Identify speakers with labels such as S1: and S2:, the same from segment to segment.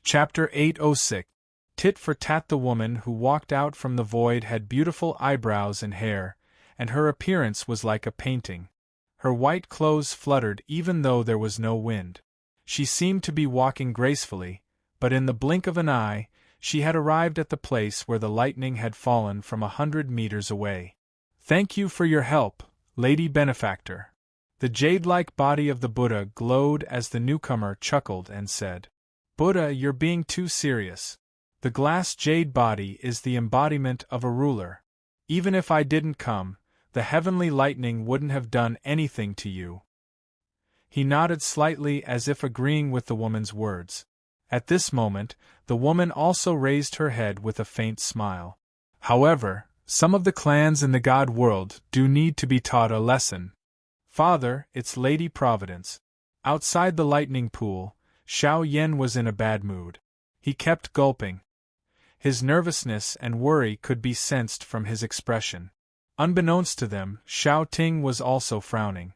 S1: Chapter 806. Tit for tat. The woman who walked out from the void had beautiful eyebrows and hair, and her appearance was like a painting. Her white clothes fluttered even though there was no wind. She seemed to be walking gracefully, but in the blink of an eye, she had arrived at the place where the lightning had fallen from 100 meters away. "Thank you for your help, Lady Benefactor." The jade-like body of the Buddha glowed as the newcomer chuckled and said, "Buddha, you're being too serious. The glass jade body is the embodiment of a ruler. Even if I didn't come, the heavenly lightning wouldn't have done anything to you." He nodded slightly as if agreeing with the woman's words. At this moment, the woman also raised her head with a faint smile. "However, some of the clans in the god world do need to be taught a lesson. Father, it's Lady Providence." Outside the lightning pool, Xiao Yen was in a bad mood. He kept gulping. His nervousness and worry could be sensed from his expression. Unbeknownst to them, Xiao Ting was also frowning.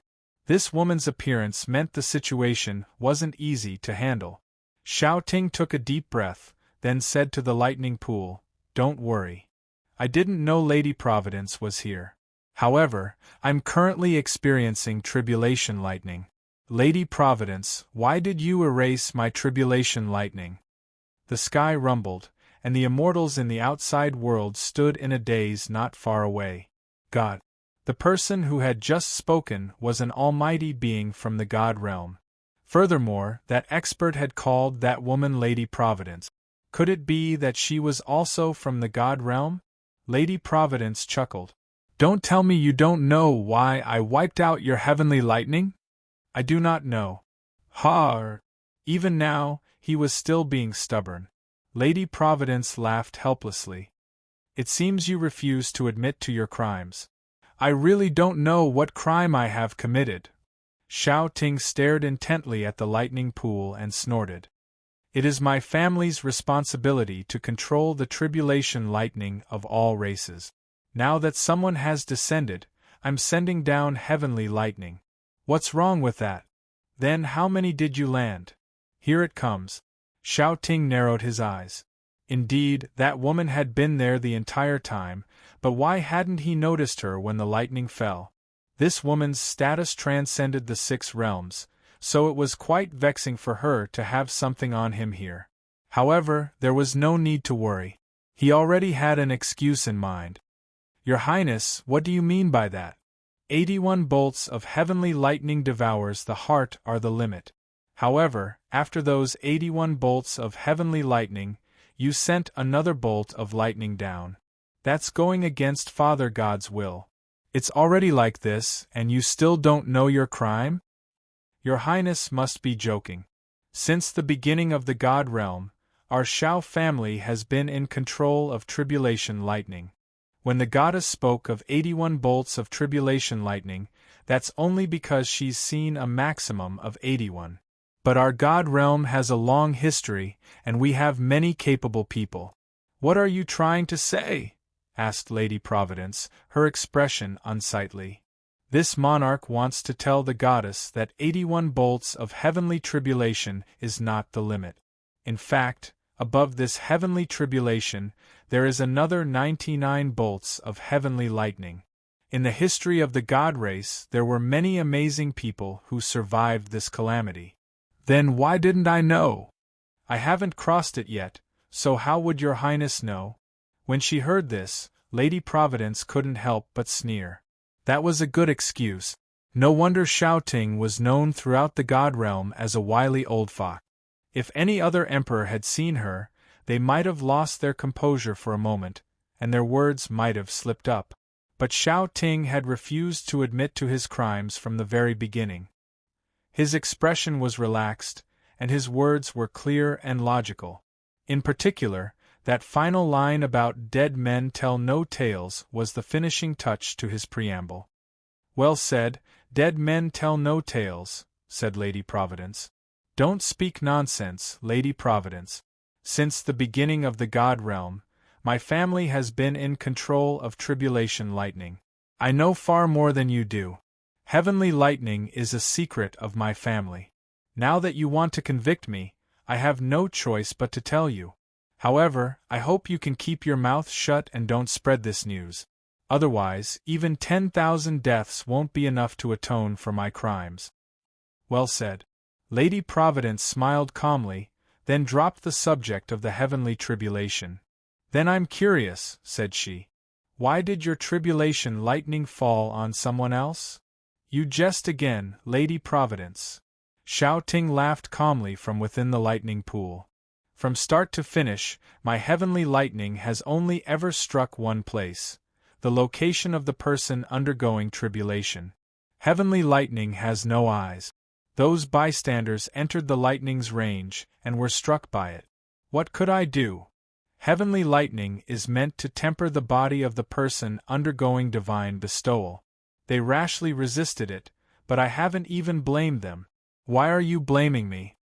S1: This woman's appearance meant the situation wasn't easy to handle. Xiao Ting took a deep breath, then said to the lightning pool, "Don't worry. I didn't know Lady Providence was here. However, I'm currently experiencing tribulation lightning." "Lady Providence, why did you erase my tribulation lightning?" The sky rumbled, and the immortals in the outside world stood in a daze not far away. God. The person who had just spoken was an almighty being from the god realm. Furthermore, that expert had called that woman Lady Providence. Could it be that she was also from the god realm? Lady Providence chuckled. "Don't tell me you don't know why I wiped out your heavenly lightning?" "I do not know." "Ha!" Even now, he was still being stubborn. Lady Providence laughed helplessly. "It seems you refuse to admit to your crimes." "I really don't know what crime I have committed." Xiao Ting stared intently at the lightning pool and snorted. "It is my family's responsibility to control the tribulation lightning of all races. Now that someone has descended, I'm sending down heavenly lightning. What's wrong with that? Then how many did you land?" "Here it comes." Xiao Ting narrowed his eyes. Indeed, that woman had been there the entire time, but why hadn't he noticed her when the lightning fell? This woman's status transcended the 6 realms, so it was quite vexing for her to have something on him here. However, there was no need to worry. He already had an excuse in mind. "Your Highness, what do you mean by that? 81 bolts of heavenly lightning devours the heart are the limit. However, after those 81 bolts of heavenly lightning, you sent another bolt of lightning down. That's going against Father God's will. It's already like this, and you still don't know your crime? Your Highness must be joking. Since the beginning of the God realm, our Xiao family has been in control of tribulation lightning. When the goddess spoke of 81 bolts of tribulation lightning, that's only because she's seen a maximum of 81. But our God realm has a long history, and we have many capable people." "What are you trying to say?" asked Lady Providence, her expression unsightly. "This monarch wants to tell the goddess that 81 bolts of heavenly tribulation is not the limit. In fact, above this heavenly tribulation, there is another 99 bolts of heavenly lightning. In the history of the god race, there were many amazing people who survived this calamity." "Then why didn't I know?" "I haven't crossed it yet, so how would your Highness know?" When she heard this, Lady Providence couldn't help but sneer. That was a good excuse. No wonder Xiao Ting was known throughout the god realm as a wily old fox. If any other emperor had seen her, they might have lost their composure for a moment, and their words might have slipped up. But Xiao Ting had refused to admit to his crimes from the very beginning. His expression was relaxed, and his words were clear and logical. In particular, that final line about dead men tell no tales was the finishing touch to his preamble. "Well said, dead men tell no tales," said Lady Providence. "Don't speak nonsense, Lady Providence. Since the beginning of the God realm, my family has been in control of tribulation lightning. I know far more than you do. Heavenly lightning is a secret of my family. Now that you want to convict me, I have no choice but to tell you. However, I hope you can keep your mouth shut and don't spread this news. Otherwise, even 10,000 deaths won't be enough to atone for my crimes." "Well said." Lady Providence smiled calmly, then dropped the subject of the heavenly tribulation. "Then I'm curious," said she. "Why did your tribulation lightning fall on someone else?" "You jest again, Lady Providence." Shao Ting laughed calmly from within the lightning pool. "From start to finish, my heavenly lightning has only ever struck one place, the location of the person undergoing tribulation. Heavenly lightning has no eyes. Those bystanders entered the lightning's range and were struck by it. What could I do? Heavenly lightning is meant to temper the body of the person undergoing divine bestowal. They rashly resisted it, but I haven't even blamed them." "Why are you blaming me?"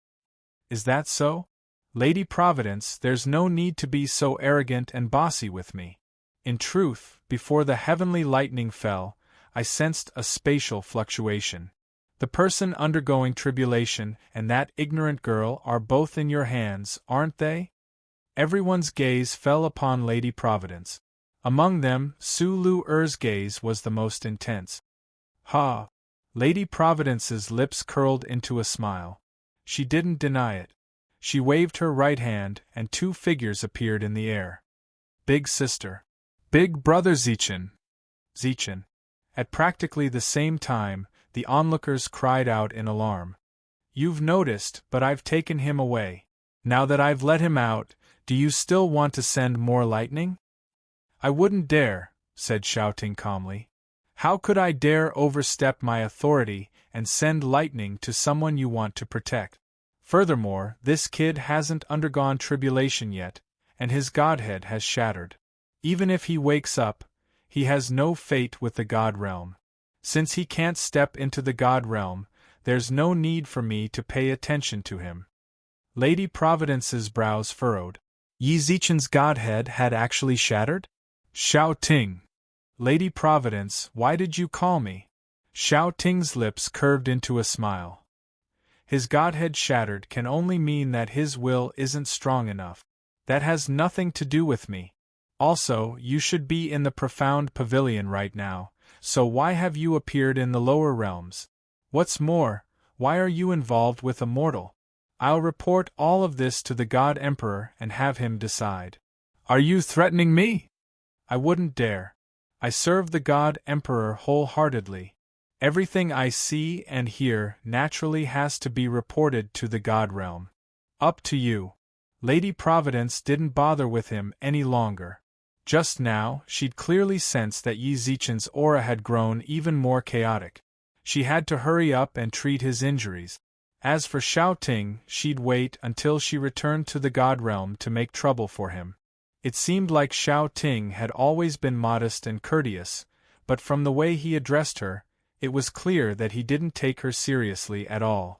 S1: "Is that so? Lady Providence, there's no need to be so arrogant and bossy with me. In truth, before the heavenly lightning fell, I sensed a spatial fluctuation. The person undergoing tribulation and that ignorant girl are both in your hands, aren't they?" Everyone's gaze fell upon Lady Providence. Among them, Su Lu-er's gaze was the most intense. "Ha!" Lady Providence's lips curled into a smile. She didn't deny it. She waved her right hand, and two figures appeared in the air. "Big sister." "Big brother Zichin." "Zichin." At practically the same time, the onlookers cried out in alarm. "You've noticed, but I've taken him away. Now that I've let him out, do you still want to send more lightning?" "I wouldn't dare," said Shao Ting calmly. "How could I dare overstep my authority and send lightning to someone you want to protect? Furthermore, this kid hasn't undergone tribulation yet, and his godhead has shattered. Even if he wakes up, he has no fate with the God realm. Since he can't step into the God realm, there's no need for me to pay attention to him." Lady Providence's brows furrowed. Yi Zichen's godhead had actually shattered? "Shao Ting." "Lady Providence, why did you call me?" Shao Ting's lips curved into a smile. "His godhead shattered can only mean that his will isn't strong enough. That has nothing to do with me. Also, you should be in the profound pavilion right now, so why have you appeared in the lower realms? What's more, why are you involved with a mortal? I'll report all of this to the God Emperor and have him decide." "Are you threatening me?" "I wouldn't dare. I serve the God Emperor wholeheartedly. Everything I see and hear naturally has to be reported to the God realm. Up to you." Lady Providence didn't bother with him any longer. Just now, she'd clearly sensed that Yi Zichen's aura had grown even more chaotic. She had to hurry up and treat his injuries. As for Shao Ting, she'd wait until she returned to the God realm to make trouble for him. It seemed like Shao Ting had always been modest and courteous, but from the way he addressed her, it was clear that he didn't take her seriously at all.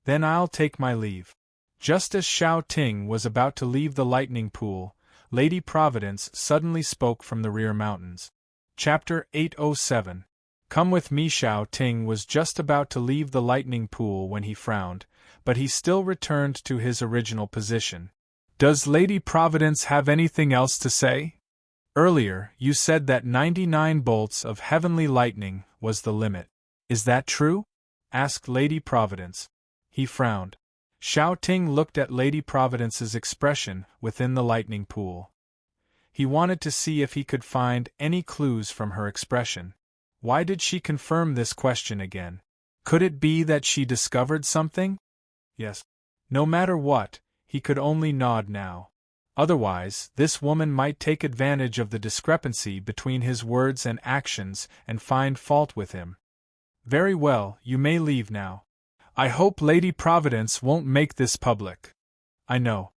S1: "Then I'll take my leave." Just as Shao Ting was about to leave the lightning pool, Lady Providence suddenly spoke from the rear mountains. Chapter 807. "Come with me." Shao Ting was just about to leave the lightning pool when he frowned, but he still returned to his original position. "Does Lady Providence have anything else to say? Earlier, you said that 99 bolts of heavenly lightning was the limit. Is that true?" asked Lady Providence. He frowned. Shao Ting looked at Lady Providence's expression within the lightning pool. He wanted to see if he could find any clues from her expression. Why did she confirm this question again? Could it be that she discovered something? Yes. No matter what, he could only nod now. Otherwise, this woman might take advantage of the discrepancy between his words and actions and find fault with him. "Very well, you may leave now. I hope Lady Providence won't make this public." "I know."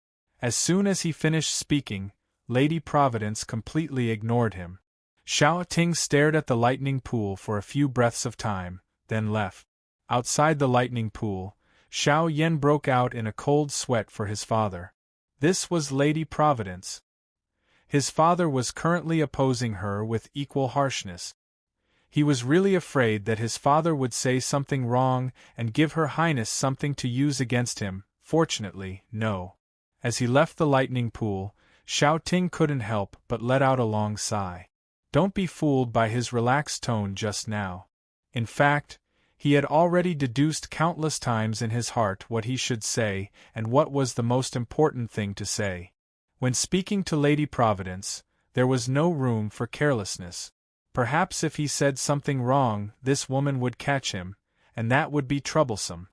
S1: As soon as he finished speaking, Lady Providence completely ignored him. Shao Ting stared at the lightning pool for a few breaths of time, then left. Outside the lightning pool, Xiao Yan broke out in a cold sweat for his father. This was Lady Providence. His father was currently opposing her with equal harshness. He was really afraid that his father would say something wrong and give Her Highness something to use against him, unfortunately, no. As he left the lightning pool, Xiao Ting couldn't help but let out a long sigh. Don't be fooled by his relaxed tone just now. In fact, he had already deduced countless times in his heart what he should say and what was the most important thing to say. When speaking to Lady Providence, there was no room for carelessness. Perhaps if he said something wrong, this woman would catch him, and that would be troublesome.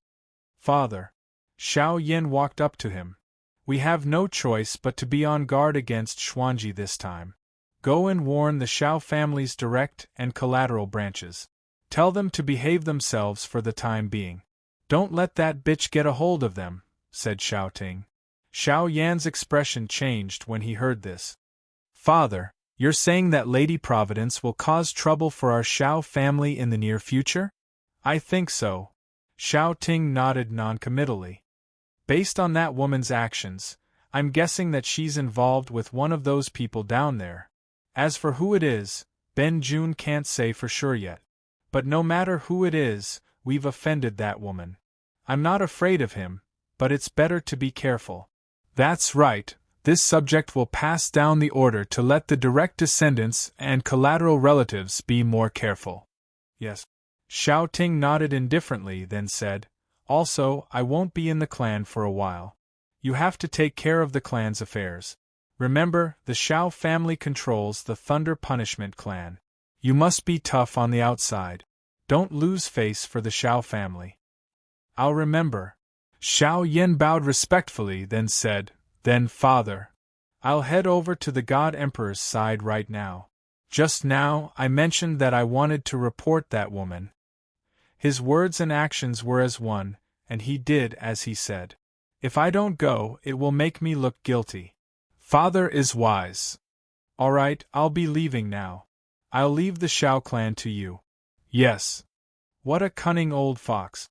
S1: Father. Xiao Yin walked up to him. We have no choice but to be on guard against Xuanji this time. Go and warn the Xiao family's direct and collateral branches. Tell them to behave themselves for the time being. Don't let that bitch get a hold of them, said Xiao Ting. Xiao Yan's expression changed when he heard this. Father, you're saying that Lady Providence will cause trouble for our Xiao family in the near future? I think so. Xiao Ting nodded noncommittally. Based on that woman's actions, I'm guessing that she's involved with one of those people down there. As for who it is, Ben Jun can't say for sure yet. But no matter who it is, we've offended that woman. I'm not afraid of him, but it's better to be careful. That's right, this subject will pass down the order to let the direct descendants and collateral relatives be more careful. Yes. Xiao Ting nodded indifferently, then said, Also, I won't be in the clan for a while. You have to take care of the clan's affairs. Remember, the Xiao family controls the Thunder Punishment clan. You must be tough on the outside. Don't lose face for the Xiao family. I'll remember. Xiao Yin bowed respectfully, then said, Then Father. I'll head over to the God Emperor's side right now. Just now, I mentioned that I wanted to report that woman. His words and actions were as one, and he did as he said. If I don't go, it will make me look guilty. Father is wise. All right, I'll be leaving now. I'll leave the Xiao clan to you. Yes. What a cunning old fox.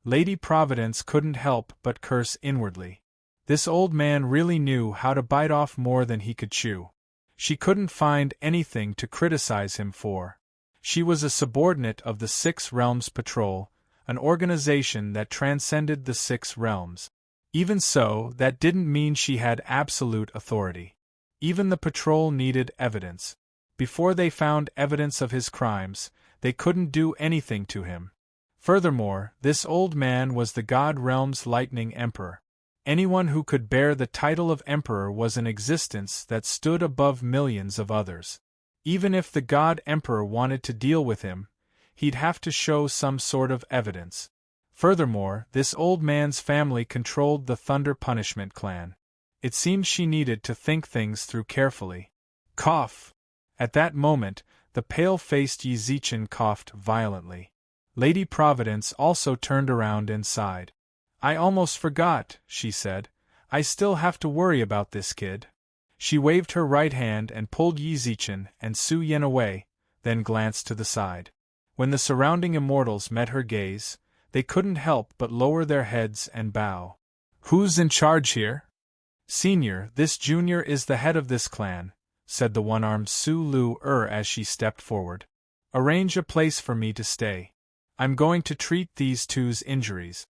S1: Lady Providence couldn't help but curse inwardly. This old man really knew how to bite off more than he could chew. She couldn't find anything to criticize him for. She was a subordinate of the Six Realms Patrol, an organization that transcended the Six Realms. Even so, that didn't mean she had absolute authority. Even the patrol needed evidence. Before they found evidence of his crimes, they couldn't do anything to him. Furthermore, this old man was the God Realm's Lightning Emperor. Anyone who could bear the title of Emperor was an existence that stood above millions of others. Even if the God Emperor wanted to deal with him, he'd have to show some sort of evidence. Furthermore, this old man's family controlled the Thunder Punishment clan. It seemed she needed to think things through carefully. Cough! At that moment, the pale-faced Yi Zichen coughed violently. Lady Providence also turned around and sighed. I almost forgot, she said. I still have to worry about this kid. She waved her right hand and pulled Yi Zichen and Su Yen away, then glanced to the side. When the surrounding immortals met her gaze, they couldn't help but lower their heads and bow. Who's in charge here? Senior, this junior is the head of this clan, said the one-armed Su Lu as she stepped forward. Arrange a place for me to stay. I'm going to treat these two's injuries.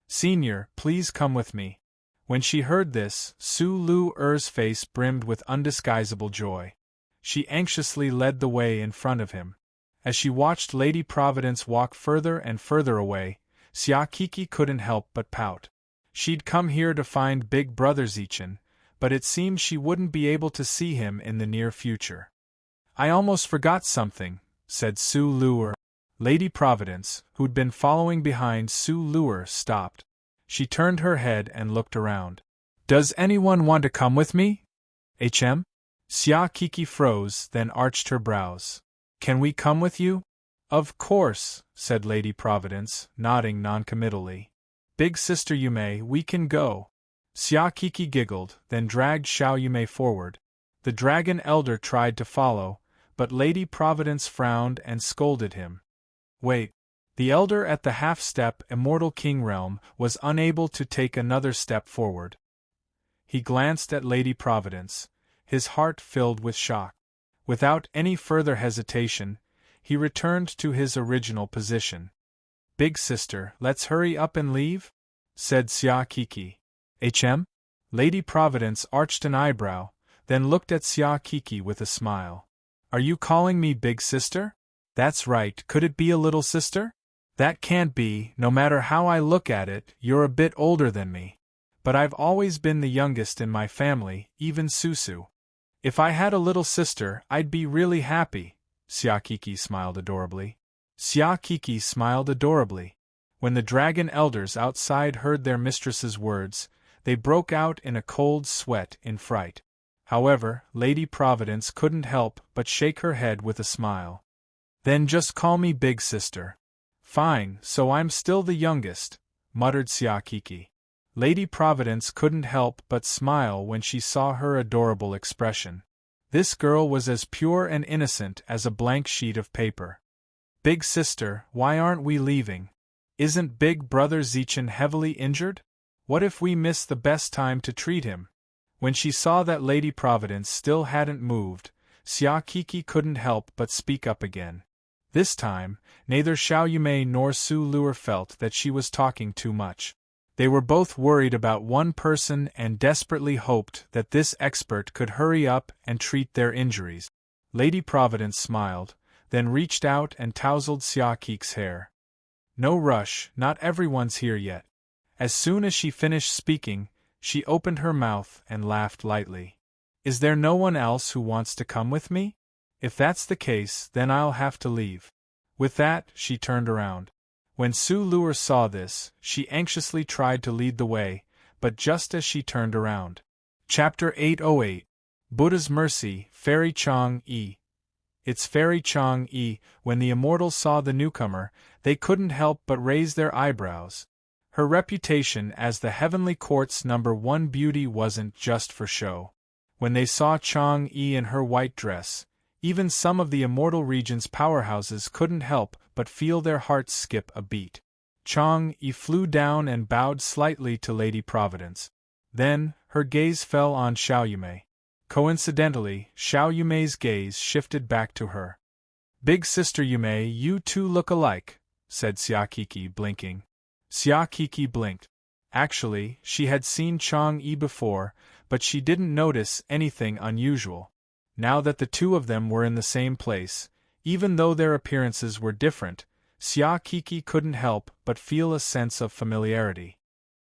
S1: Senior, please come with me. When she heard this, Su Lu's face brimmed with undisguisable joy. She anxiously led the way in front of him. As she watched Lady Providence walk further and further away, Xia Kiki couldn't help but pout. She'd come here to find Big Brother Zichen, but it seemed she wouldn't be able to see him in the near future. I almost forgot something, said Su Lu. Lady Providence, who'd been following behind Su Lu, stopped. She turned her head and looked around. Does anyone want to come with me? Hm? Xia Kiki froze, then arched her brows. Can we come with you? Of course, said Lady Providence, nodding noncommittally. Big Sister Yume, we can go. Xia Kiki giggled, then dragged Xiao Yume forward. The Dragon Elder tried to follow, but Lady Providence frowned and scolded him. Wait. The Elder at the half-step Immortal King realm was unable to take another step forward. He glanced at Lady Providence, his heart filled with shock. Without any further hesitation, he returned to his original position. Big Sister, let's hurry up and leave? said Xia Kiki. HM? Lady Providence arched an eyebrow, then looked at Xia Kiki with a smile. Are you calling me big sister? That's right, could it be a little sister? That can't be, no matter how I look at it, you're a bit older than me. But I've always been the youngest in my family, even Susu. If I had a little sister, I'd be really happy. Xia Kiki smiled adorably. Xia Kiki smiled adorably. When the dragon elders outside heard their mistress's words, they broke out in a cold sweat in fright. However, Lady Providence couldn't help but shake her head with a smile. Then just call me big sister. Fine, so I'm still the youngest, muttered Xia Kiki. Lady Providence couldn't help but smile when she saw her adorable expression. This girl was as pure and innocent as a blank sheet of paper. Big sister, why aren't we leaving? Isn't big brother Zichen heavily injured? What if we miss the best time to treat him? When she saw that Lady Providence still hadn't moved, Xia Kiki couldn't help but speak up again. This time, neither Xiao Yumei nor Su Luer felt that she was talking too much. They were both worried about one person and desperately hoped that this expert could hurry up and treat their injuries. Lady Providence smiled, then reached out and tousled Xia Kiki's hair. No rush, not everyone's here yet. As soon as she finished speaking, she opened her mouth and laughed lightly. Is there no one else who wants to come with me? If that's the case, then I'll have to leave. With that, she turned around. When Su Luer saw this, she anxiously tried to lead the way, but just as she turned around. Chapter 808 Buddha's Mercy, Fairy Chang-yi. It's Fairy Chang-yi. When the immortals saw the newcomer, they couldn't help but raise their eyebrows. Her reputation as the Heavenly Court's #1 beauty wasn't just for show. When they saw Chang-yi in her white dress, even some of the immortal region's powerhouses couldn't help but feel their hearts skip a beat. Chang-yi flew down and bowed slightly to Lady Providence. Then, her gaze fell on Xiao Yumei. Coincidentally, Xiao Yumei's gaze shifted back to her. Big sister Yumei, you two look alike, said Xia Kiki, blinking. Xia Kiki blinked. Actually, she had seen Chang-yi before, but she didn't notice anything unusual. Now that the two of them were in the same place, even though their appearances were different, Xia Kiki couldn't help but feel a sense of familiarity.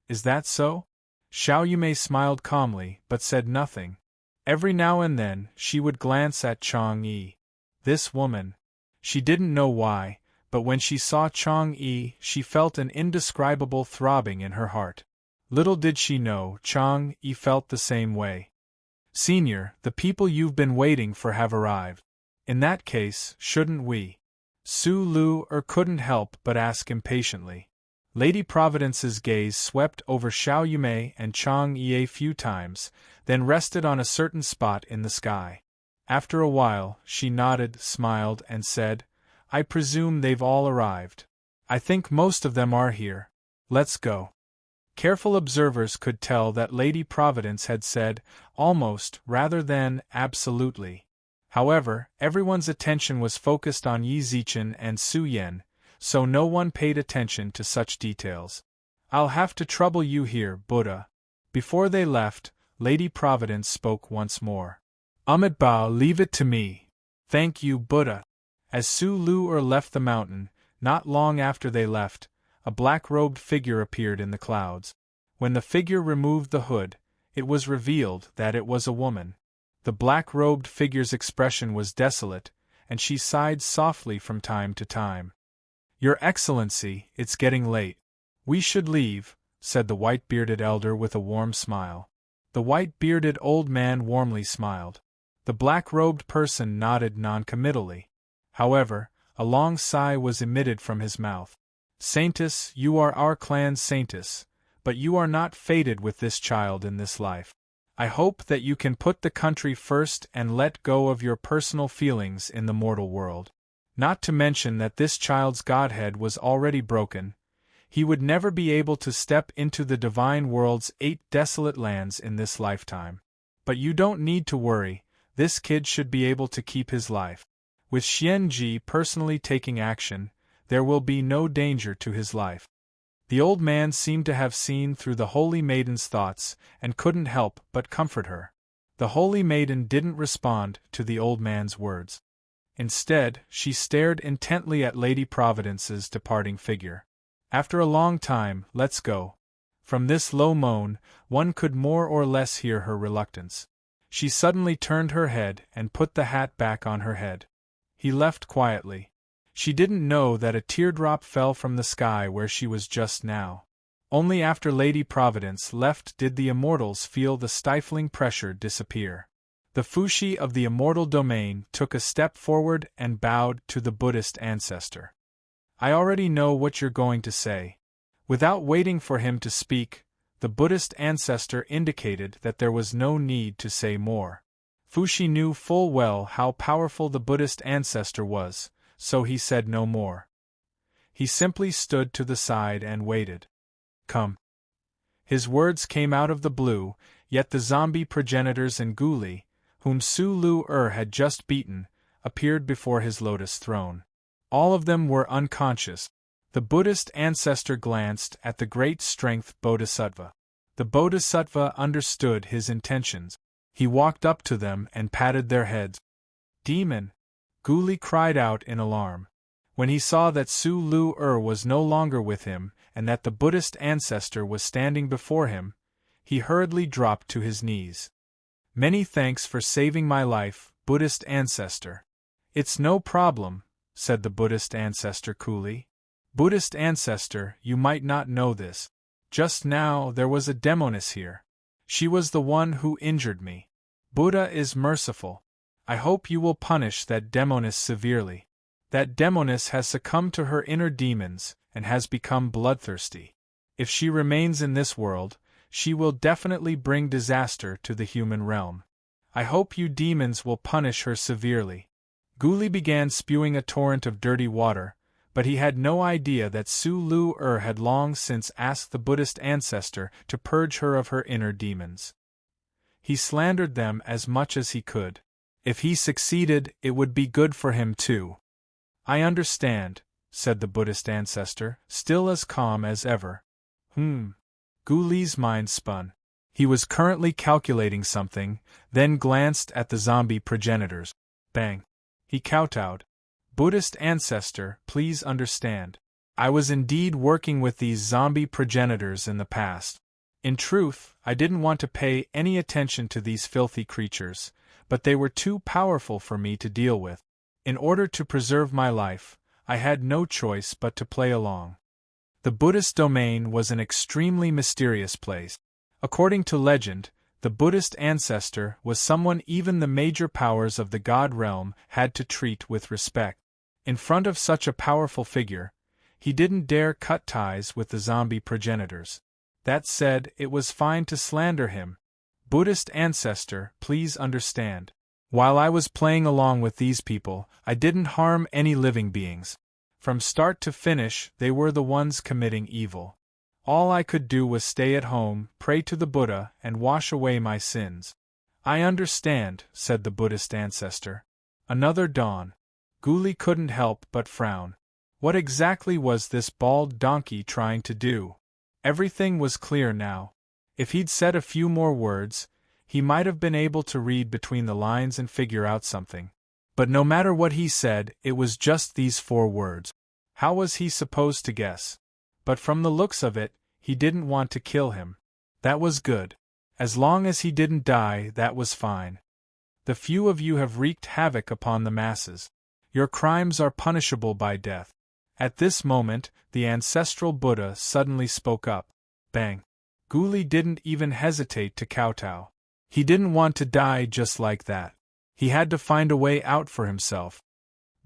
S1: Is that so? Xiao Yumei smiled calmly but said nothing. Every now and then, she would glance at Chang-yi. This woman. She didn't know why, but when she saw Chang-yi, she felt an indescribable throbbing in her heart. Little did she know, Chang-yi felt the same way. Senior, the people you've been waiting for have arrived. In that case, shouldn't we? Su Luer couldn't help but ask impatiently. Lady Providence's gaze swept over Xiao Yumei and Chang-yi a few times, then rested on a certain spot in the sky. After a while, she nodded, smiled, and said, I presume they've all arrived. I think most of them are here. Let's go. Careful observers could tell that Lady Providence had said, almost, rather than, absolutely. However, everyone's attention was focused on Yi Zichen and Su Yan, so no one paid attention to such details. I'll have to trouble you here, Buddha. Before they left, Lady Providence spoke once more. Amit Bao, leave it to me. Thank you, Buddha. As Su Luer left the mountain, not long after they left, a black-robed figure appeared in the clouds. When the figure removed the hood, it was revealed that it was a woman. The black-robed figure's expression was desolate, and she sighed softly from time to time. Your Excellency, it's getting late. We should leave, said the white-bearded elder with a warm smile. The white-bearded old man warmly smiled. The black-robed person nodded noncommittally. However, a long sigh was emitted from his mouth. Saintess, you are our clan's saintess, but you are not fated with this child in this life. I hope that you can put the country first and let go of your personal feelings in the mortal world. Not to mention that this child's godhead was already broken. He would never be able to step into the divine world's 8 desolate lands in this lifetime. But you don't need to worry, this kid should be able to keep his life. With Xian Ji personally taking action, there will be no danger to his life. The old man seemed to have seen through the holy maiden's thoughts, and couldn't help but comfort her. The holy maiden didn't respond to the old man's words. Instead, she stared intently at Lady Providence's departing figure. After a long time, "Let's go." From this low moan, one could more or less hear her reluctance. She suddenly turned her head and put the hat back on her head. He left quietly. She didn't know that a teardrop fell from the sky where she was just now. Only after Lady Providence left did the immortals feel the stifling pressure disappear. The Fushi of the immortal domain took a step forward and bowed to the Buddhist ancestor. "I already know what you're going to say." Without waiting for him to speak, the Buddhist ancestor indicated that there was no need to say more. Fushi knew full well how powerful the Buddhist ancestor was, so he said no more. He simply stood to the side and waited. "Come." His words came out of the blue, yet the zombie progenitors and Guli, whom Su-Lu had just beaten, appeared before his lotus throne. All of them were unconscious. The Buddhist ancestor glanced at the great strength Bodhisattva. The Bodhisattva understood his intentions. He walked up to them and patted their heads. "Demon!" Guli cried out in alarm. When he saw that Su-Lu was no longer with him, and that the Buddhist ancestor was standing before him, he hurriedly dropped to his knees. "Many thanks for saving my life, Buddhist ancestor." "It's no problem," said the Buddhist ancestor coolly. "Buddhist ancestor, you might not know this. Just now there was a demoness here. She was the one who injured me. Buddha is merciful. I hope you will punish that demoness severely. That demoness has succumbed to her inner demons, and has become bloodthirsty. If she remains in this world, she will definitely bring disaster to the human realm. I hope you demons will punish her severely." Guli began spewing a torrent of dirty water, but he had no idea that Su-Lu had long since asked the Buddhist ancestor to purge her of her inner demons. He slandered them as much as he could. If he succeeded, it would be good for him too. "I understand," said the Buddhist ancestor, still as calm as ever. Guli's mind spun. He was currently calculating something, then glanced at the zombie progenitors. Bang! He kowtowed. "Buddhist ancestor, please understand. I was indeed working with these zombie progenitors in the past. In truth, I didn't want to pay any attention to these filthy creatures, but they were too powerful for me to deal with. In order to preserve my life, I had no choice but to play along." The Buddhist domain was an extremely mysterious place. According to legend, the Buddhist ancestor was someone even the major powers of the God realm had to treat with respect. In front of such a powerful figure, he didn't dare cut ties with the zombie progenitors. That said, it was fine to slander him. "Buddhist ancestor, please understand. While I was playing along with these people, I didn't harm any living beings. From start to finish, they were the ones committing evil. All I could do was stay at home, pray to the Buddha, and wash away my sins." "I understand," said the Buddhist ancestor. Another dawn. Guli couldn't help but frown. What exactly was this bald donkey trying to do? Everything was clear now. If he'd said a few more words, he might have been able to read between the lines and figure out something. But no matter what he said, it was just these 4 words. How was he supposed to guess? But from the looks of it, he didn't want to kill him. That was good. As long as he didn't die, that was fine. "The few of you have wreaked havoc upon the masses. Your crimes are punishable by death." At this moment, the ancestral Buddha suddenly spoke up. Bang! Guli didn't even hesitate to kowtow. He didn't want to die just like that. He had to find a way out for himself.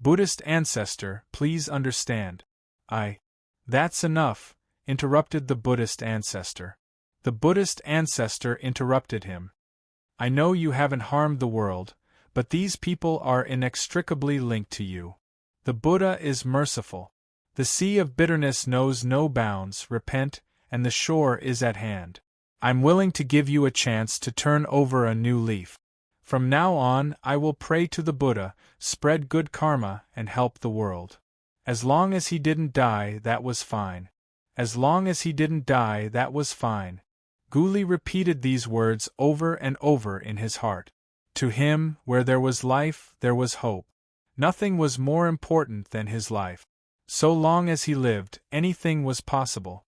S1: "Buddhist ancestor, please understand. That's enough," interrupted the Buddhist ancestor. The Buddhist ancestor interrupted him. "I know you haven't harmed the world, but these people are inextricably linked to you. The Buddha is merciful. The sea of bitterness knows no bounds, repent, and the shore is at hand. I'm willing to give you a chance to turn over a new leaf. From now on, I will pray to the Buddha, spread good karma, and help the world." As long as he didn't die, that was fine. As long as he didn't die, that was fine. Guli repeated these words over and over in his heart. To him, where there was life, there was hope. Nothing was more important than his life. So long as he lived, anything was possible.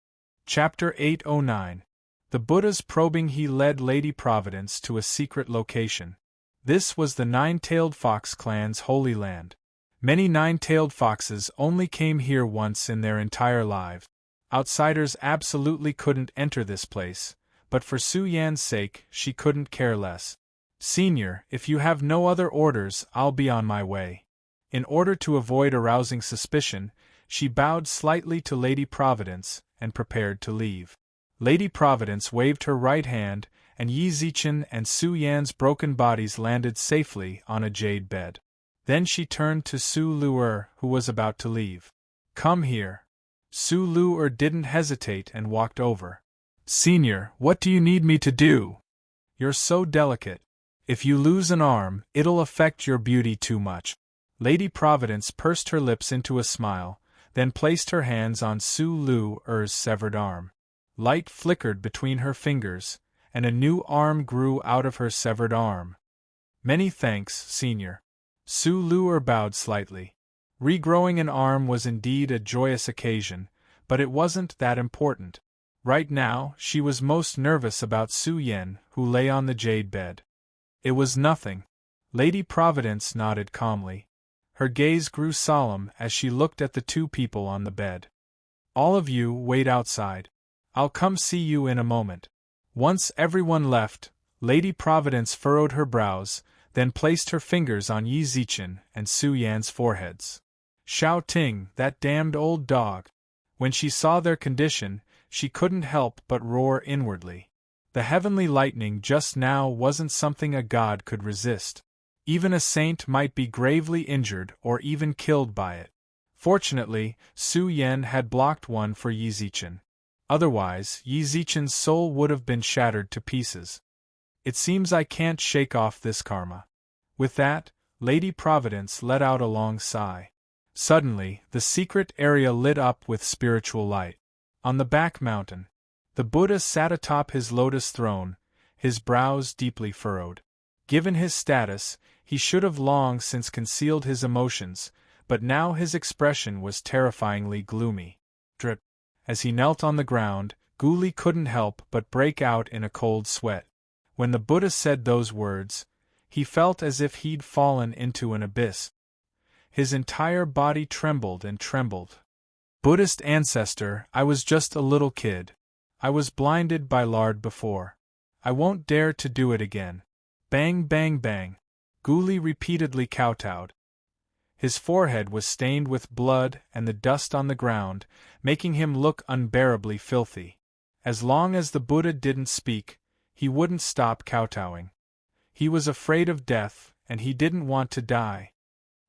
S1: Chapter 809. The Buddha's probing. He led Lady Providence to a secret location. This was the Nine-Tailed Fox clan's holy land. Many nine-tailed foxes only came here once in their entire lives. Outsiders absolutely couldn't enter this place, but for Su Yan's sake, she couldn't care less. Senior, if you have no other orders, I'll be on my way. In order to avoid arousing suspicion, she bowed slightly to Lady Providence and prepared to leave. Lady Providence waved her right hand, and Yi Zichen and Su Yan's broken bodies landed safely on a jade bed. Then she turned to Su Lu'er, who was about to leave. Come here. Su Lu'er didn't hesitate and walked over. Senior, what do you need me to do? You're so delicate. If you lose an arm, it'll affect your beauty too much. Lady Providence pursed her lips into a smile, then placed her hands on Su Lu'er's severed arm. Light flickered between her fingers, and a new arm grew out of her severed arm. Many thanks, Senior. Su Lu'er bowed slightly. Regrowing an arm was indeed a joyous occasion, but it wasn't that important. Right now, she was most nervous about Su Yan, who lay on the jade bed. It was nothing. Lady Providence nodded calmly. Her gaze grew solemn as she looked at the two people on the bed. All of you wait outside. I'll come see you in a moment. Once everyone left, Lady Providence furrowed her brows, then placed her fingers on Yi Zichen and Su Yan's foreheads. Xiao Ting, that damned old dog. When she saw their condition, she couldn't help but roar inwardly. The heavenly lightning just now wasn't something a god could resist. Even a saint might be gravely injured or even killed by it. Fortunately, Su Yan had blocked one for Yi Zichen. Otherwise, Yi Zichen's soul would have been shattered to pieces. It seems I can't shake off this karma. With that, Lady Providence let out a long sigh. Suddenly, the secret area lit up with spiritual light. On the back mountain, the Buddha sat atop his lotus throne, his brows deeply furrowed. Given his status, he should have long since concealed his emotions, but now his expression was terrifyingly gloomy. Drip. As he knelt on the ground, Guli couldn't help but break out in a cold sweat. When the Buddha said those words, he felt as if he'd fallen into an abyss. His entire body trembled and trembled. Buddhist ancestor, I was just a little kid. I was blinded by lard before. I won't dare to do it again. Bang, bang, bang. Guli repeatedly kowtowed. His forehead was stained with blood and the dust on the ground, making him look unbearably filthy. As long as the Buddha didn't speak, he wouldn't stop kowtowing. He was afraid of death, and he didn't want to die.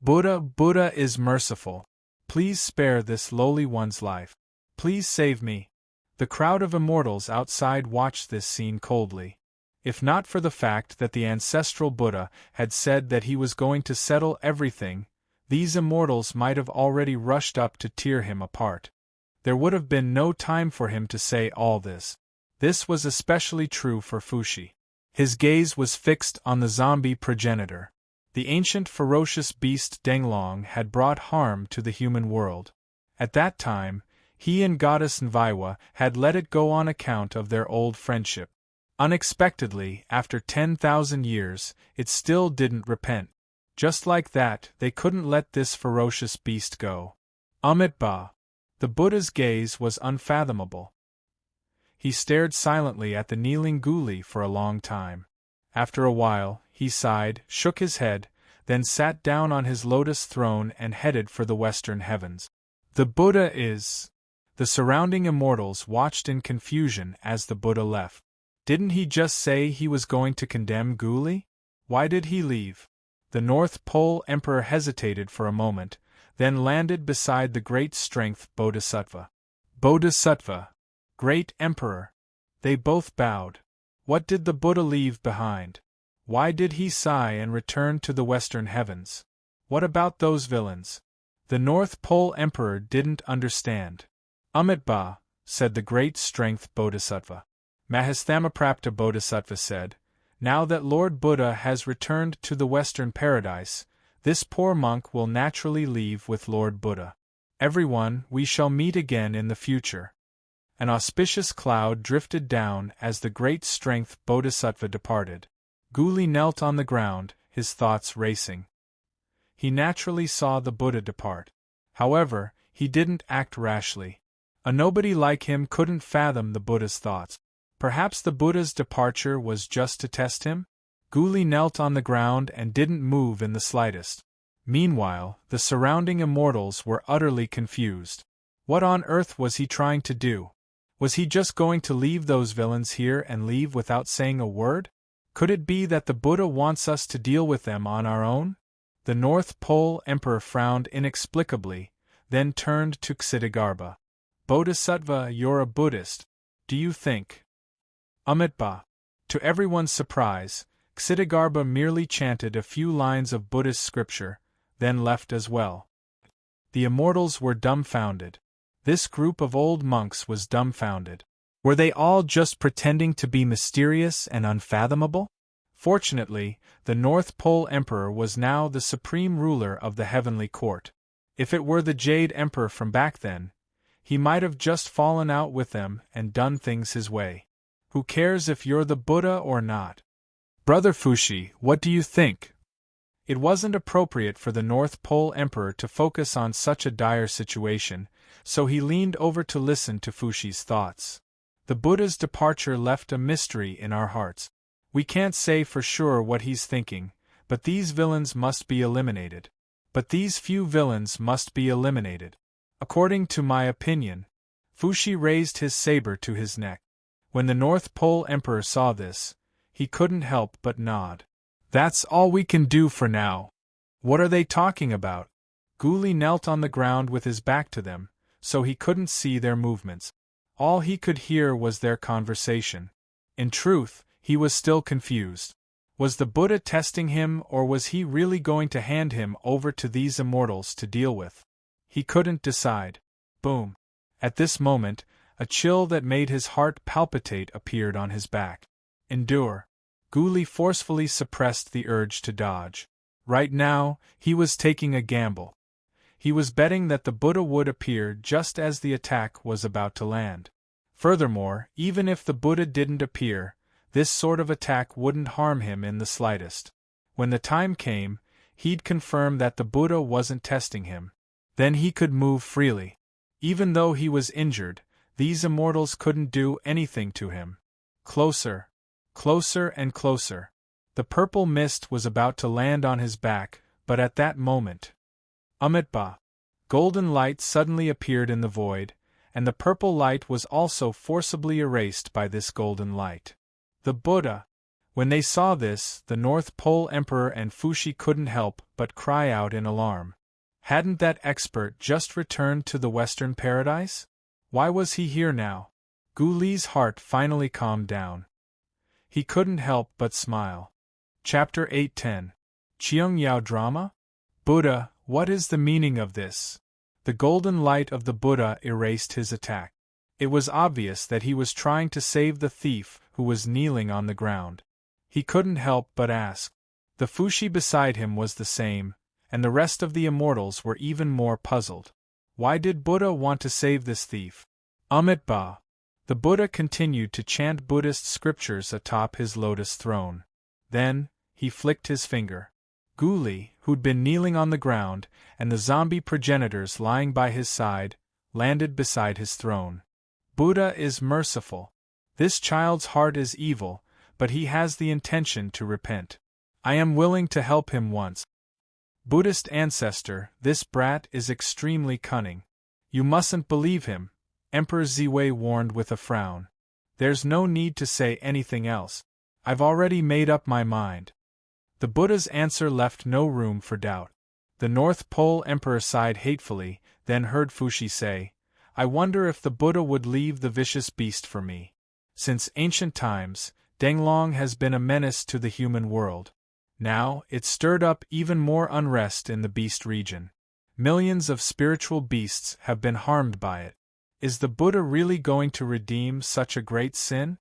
S1: Buddha is merciful. Please spare this lowly one's life. Please save me. The crowd of immortals outside watched this scene coldly. If not for the fact that the ancestral Buddha had said that he was going to settle everything, these immortals might have already rushed up to tear him apart. There would have been no time for him to say all this. This was especially true for Fushi. His gaze was fixed on the zombie progenitor. The ancient ferocious beast Denglong had brought harm to the human world. At that time, he and Goddess Nviwa had let it go on account of their old friendship. Unexpectedly, after 10,000 years, it still didn't repent. Just like that, they couldn't let this ferocious beast go. Amitabha. The Buddha's gaze was unfathomable. He stared silently at the kneeling Guli for a long time. After a while, he sighed, shook his head, then sat down on his lotus throne and headed for the western heavens. The Buddha is... The surrounding immortals watched in confusion as the Buddha left. Didn't he just say he was going to condemn Guli? Why did he leave? The North Pole Emperor hesitated for a moment, then landed beside the great strength Bodhisattva. Bodhisattva. Great Emperor. They both bowed. What did the Buddha leave behind? Why did he sigh and return to the western heavens? What about those villains? The North Pole Emperor didn't understand. Amitabha, said the great strength Bodhisattva. Mahastamaprapta Bodhisattva said, "Now that Lord Buddha has returned to the Western paradise, this poor monk will naturally leave with Lord Buddha. Everyone, we shall meet again in the future." An auspicious cloud drifted down as the great strength Bodhisattva departed. Guli knelt on the ground, his thoughts racing. He naturally saw the Buddha depart. However, he didn't act rashly. A nobody like him couldn't fathom the Buddha's thoughts. Perhaps the Buddha's departure was just to test him? Guli knelt on the ground and didn't move in the slightest. Meanwhile, the surrounding immortals were utterly confused. What on earth was he trying to do? Was he just going to leave those villains here and leave without saying a word? Could it be that the Buddha wants us to deal with them on our own? The North Pole Emperor frowned inexplicably, then turned to Ksitigarbha. "Bodhisattva, you're a Buddhist. Do you think?" Amitabha. To everyone's surprise, Ksitigarbha merely chanted a few lines of Buddhist scripture, then left as well. The immortals were dumbfounded. This group of old monks was dumbfounded. Were they all just pretending to be mysterious and unfathomable? Fortunately, the North Pole Emperor was now the supreme ruler of the heavenly court. If it were the Jade Emperor from back then, he might have just fallen out with them and done things his way. Who cares if you're the Buddha or not? Brother Fushi, what do you think? It wasn't appropriate for the North Pole Emperor to focus on such a dire situation, so he leaned over to listen to Fushi's thoughts. The Buddha's departure left a mystery in our hearts. We can't say for sure what he's thinking, but these villains must be eliminated. But these few villains must be eliminated. According to my opinion. Fushi raised his saber to his neck. When the North Pole Emperor saw this, he couldn't help but nod. That's all we can do for now. What are they talking about? Guli knelt on the ground with his back to them, so he couldn't see their movements. All he could hear was their conversation. In truth, he was still confused. Was the Buddha testing him, or was he really going to hand him over to these immortals to deal with? He couldn't decide. Boom. At this moment, a chill that made his heart palpitate appeared on his back. Endure. Guli forcefully suppressed the urge to dodge. Right now, he was taking a gamble. He was betting that the Buddha would appear just as the attack was about to land. Furthermore, even if the Buddha didn't appear, this sort of attack wouldn't harm him in the slightest. When the time came, he'd confirm that the Buddha wasn't testing him. Then he could move freely. Even though he was injured, these immortals couldn't do anything to him. Closer. Closer and closer. The purple mist was about to land on his back, but at that moment, Amitabha. Golden light suddenly appeared in the void, and the purple light was also forcibly erased by this golden light. The Buddha. When they saw this, the North Pole Emperor and Fushi couldn't help but cry out in alarm. Hadn't that expert just returned to the Western paradise? Why was he here now? Guli's heart finally calmed down. He couldn't help but smile. Chapter 810. Cheung Yao Drama? Buddha, what is the meaning of this? The golden light of the Buddha erased his attack. It was obvious that he was trying to save the thief who was kneeling on the ground. He couldn't help but ask. The Fushi beside him was the same, and the rest of the immortals were even more puzzled. Why did Buddha want to save this thief? Amitabha. The Buddha continued to chant Buddhist scriptures atop his lotus throne. Then, he flicked his finger. Guli, who'd been kneeling on the ground, and the zombie progenitors lying by his side, landed beside his throne. Buddha is merciful. This child's heart is evil, but he has the intention to repent. I am willing to help him once. Buddhist ancestor, this brat is extremely cunning. You mustn't believe him, Emperor Ziwei warned with a frown. There's no need to say anything else. I've already made up my mind. The Buddha's answer left no room for doubt. The North Pole Emperor sighed hatefully, then heard Fushi say, I wonder if the Buddha would leave the vicious beast for me. Since ancient times, Denglong has been a menace to the human world. Now, it stirred up even more unrest in the beast region. Millions of spiritual beasts have been harmed by it. Is the Buddha really going to redeem such a great sin?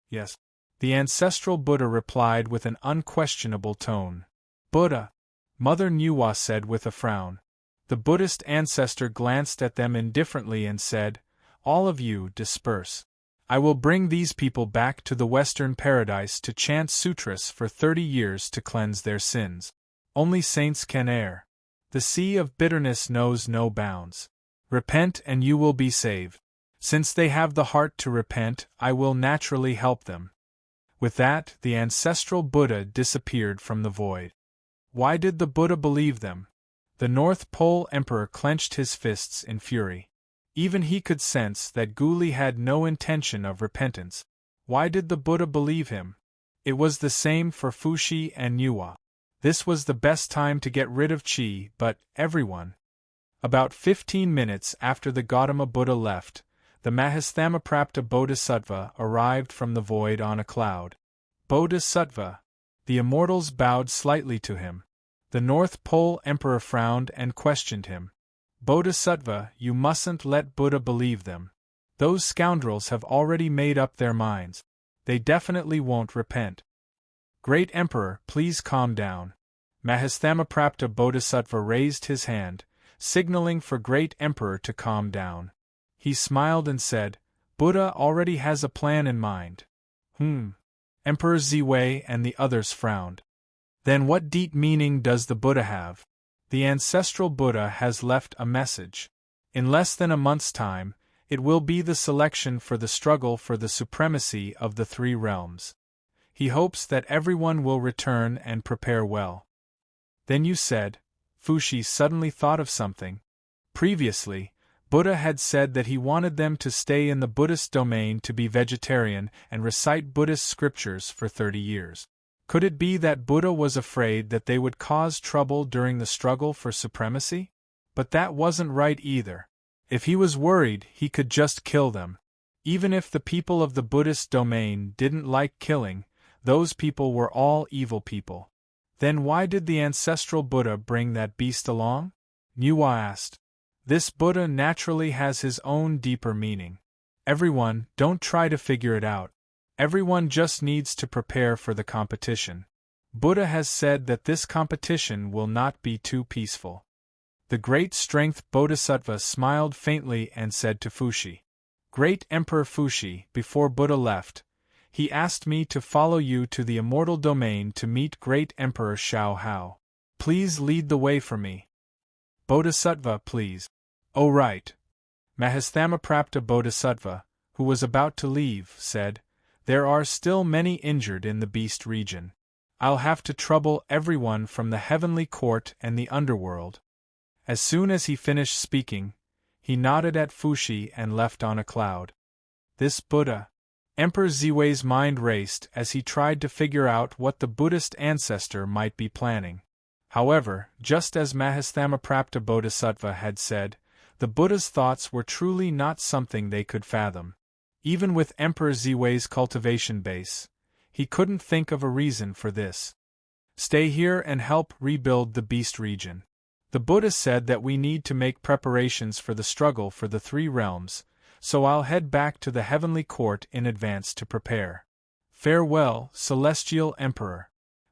S1: Yes. The ancestral Buddha replied with an unquestionable tone. Buddha, Mother Nyuwa said with a frown. The Buddhist ancestor glanced at them indifferently and said, All of you disperse. I will bring these people back to the Western paradise to chant sutras for 30 years to cleanse their sins. Only saints can err. The sea of bitterness knows no bounds. Repent and you will be saved. Since they have the heart to repent, I will naturally help them. With that, the ancestral Buddha disappeared from the void. Why did the Buddha believe them? The North Pole Emperor clenched his fists in fury. Even he could sense that Guli had no intention of repentance. Why did the Buddha believe him? It was the same for Fushi and Nyuwa. This was the best time to get rid of Qi, but everyone. About 15 minutes after the Gautama Buddha left, the Mahastamaprapta Bodhisattva arrived from the void on a cloud. Bodhisattva. The immortals bowed slightly to him. The North Pole Emperor frowned and questioned him. Bodhisattva, you mustn't let Buddha believe them. Those scoundrels have already made up their minds. They definitely won't repent. Great Emperor, please calm down. Mahastamaprapta Bodhisattva raised his hand, signaling for Great Emperor to calm down. He smiled and said, Buddha already has a plan in mind. Emperor Ziwei and the others frowned. Then what deep meaning does the Buddha have? The ancestral Buddha has left a message. In less than a month's time, it will be the selection for the struggle for the supremacy of the three realms. He hopes that everyone will return and prepare well. Then you said, Fushi suddenly thought of something. Previously, Buddha had said that he wanted them to stay in the Buddhist domain to be vegetarian and recite Buddhist scriptures for 30 years. Could it be that Buddha was afraid that they would cause trouble during the struggle for supremacy? But that wasn't right either. If he was worried, he could just kill them. Even if the people of the Buddhist domain didn't like killing, those people were all evil people. Then why did the ancestral Buddha bring that beast along? Nyuwa asked. This Buddha naturally has his own deeper meaning. Everyone, don't try to figure it out. Everyone just needs to prepare for the competition. Buddha has said that this competition will not be too peaceful. The great strength Bodhisattva smiled faintly and said to Fushi, Great Emperor Fushi, before Buddha left, he asked me to follow you to the immortal domain to meet Great Emperor Shao Hao. Please lead the way for me. Bodhisattva, please. Oh right. Mahastamaprapta Bodhisattva, who was about to leave, said, There are still many injured in the beast region. I'll have to trouble everyone from the heavenly court and the underworld. As soon as he finished speaking, he nodded at Fushi and left on a cloud. This Buddha. Emperor Ziwei's mind raced as he tried to figure out what the Buddhist ancestor might be planning. However, just as Mahastamaprapta Bodhisattva had said, the Buddha's thoughts were truly not something they could fathom. Even with Emperor Ziwei's cultivation base, he couldn't think of a reason for this. Stay here and help rebuild the beast region. The Buddha said that we need to make preparations for the struggle for the three realms, so I'll head back to the heavenly court in advance to prepare. Farewell, Celestial Emperor.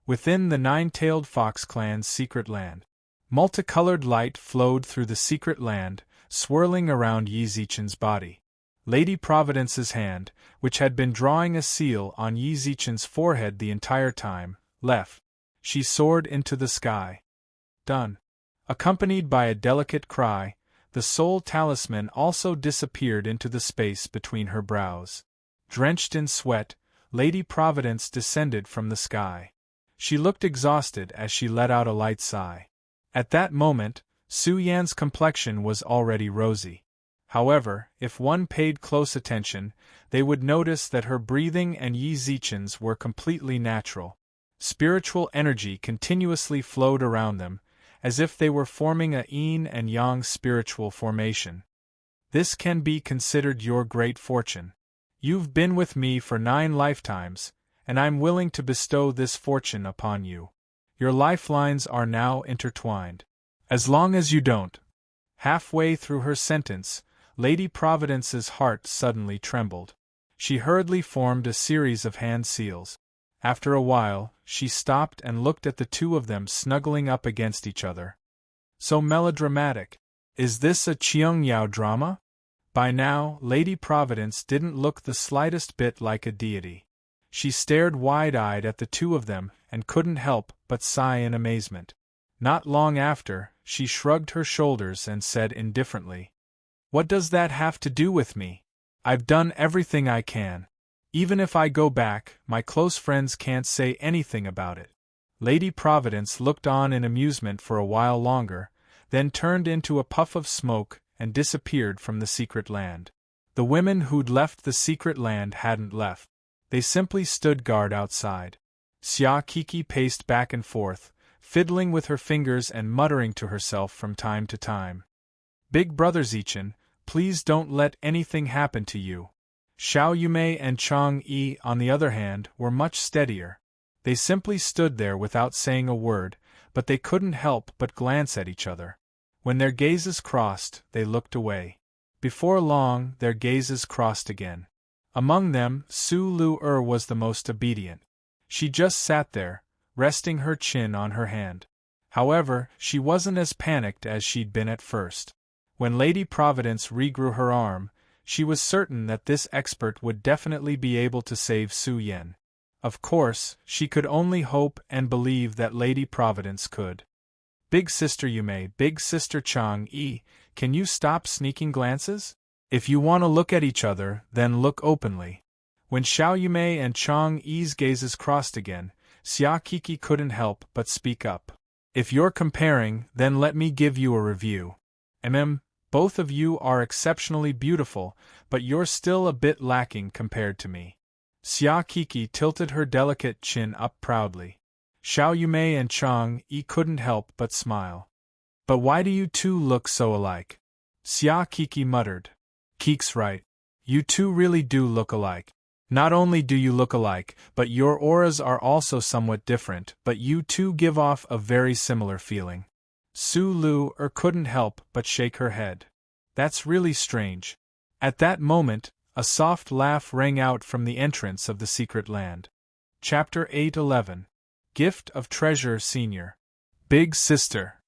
S1: Within the nine-tailed fox clan's secret land, multicolored light flowed through the secret land, swirling around Yi Zichen's body. Lady Providence's hand, which had been drawing a seal on Yi Zichen's forehead the entire time, left. She soared into the sky. Done. Accompanied by a delicate cry, the soul talisman also disappeared into the space between her brows. Drenched in sweat, Lady Providence descended from the sky. She looked exhausted as she let out a light sigh. At that moment, Su Yan's complexion was already rosy. However, if one paid close attention, they would notice that her breathing and Yi Zichen's were completely natural. Spiritual energy continuously flowed around them, as if they were forming a yin and yang spiritual formation. This can be considered your great fortune. You've been with me for 9 lifetimes, and I'm willing to bestow this fortune upon you. Your lifelines are now intertwined. As long as you don't. Halfway through her sentence, Lady Providence's heart suddenly trembled. She hurriedly formed a series of hand seals. After a while, she stopped and looked at the two of them snuggling up against each other. So melodramatic. Is this a Cheongyao drama? By now, Lady Providence didn't look the slightest bit like a deity. She stared wide-eyed at the two of them and couldn't help but sigh in amazement. Not long after, she shrugged her shoulders and said indifferently, "What does that have to do with me? I've done everything I can. Even if I go back, my close friends can't say anything about it." Lady Providence looked on in amusement for a while longer, then turned into a puff of smoke and disappeared from the secret land. The women who'd left the secret land hadn't left. They simply stood guard outside. Xia Kiki paced back and forth, fiddling with her fingers and muttering to herself from time to time. "Big Brother Zichin, please don't let anything happen to you." Xiao Yumei and Chang Yi, on the other hand, were much steadier. They simply stood there without saying a word, but they couldn't help but glance at each other. When their gazes crossed, they looked away. Before long, their gazes crossed again. Among them, Su Lu was the most obedient. She just sat there, resting her chin on her hand. However, she wasn't as panicked as she'd been at first. When Lady Providence regrew her arm, she was certain that this expert would definitely be able to save Su Yen. Of course, she could only hope and believe that Lady Providence could. "Big Sister Yumei, Big Sister Chang Yi, can you stop sneaking glances? If you want to look at each other, then look openly." When Xiao Yumei and Chang Yi's gazes crossed again, Xia Kiki couldn't help but speak up. "If you're comparing, then let me give you a review. Both of you are exceptionally beautiful, but you're still a bit lacking compared to me." Xia Kiki tilted her delicate chin up proudly. Xiao Yumei and Chang Yi couldn't help but smile. "But why do you two look so alike?" Xia Kiki muttered. "Keek's right. You two really do look alike. Not only do you look alike, but your auras are also somewhat different, but you two give off a very similar feeling." Su Lu couldn't help but shake her head. "That's really strange." At that moment, a soft laugh rang out from the entrance of the secret land. Chapter 811. Gift of Treasure Senior. Big Sister.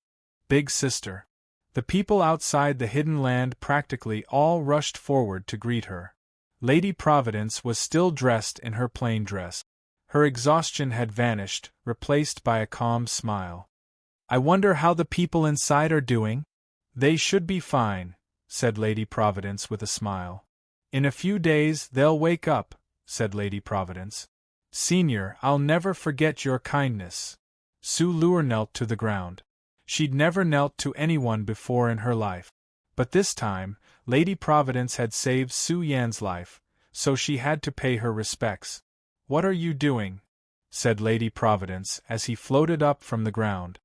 S1: Big Sister. The people outside the hidden land practically all rushed forward to greet her. Lady Providence was still dressed in her plain dress. Her exhaustion had vanished, replaced by a calm smile. "I wonder how the people inside are doing?" "They should be fine," said Lady Providence with a smile. "In a few days they'll wake up," said Lady Providence. "Senior, I'll never forget your kindness." Su Lu knelt to the ground. She'd never knelt to anyone before in her life. But this time, Lady Providence had saved Su Yan's life, so she had to pay her respects. "What are you doing?" said Lady Providence as he floated up from the ground.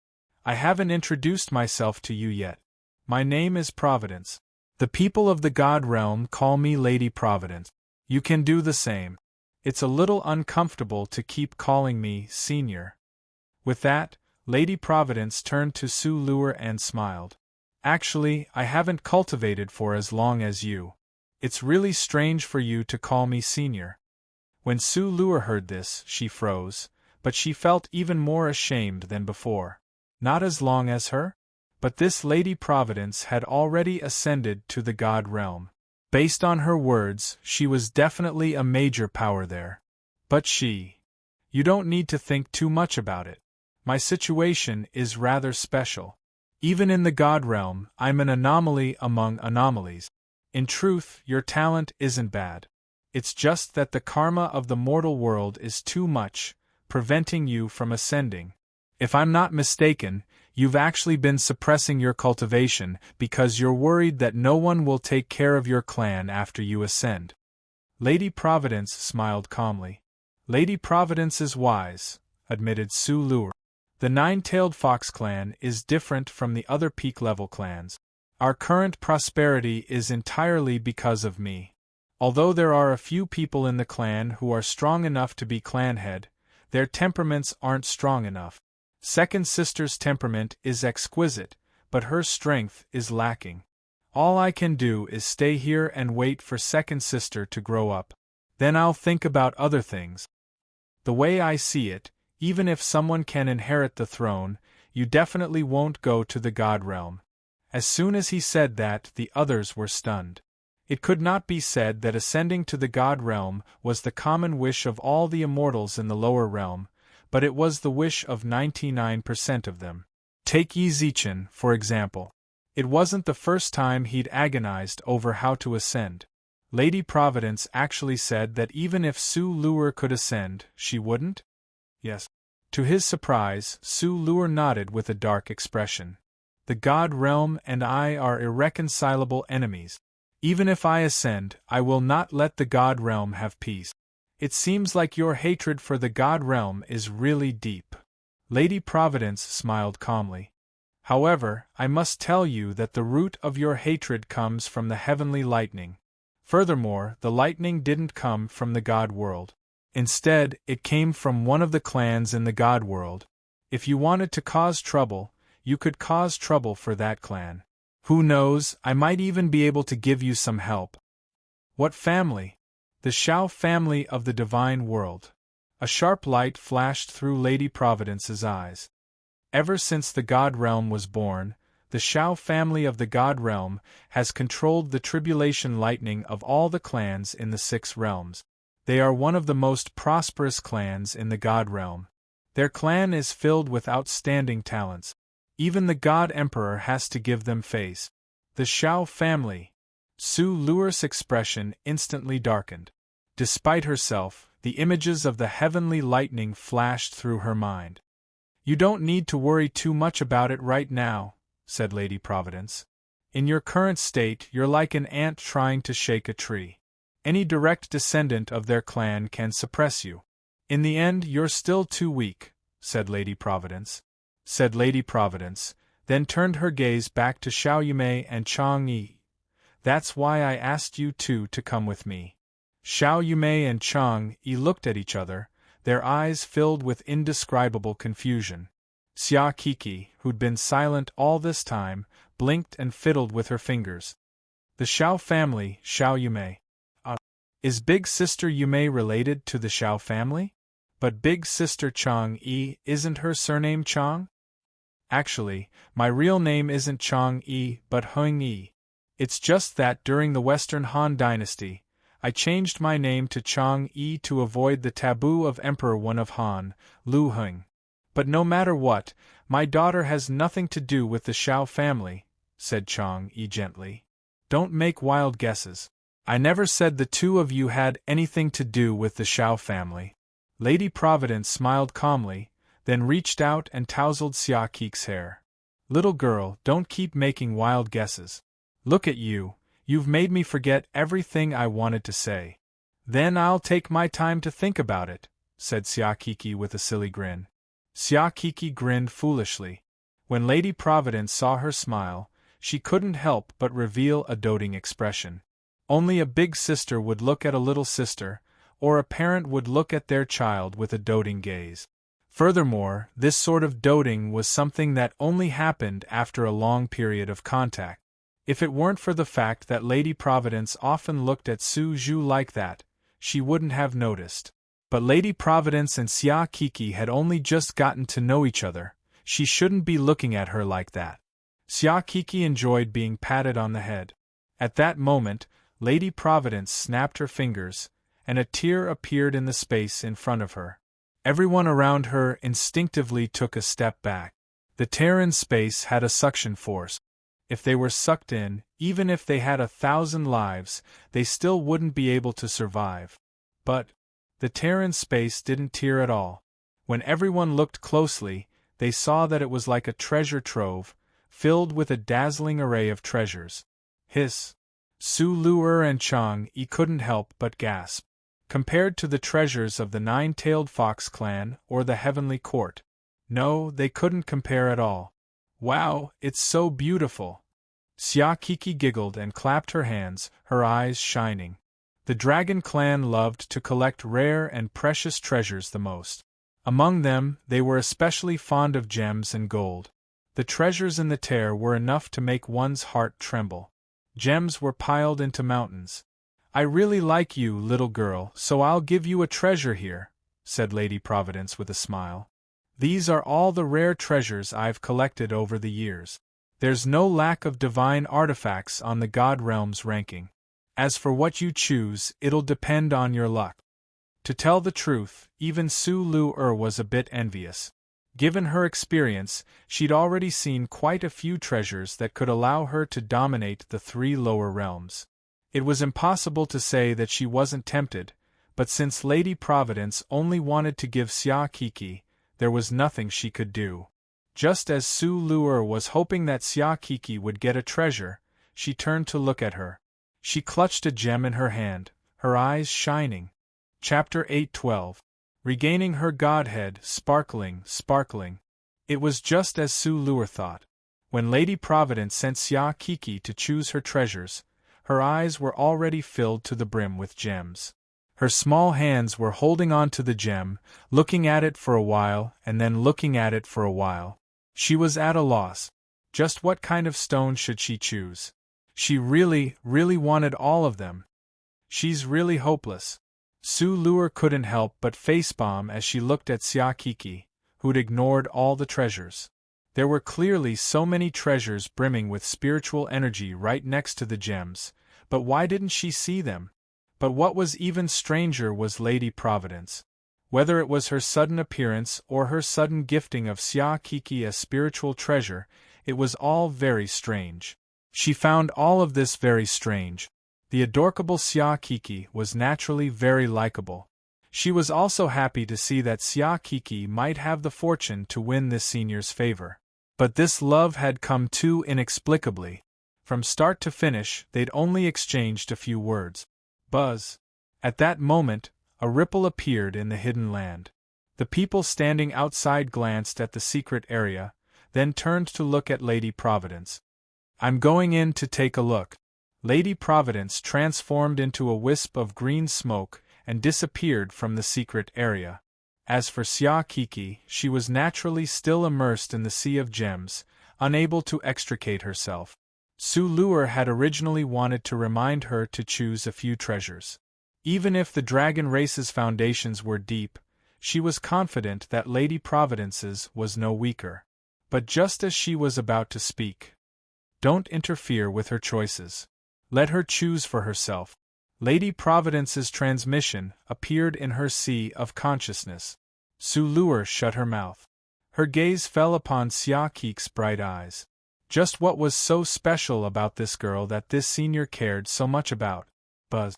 S1: "I haven't introduced myself to you yet. My name is Providence. The people of the God realm call me Lady Providence. You can do the same. It's a little uncomfortable to keep calling me Senior." With that, Lady Providence turned to Su Lu and smiled. "Actually, I haven't cultivated for as long as you. It's really strange for you to call me Senior." When Su Lu heard this, she froze, but she felt even more ashamed than before. Not as long as her? But this Lady Providence had already ascended to the God realm. Based on her words, she was definitely a major power there. But she... You don't need to think too much about it. My situation is rather special. Even in the God realm, I'm an anomaly among anomalies. In truth, your talent isn't bad. It's just that the karma of the mortal world is too much, preventing you from ascending. If I'm not mistaken, you've actually been suppressing your cultivation because you're worried that no one will take care of your clan after you ascend. Lady Providence smiled calmly. Lady Providence is wise, admitted Su Lu. The Nine-Tailed Fox clan is different from the other peak-level clans. Our current prosperity is entirely because of me. Although there are a few people in the clan who are strong enough to be clan head, their temperaments aren't strong enough. Second Sister's temperament is exquisite, but her strength is lacking. All I can do is stay here and wait for second sister to grow up. Then I'll think about other things. The way I see it, even if someone can inherit the throne, you definitely won't go to the God realm." As soon as he said that, the others were stunned. It could not be said that ascending to the God realm was the common wish of all the immortals in the lower realm, but it was the wish of 99% of them. Take Yi Zichen, for example. It wasn't the first time he'd agonized over how to ascend. Lady Providence actually said that even if Su Luer could ascend, she wouldn't? Yes. To his surprise, Su Luer nodded with a dark expression. "The God realm and I are irreconcilable enemies. Even if I ascend, I will not let the God realm have peace." "It seems like your hatred for the God realm is really deep." Lady Providence smiled calmly. "However, I must tell you that the root of your hatred comes from the heavenly lightning. Furthermore, the lightning didn't come from the God world. Instead, it came from one of the clans in the God world. If you wanted to cause trouble, you could cause trouble for that clan. Who knows, I might even be able to give you some help." "What family?" "The Shao family of the divine world." A sharp light flashed through Lady Providence's eyes. Ever since the God realm was born, the Shao family of the God realm has controlled the tribulation lightning of all the clans in the 6 realms. They are one of the most prosperous clans in the God realm. Their clan is filled with outstanding talents. Even the God Emperor has to give them face. The Shao family. Su Luer's expression instantly darkened. Despite herself, the images of the heavenly lightning flashed through her mind. "You don't need to worry too much about it right now," said Lady Providence. "In your current state, you're like an ant trying to shake a tree. Any direct descendant of their clan can suppress you. In the end, you're still too weak," said Lady Providence. Then turned her gaze back to Xiao Yumei and Chang Yi. "That's why I asked you two to come with me." Xiao Yumei and Chang Yi looked at each other, their eyes filled with indescribable confusion. Xia Kiki, who'd been silent all this time, blinked and fiddled with her fingers. "The Shao family, Xiao Yumei. Is Big Sister Yumei related to the Shao family? But Big Sister Chang Yi, isn't her surname Chang? Actually, my real name isn't Chang Yi but Heng Yi. It's just that during the Western Han Dynasty, I changed my name to Chang Yi to avoid the taboo of Emperor One of Han, Lu Heng. But no matter what, my daughter has nothing to do with the Shao family," said Chang Yi gently. "Don't make wild guesses. I never said the two of you had anything to do with the Shao family." Lady Providence smiled calmly, then reached out and tousled Xia Kik's hair. "Little girl, don't keep making wild guesses. Look at you, you've made me forget everything I wanted to say." "Then I'll take my time to think about it," said Xia Kiki with a silly grin. Xia Kiki grinned foolishly. When Lady Providence saw her smile, she couldn't help but reveal a doting expression. Only a big sister would look at a little sister, or a parent would look at their child with a doting gaze. Furthermore, this sort of doting was something that only happened after a long period of contact. If it weren't for the fact that Lady Providence often looked at Su Zhu like that, she wouldn't have noticed. But Lady Providence and Xia Kiki had only just gotten to know each other. She shouldn't be looking at her like that. Xia Kiki enjoyed being patted on the head. At that moment, Lady Providence snapped her fingers, and a tear appeared in the space in front of her. Everyone around her instinctively took a step back. The tear in space had a suction force. If they were sucked in, even if they had 1,000 lives, they still wouldn't be able to survive. But the tear in space didn't tear at all. When everyone looked closely, they saw that it was like a treasure trove, filled with a dazzling array of treasures. Hiss! Su Luer and Chang Yi couldn't help but gasp. Compared to the treasures of the 9-tailed fox clan or the heavenly court. No, they couldn't compare at all. "Wow, it's so beautiful!" Xia Kiki giggled and clapped her hands, her eyes shining. The dragon clan loved to collect rare and precious treasures the most. Among them, they were especially fond of gems and gold. The treasures in the tear were enough to make one's heart tremble. Gems were piled into mountains. "I really like you, little girl, so I'll give you a treasure here," said Lady Providence with a smile. "These are all the rare treasures I've collected over the years. There's no lack of divine artifacts on the God Realm's ranking. As for what you choose, it'll depend on your luck." To tell the truth, even Su Lu was a bit envious. Given her experience, she'd already seen quite a few treasures that could allow her to dominate the 3 lower realms. It was impossible to say that she wasn't tempted, but since Lady Providence only wanted to give Xia Kiki, there was nothing she could do. Just as Su Lu was hoping that Xia Kiki would get a treasure, she turned to look at her. She clutched a gem in her hand, her eyes shining. Chapter 8:12. Regaining her godhead, sparkling. It was just as Su Lu thought. When Lady Providence sent Xia Kiki to choose her treasures, her eyes were already filled to the brim with gems. Her small hands were holding on to the gem, looking at it for a while and then looking at it for a while. She was at a loss. Just what kind of stone should she choose? She really wanted all of them. She's really hopeless. Su Lu couldn't help but facepalm as she looked at Xia Kiki, who'd ignored all the treasures. There were clearly so many treasures brimming with spiritual energy right next to the gems, but why didn't she see them? But what was even stranger was Lady Providence. Whether it was her sudden appearance or her sudden gifting of Xia Kiki a spiritual treasure, it was all very strange. She found all of this very strange. The adorable Xia Kiki was naturally very likable. She was also happy to see that Xia Kiki might have the fortune to win this senior's favor. But this love had come too inexplicably. From start to finish, they'd only exchanged a few words. Buzz. At that moment, a ripple appeared in the hidden land. The people standing outside glanced at the secret area, then turned to look at Lady Providence. "I'm going in to take a look." Lady Providence transformed into a wisp of green smoke and disappeared from the secret area. As for Xia Kiki, she was naturally still immersed in the sea of gems, unable to extricate herself. Su Lu had originally wanted to remind her to choose a few treasures. Even if the dragon race's foundations were deep, she was confident that Lady Providence's was no weaker. But just as she was about to speak, "Don't interfere with her choices. Let her choose for herself." Lady Providence's transmission appeared in her sea of consciousness. Su Lu shut her mouth. Her gaze fell upon Xia Kiki's bright eyes. Just what was so special about this girl that this senior cared so much about? Buzz.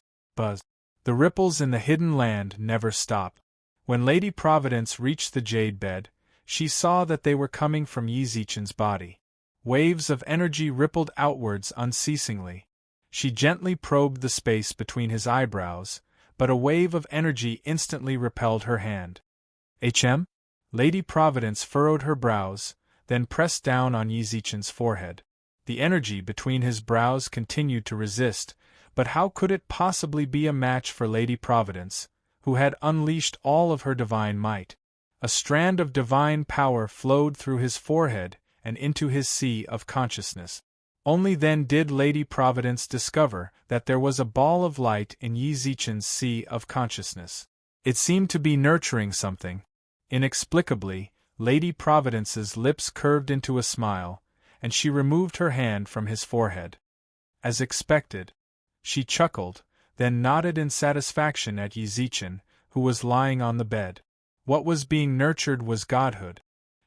S1: The ripples in the hidden land never stop. When Lady Providence reached the jade bed, she saw that they were coming from Yi Zichen's body. Waves of energy rippled outwards unceasingly. She gently probed the space between his eyebrows, but a wave of energy instantly repelled her hand. "HM?" Lady Providence furrowed her brows, then pressed down on Yi Zichen's forehead. The energy between his brows continued to resist, but how could it possibly be a match for Lady Providence, who had unleashed all of her divine might? A strand of divine power flowed through his forehead and into his sea of consciousness. Only then did Lady Providence discover that there was a ball of light in Yi Zichen's sea of consciousness. It seemed to be nurturing something. Inexplicably, Lady Providence's lips curved into a smile, and she removed her hand from his forehead. As expected, she chuckled, then nodded in satisfaction at Yi Zichen, who was lying on the bed. What was being nurtured was godhood.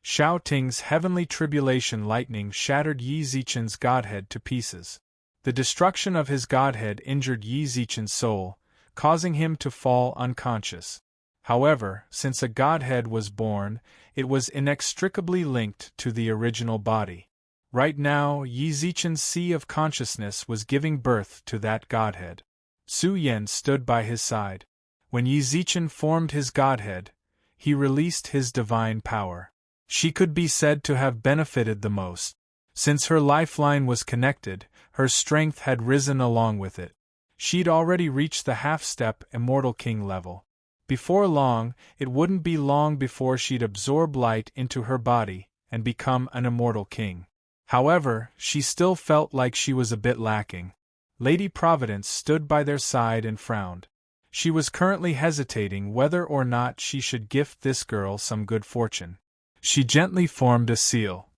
S1: Shao Ting's heavenly tribulation lightning shattered Yi Zichen's godhead to pieces. The destruction of his godhead injured Yi Zichen's soul, causing him to fall unconscious. However, since a godhead was born, it was inextricably linked to the original body. Right now, Yi Zichen's sea of consciousness was giving birth to that godhead. Su Yan stood by his side. When Yi Zichen formed his godhead, he released his divine power. She could be said to have benefited the most. Since her lifeline was connected, her strength had risen along with it. She'd already reached the half-step Immortal King level. Before long, it wouldn't be long before she'd absorb light into her body and become an Immortal King. However, she still felt like she was a bit lacking. Lady Providence stood by their side and frowned. She was currently hesitating whether or not she should gift this girl some good fortune. She gently formed a seal.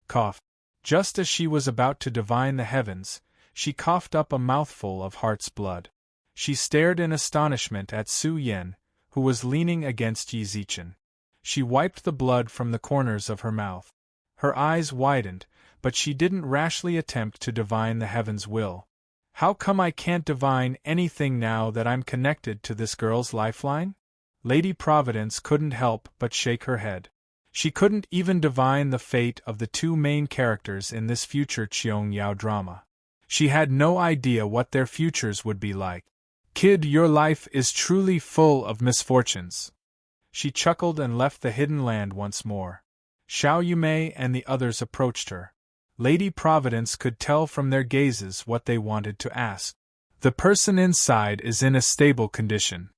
S1: Cough. Just as she was about to divine the heavens, she coughed up a mouthful of heart's blood. She stared in astonishment at Su Yen, who was leaning against Yi Zichen. She wiped the blood from the corners of her mouth. Her eyes widened, but she didn't rashly attempt to divine the heaven's will. How come I can't divine anything now that I'm connected to this girl's lifeline? Lady Providence couldn't help but shake her head. She couldn't even divine the fate of the two main characters in this future Cheong Yao drama. She had no idea what their futures would be like. Kid, your life is truly full of misfortunes. She chuckled and left the hidden land once more. Xiao Yumei and the others approached her. Lady Providence could tell from their gazes what they wanted to ask. The person inside is in a stable condition.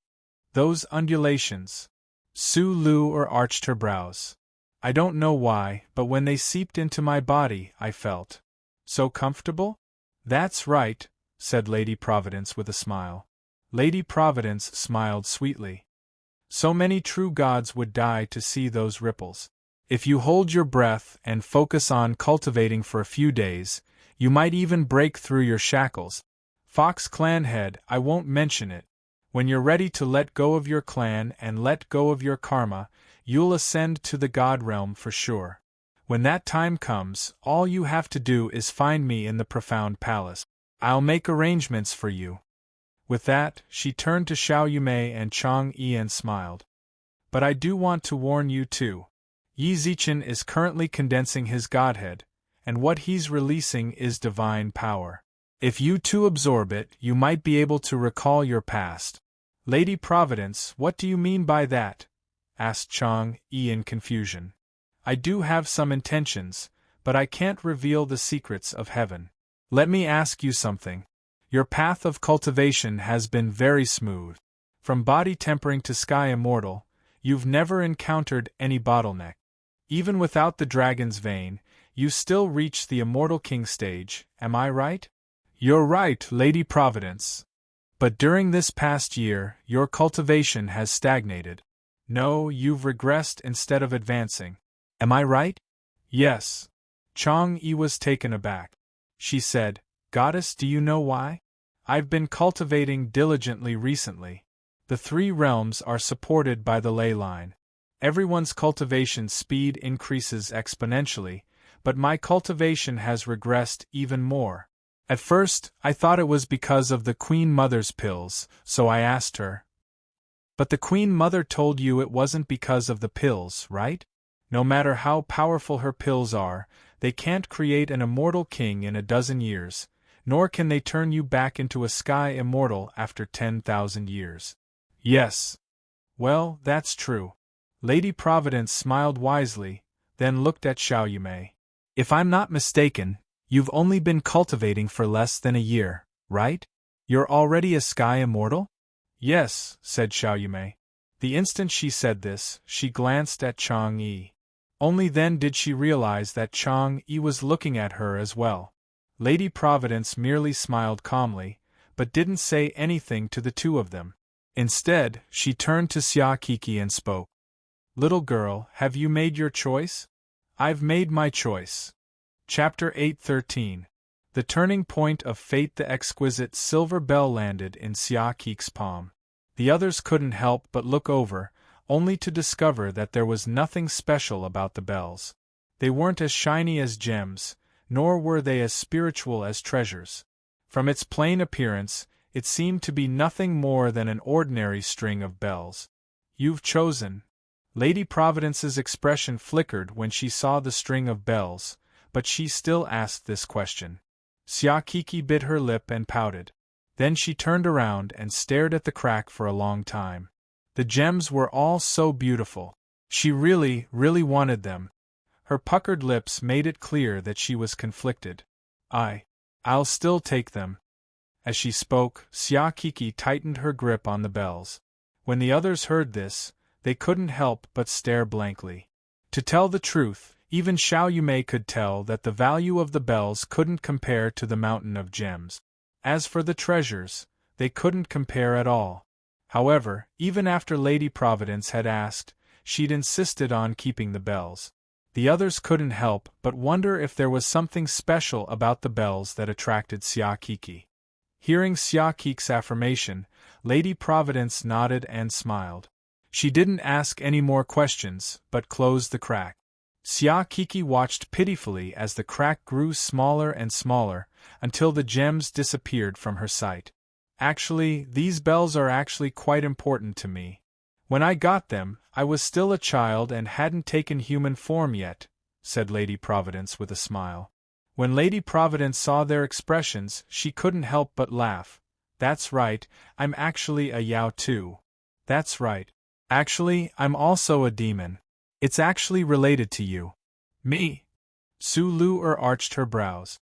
S1: Those undulations. Su Lu arched her brows. I don't know why, but when they seeped into my body, I felt so comfortable? That's right, said Lady Providence with a smile. Lady Providence smiled sweetly. So many true gods would die to see those ripples. If you hold your breath and focus on cultivating for a few days, you might even break through your shackles. Fox clan head, I won't mention it. When you're ready to let go of your clan and let go of your karma, you'll ascend to the god realm for sure. When that time comes, all you have to do is find me in the profound palace. I'll make arrangements for you. With that, she turned to Xiao Yumei and Chang Yi and smiled. But I do want to warn you too. Yi Zichen is currently condensing his godhead, and what he's releasing is divine power. If you too absorb it, you might be able to recall your past. Lady Providence, what do you mean by that? Asked Chang Yi in confusion. I do have some intentions, but I can't reveal the secrets of heaven. Let me ask you something. Your path of cultivation has been very smooth. From body tempering to sky immortal, you've never encountered any bottleneck. Even without the dragon's vein, you still reach the immortal king stage, am I right? You're right, Lady Providence. But during this past year, your cultivation has stagnated. No, you've regressed instead of advancing. Am I right? Yes. Chang Yi was taken aback. She said, Goddess, do you know why? I've been cultivating diligently recently. The three realms are supported by the ley line. Everyone's cultivation speed increases exponentially, but my cultivation has regressed even more. At first, I thought it was because of the Queen Mother's pills, so I asked her. But the Queen Mother told you it wasn't because of the pills, right? No matter how powerful her pills are, they can't create an immortal king in a dozen years, nor can they turn you back into a sky immortal after 10,000 years. Yes. Well, that's true. Lady Providence smiled wisely, then looked at Xiao Yumei. If I'm not mistaken, you've only been cultivating for less than a year, right? You're already a sky immortal? Yes, said Xiao Yumei. The instant she said this, she glanced at Chang Yi. Only then did she realize that Chang Yi was looking at her as well. Lady Providence merely smiled calmly, but didn't say anything to the two of them. Instead, she turned to Xia Kiki and spoke. Little girl, have you made your choice? I've made my choice. Chapter 8:13. The turning point of fate. The exquisite silver bell landed in Xia Kiki's palm. The others couldn't help but look over, only to discover that there was nothing special about the bells. They weren't as shiny as gems, nor were they as spiritual as treasures. From its plain appearance, it seemed to be nothing more than an ordinary string of bells. You've chosen. Lady Providence's expression flickered when she saw the string of bells, but she still asked this question. Xia Kiki bit her lip and pouted. Then she turned around and stared at the crack for a long time. The gems were all so beautiful. She really wanted them. Her puckered lips made it clear that she was conflicted. I'll still take them. As she spoke, Xia Kiki tightened her grip on the bells. When the others heard this, they couldn't help but stare blankly. To tell the truth, even Xiao Yumei could tell that the value of the bells couldn't compare to the mountain of gems. As for the treasures, they couldn't compare at all. However, even after Lady Providence had asked, she'd insisted on keeping the bells. The others couldn't help but wonder if there was something special about the bells that attracted Xia Kiki. Hearing Xia Kiki's affirmation, Lady Providence nodded and smiled. She didn't ask any more questions, but closed the crack. Xia Kiki watched pitifully as the crack grew smaller and smaller, until the gems disappeared from her sight. Actually, these bells are actually quite important to me. When I got them, I was still a child and hadn't taken human form yet, said Lady Providence with a smile. When Lady Providence saw their expressions, she couldn't help but laugh. That's right, I'm actually a Yao too. That's right. Actually, I'm also a demon. It's actually related to you. Me? Su Lu arched her brows.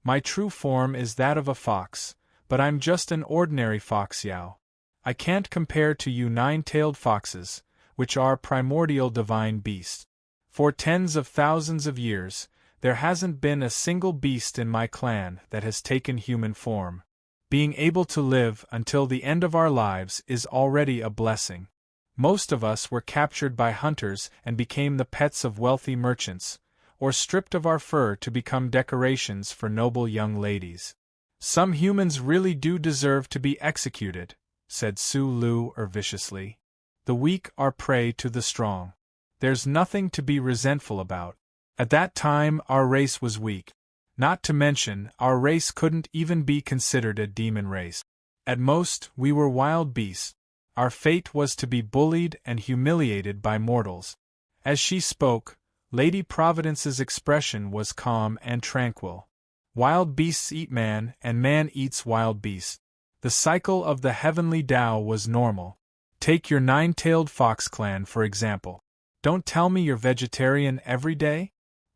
S1: My true form is that of a fox, but I'm just an ordinary fox Yao. I can't compare to you nine-tailed foxes, which are primordial divine beasts. For tens of thousands of years, there hasn't been a single beast in my clan that has taken human form. Being able to live until the end of our lives is already a blessing. Most of us were captured by hunters and became the pets of wealthy merchants, or stripped of our fur to become decorations for noble young ladies. Some humans really do deserve to be executed, said Su Lu viciously. The weak are prey to the strong. There's nothing to be resentful about. At that time our race was weak. Not to mention, our race couldn't even be considered a demon race. At most, we were wild beasts. Our fate was to be bullied and humiliated by mortals. As she spoke, Lady Providence's expression was calm and tranquil. Wild beasts eat man, and man eats wild beasts. The cycle of the heavenly Tao was normal. Take your nine-tailed fox clan for example. Don't tell me you're vegetarian every day?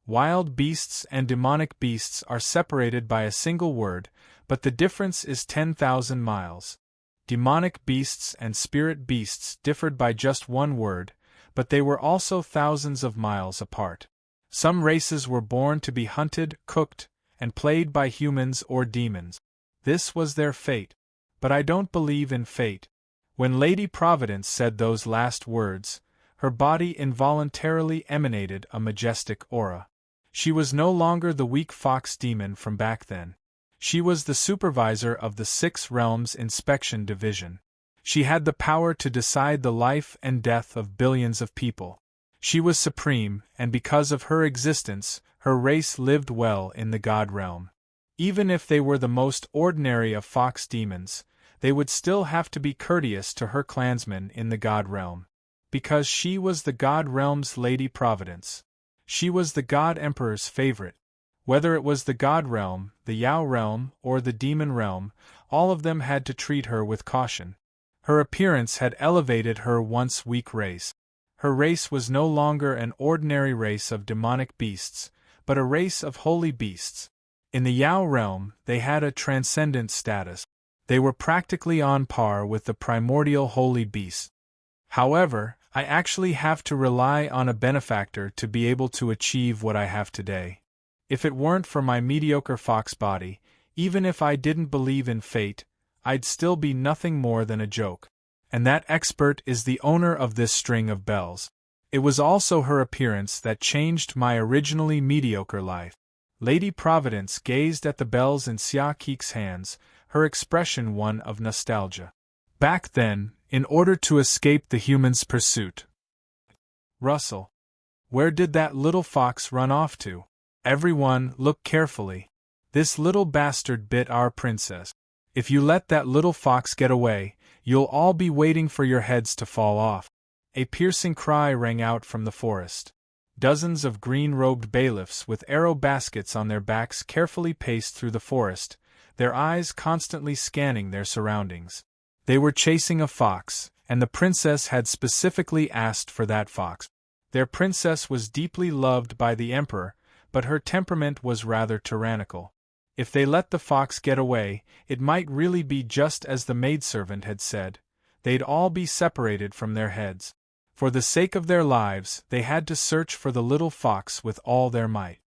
S1: Wild beasts and demonic beasts are separated by a single word, but the difference is 10,000 miles. Demonic beasts and spirit beasts differed by just one word, but they were also thousands of miles apart. Some races were born to be hunted, cooked, and played by humans or demons. This was their fate. But I don't believe in fate. When Lady Providence said those last words, her body involuntarily emanated a majestic aura. She was no longer the weak fox demon from back then. She was the supervisor of the 6 Realms Inspection Division. She had the power to decide the life and death of billions of people. She was supreme, and because of her existence, her race lived well in the God realm. Even if they were the most ordinary of fox demons, they would still have to be courteous to her clansmen in the God realm. Because she was the God realm's Lady Providence. She was the God Emperor's favorite. Whether it was the God realm, the Yao realm, or the demon realm, all of them had to treat her with caution. Her appearance had elevated her once weak race. Her race was no longer an ordinary race of demonic beasts, but a race of holy beasts. In the Yao realm, they had a transcendent status. They were practically on par with the primordial holy beasts. However, I actually have to rely on a benefactor to be able to achieve what I have today. If it weren't for my mediocre fox body, even if I didn't believe in fate, I'd still be nothing more than a joke. And that expert is the owner of this string of bells. It was also her appearance that changed my originally mediocre life. Lady Providence gazed at the bells in Xia Kiki's hands, her expression one of nostalgia. Back then, in order to escape the humans' pursuit. Russell. Where did that little fox run off to? Everyone, look carefully. This little bastard bit our princess. If you let that little fox get away, you'll all be waiting for your heads to fall off. A piercing cry rang out from the forest. Dozens of green-robed bailiffs with arrow baskets on their backs carefully paced through the forest, their eyes constantly scanning their surroundings. They were chasing a fox, and the princess had specifically asked for that fox. Their princess was deeply loved by the emperor, but her temperament was rather tyrannical. If they let the fox get away, it might really be just as the maidservant had said. They'd all be separated from their heads. For the sake of their lives, they had to search for the little fox with all their might.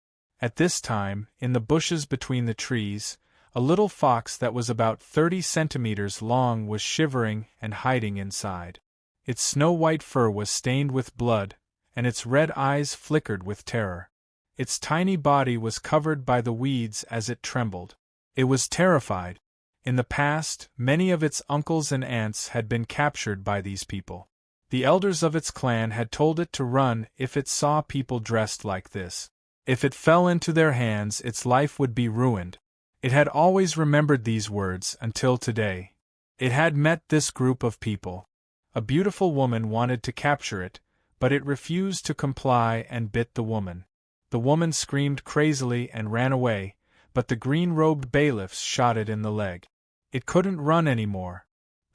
S1: At this time, in the bushes between the trees, A little fox that was about 30 centimeters long was shivering and hiding inside. Its snow-white fur was stained with blood, and its red eyes flickered with terror. Its tiny body was covered by the weeds as it trembled. It was terrified. In the past, many of its uncles and aunts had been captured by these people. The elders of its clan had told it to run if it saw people dressed like this. If it fell into their hands, its life would be ruined. It had always remembered these words until today. It had met this group of people. A beautiful woman wanted to capture it, but it refused to comply and bit the woman. The woman screamed crazily and ran away, but the green-robed bailiffs shot it in the leg. It couldn't run anymore.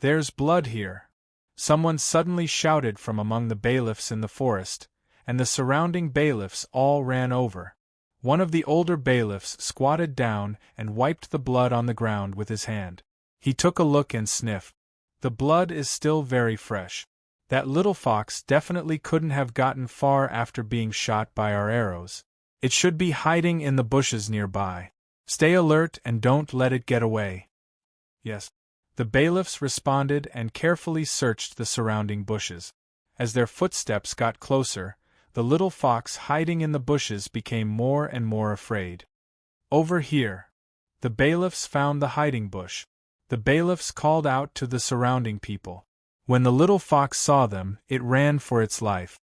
S1: "There's blood here!" Someone suddenly shouted from among the bailiffs in the forest, and the surrounding bailiffs all ran over. One of the older bailiffs squatted down and wiped the blood on the ground with his hand. He took a look and sniffed. "The blood is still very fresh. That little fox definitely couldn't have gotten far after being shot by our arrows. It should be hiding in the bushes nearby. Stay alert and don't let it get away." "Yes." The bailiffs responded and carefully searched the surrounding bushes. As their footsteps got closer, the little fox hiding in the bushes became more and more afraid. "Over here." The bailiffs found the hiding bush. The bailiffs called out to the surrounding people. When the little fox saw them, it ran for its life.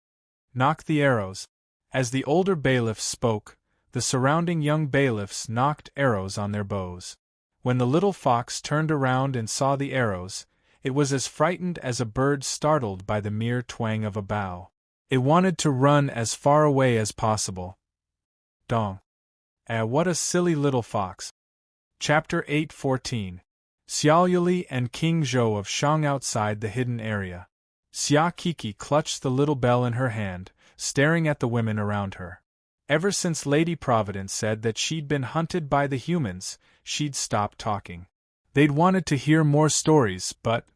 S1: "Knock the arrows." As the older bailiffs spoke, the surrounding young bailiffs knocked arrows on their bows. When the little fox turned around and saw the arrows, it was as frightened as a bird startled by the mere twang of a bow. It wanted to run as far away as possible. Dong. What a silly little fox. Chapter 8:14. Xiao Yuli and King Zhou of Shang outside the hidden area. Xia Kiki clutched the little bell in her hand, staring at the women around her. Ever since Lady Providence said that she'd been hunted by the humans, she'd stopped talking. They'd wanted to hear more stories, but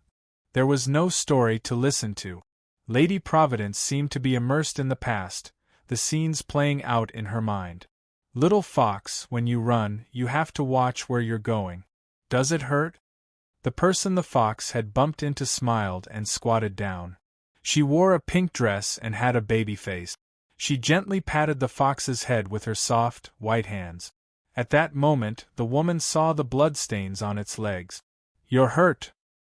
S1: there was no story to listen to. Lady Providence seemed to be immersed in the past, the scenes playing out in her mind. "Little fox, when you run, you have to watch where you're going. Does it hurt?" The person the fox had bumped into smiled and squatted down. She wore a pink dress and had a baby face. She gently patted the fox's head with her soft, white hands. At that moment, the woman saw the bloodstains on its legs. "You're hurt."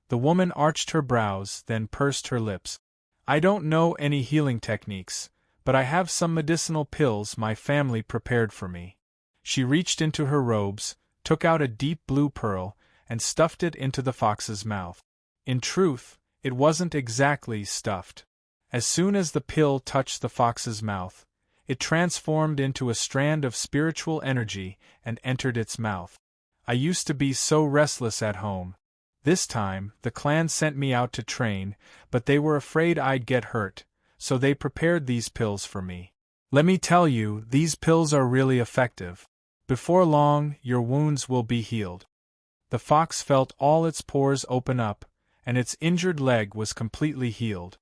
S1: The woman arched her brows, then pursed her lips. "I don't know any healing techniques, but I have some medicinal pills my family prepared for me." She reached into her robes, took out a deep blue pearl, and stuffed it into the fox's mouth. In truth, it wasn't exactly stuffed. As soon as the pill touched the fox's mouth, it transformed into a strand of spiritual energy and entered its mouth. "I used to be so restless at home. This time, the clan sent me out to train, but they were afraid I'd get hurt, so they prepared these pills for me. Let me tell you, these pills are really effective. Before long, your wounds will be healed." The fox felt all its pores open up, and its injured leg was completely healed.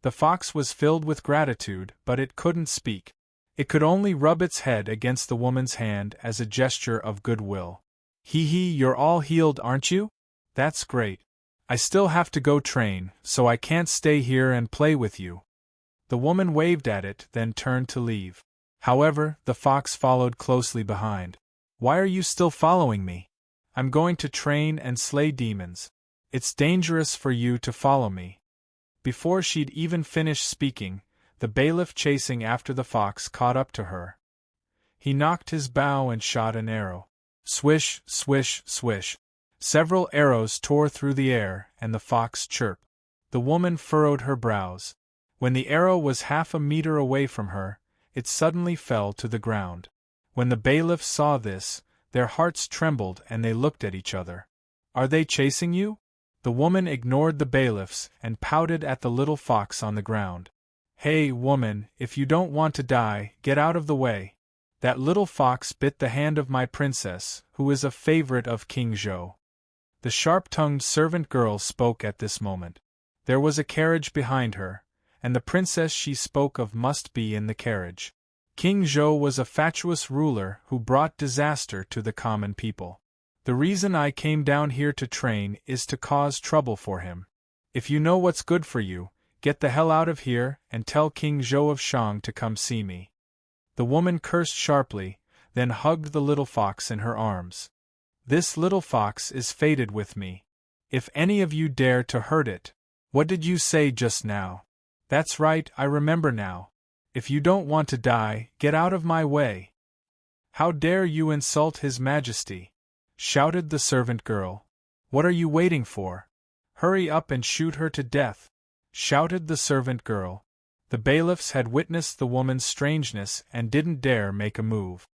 S1: The fox was filled with gratitude, but it couldn't speak. It could only rub its head against the woman's hand as a gesture of goodwill. "Hee, you're all healed, aren't you? That's great. I still have to go train, so I can't stay here and play with you." The woman waved at it, then turned to leave. However, the fox followed closely behind. "Why are you still following me? I'm going to train and slay demons. It's dangerous for you to follow me." Before she'd even finished speaking, the bailiff chasing after the fox caught up to her. He knocked his bow and shot an arrow. Swish, swish, swish. Several arrows tore through the air, and the fox chirped. The woman furrowed her brows. When the arrow was half a meter away from her, it suddenly fell to the ground. When the bailiffs saw this, their hearts trembled and they looked at each other. "Are they chasing you?" The woman ignored the bailiffs and pouted at the little fox on the ground. "Hey, woman, if you don't want to die, get out of the way. That little fox bit the hand of my princess, who is a favorite of King Zhou." The sharp-tongued servant girl spoke at this moment. There was a carriage behind her, and the princess she spoke of must be in the carriage. King Zhou was a fatuous ruler who brought disaster to the common people. The reason I came down here to train is to cause trouble for him. If you know what's good for you, get the hell out of here and tell King Zhou of Shang to come see me." The woman cursed sharply, then hugged the little fox in her arms. "This little fox is fated with me. If any of you dare to hurt it—" "What did you say just now?" "That's right, I remember now. If you don't want to die, get out of my way." "How dare you insult His Majesty?" shouted the servant girl. "What are you waiting for? Hurry up and shoot her to death," shouted the servant girl. The bailiffs had witnessed the woman's strangeness and didn't dare make a move.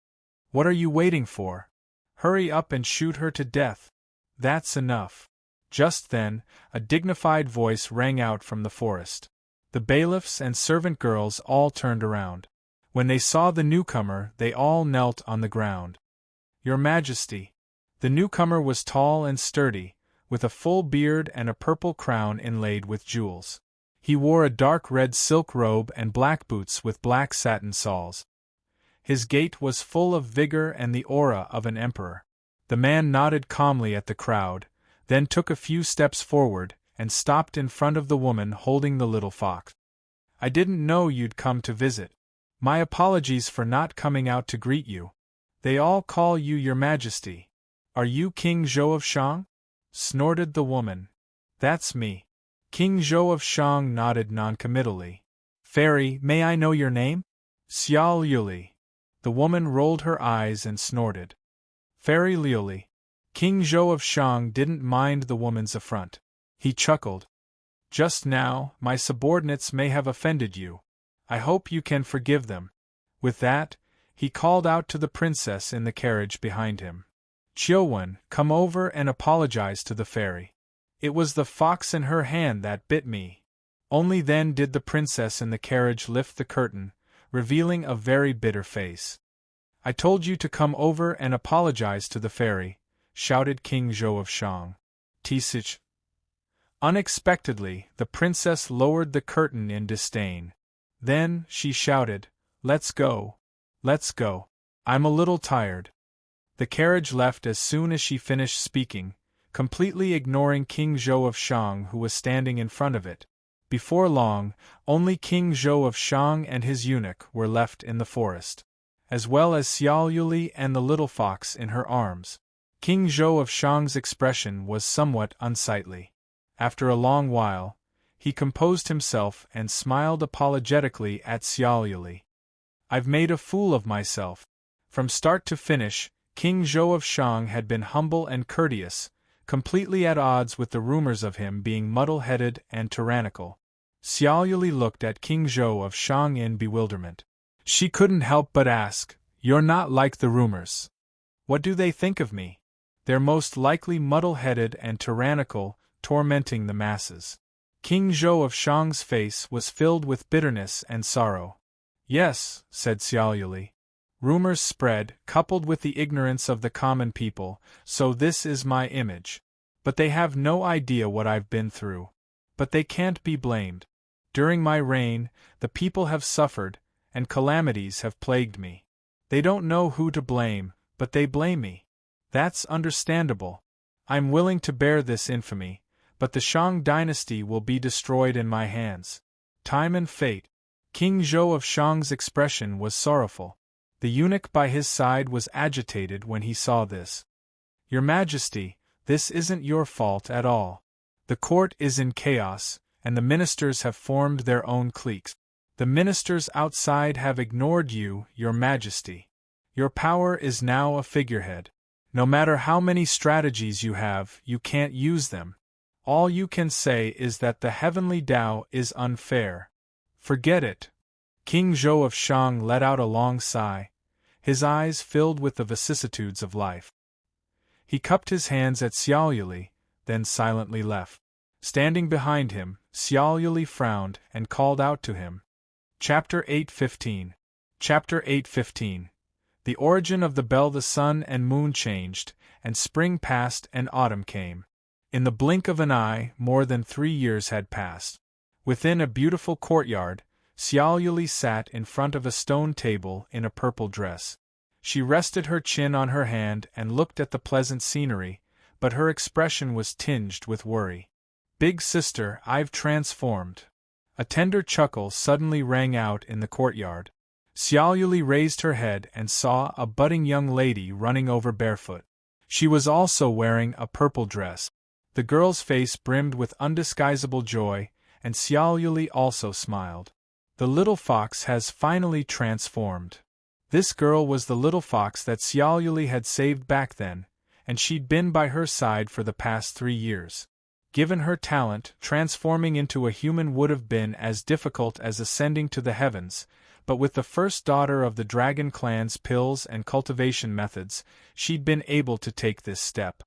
S1: "What are you waiting for? Hurry up and shoot her to death. That's enough." Just then, a dignified voice rang out from the forest. The bailiffs and servant girls all turned around. When they saw the newcomer, they all knelt on the ground. "Your Majesty." The newcomer was tall and sturdy, with a full beard and a purple crown inlaid with jewels. He wore a dark red silk robe and black boots with black satin soles. His gait was full of vigor and the aura of an emperor. The man nodded calmly at the crowd, then took a few steps forward and stopped in front of the woman holding the little fox. "I didn't know you'd come to visit. My apologies for not coming out to greet you. They all call you Your Majesty. Are you King Zhou of Shang?" snorted the woman. "That's me." King Zhou of Shang nodded noncommittally. "Fairy, may I know your name?" "Xiao Yuli." The woman rolled her eyes and snorted. "Fairy Liuli." King Zhou of Shang didn't mind the woman's affront. He chuckled. "Just now, my subordinates may have offended you. I hope you can forgive them." With that, he called out to the princess in the carriage behind him. "Chiowen, come over and apologize to the fairy. It was the fox in her hand that bit me." Only then did the princess in the carriage lift the curtain, revealing a very bitter face. "I told you to come over and apologize to the fairy," shouted King Zhou of Shang. "Tisich." Unexpectedly, the princess lowered the curtain in disdain. Then, she shouted, "Let's go. Let's go. I'm a little tired." The carriage left as soon as she finished speaking, completely ignoring King Zhou of Shang who was standing in front of it. Before long, only King Zhou of Shang and his eunuch were left in the forest, as well as Xiao Yuli and the little fox in her arms. King Zhou of Shang's expression was somewhat unsightly. After a long while, he composed himself and smiled apologetically at Xiao Yuli. "I've made a fool of myself." From start to finish, King Zhou of Shang had been humble and courteous, completely at odds with the rumors of him being muddle-headed and tyrannical. Xiao Yuli looked at King Zhou of Shang in bewilderment. She couldn't help but ask, "You're not like the rumors. What do they think of me?" "They're most likely muddle-headed and tyrannical, tormenting the masses." King Zhou of Shang's face was filled with bitterness and sorrow. "Yes," said Xiao Yuli. "Rumors spread, coupled with the ignorance of the common people, so this is my image. But they have no idea what I've been through. But they can't be blamed. During my reign, the people have suffered, and calamities have plagued me. They don't know who to blame, but they blame me. That's understandable. I'm willing to bear this infamy, but the Shang dynasty will be destroyed in my hands. Time and fate." King Zhou of Shang's expression was sorrowful. The eunuch by his side was agitated when he saw this. "Your Majesty, this isn't your fault at all. The court is in chaos, and the ministers have formed their own cliques. The ministers outside have ignored you, Your Majesty. Your power is now a figurehead. No matter how many strategies you have, you can't use them. All you can say is that the heavenly Tao is unfair. Forget it." King Zhou of Shang let out a long sigh, his eyes filled with the vicissitudes of life. He cupped his hands at Xiao Yuli, then silently left. Standing behind him, Xiao Yuli frowned and called out to him. Chapter 8:15. Chapter 8:15. The origin of the bell. The sun and moon changed, and spring passed and autumn came. In the blink of an eye, more than 3 years had passed. Within a beautiful courtyard, Xiao Yuli sat in front of a stone table in a purple dress. She rested her chin on her hand and looked at the pleasant scenery, but her expression was tinged with worry. Big sister, I've transformed. A tender chuckle suddenly rang out in the courtyard. Xiaoyuli raised her head and saw a budding young lady running over barefoot. She was also wearing a purple dress. The girl's face brimmed with undisguisable joy, and Xiaoyuli also smiled. The little fox has finally transformed. This girl was the little fox that Xiaoyuli had saved back then, and she'd been by her side for the past 3 years. Given her talent, transforming into a human would have been as difficult as ascending to the heavens, but with the first daughter of the dragon clan's pills and cultivation methods, she'd been able to take this step.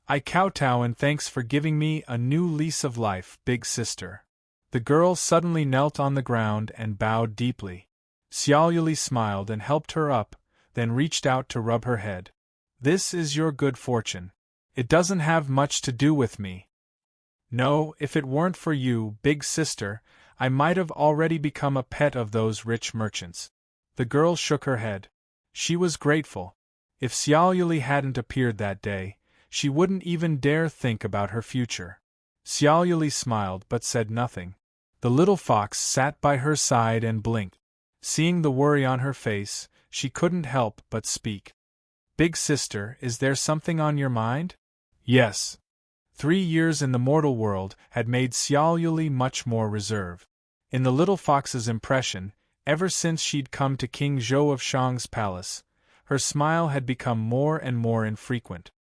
S1: I kowtow and thanks for giving me a new lease of life, big sister. The girl suddenly knelt on the ground and bowed deeply. Xiaoyuli smiled and helped her up, then reached out to rub her head. This is your good fortune. It doesn't have much to do with me. No, if it weren't for you, big sister, I might have already become a pet of those rich merchants. The girl shook her head. She was grateful. If Xiaoyuli hadn't appeared that day, she wouldn't even dare think about her future. Xiaoyuli smiled but said nothing. The little fox sat by her side and blinked. Seeing the worry on her face, she couldn't help but speak. Big sister, is there something on your mind? Yes. 3 years in the mortal world had made Xiaoyuli much more reserved. In the little fox's impression, ever since she'd come to King Zhou of Shang's palace, her smile had become more and more infrequent.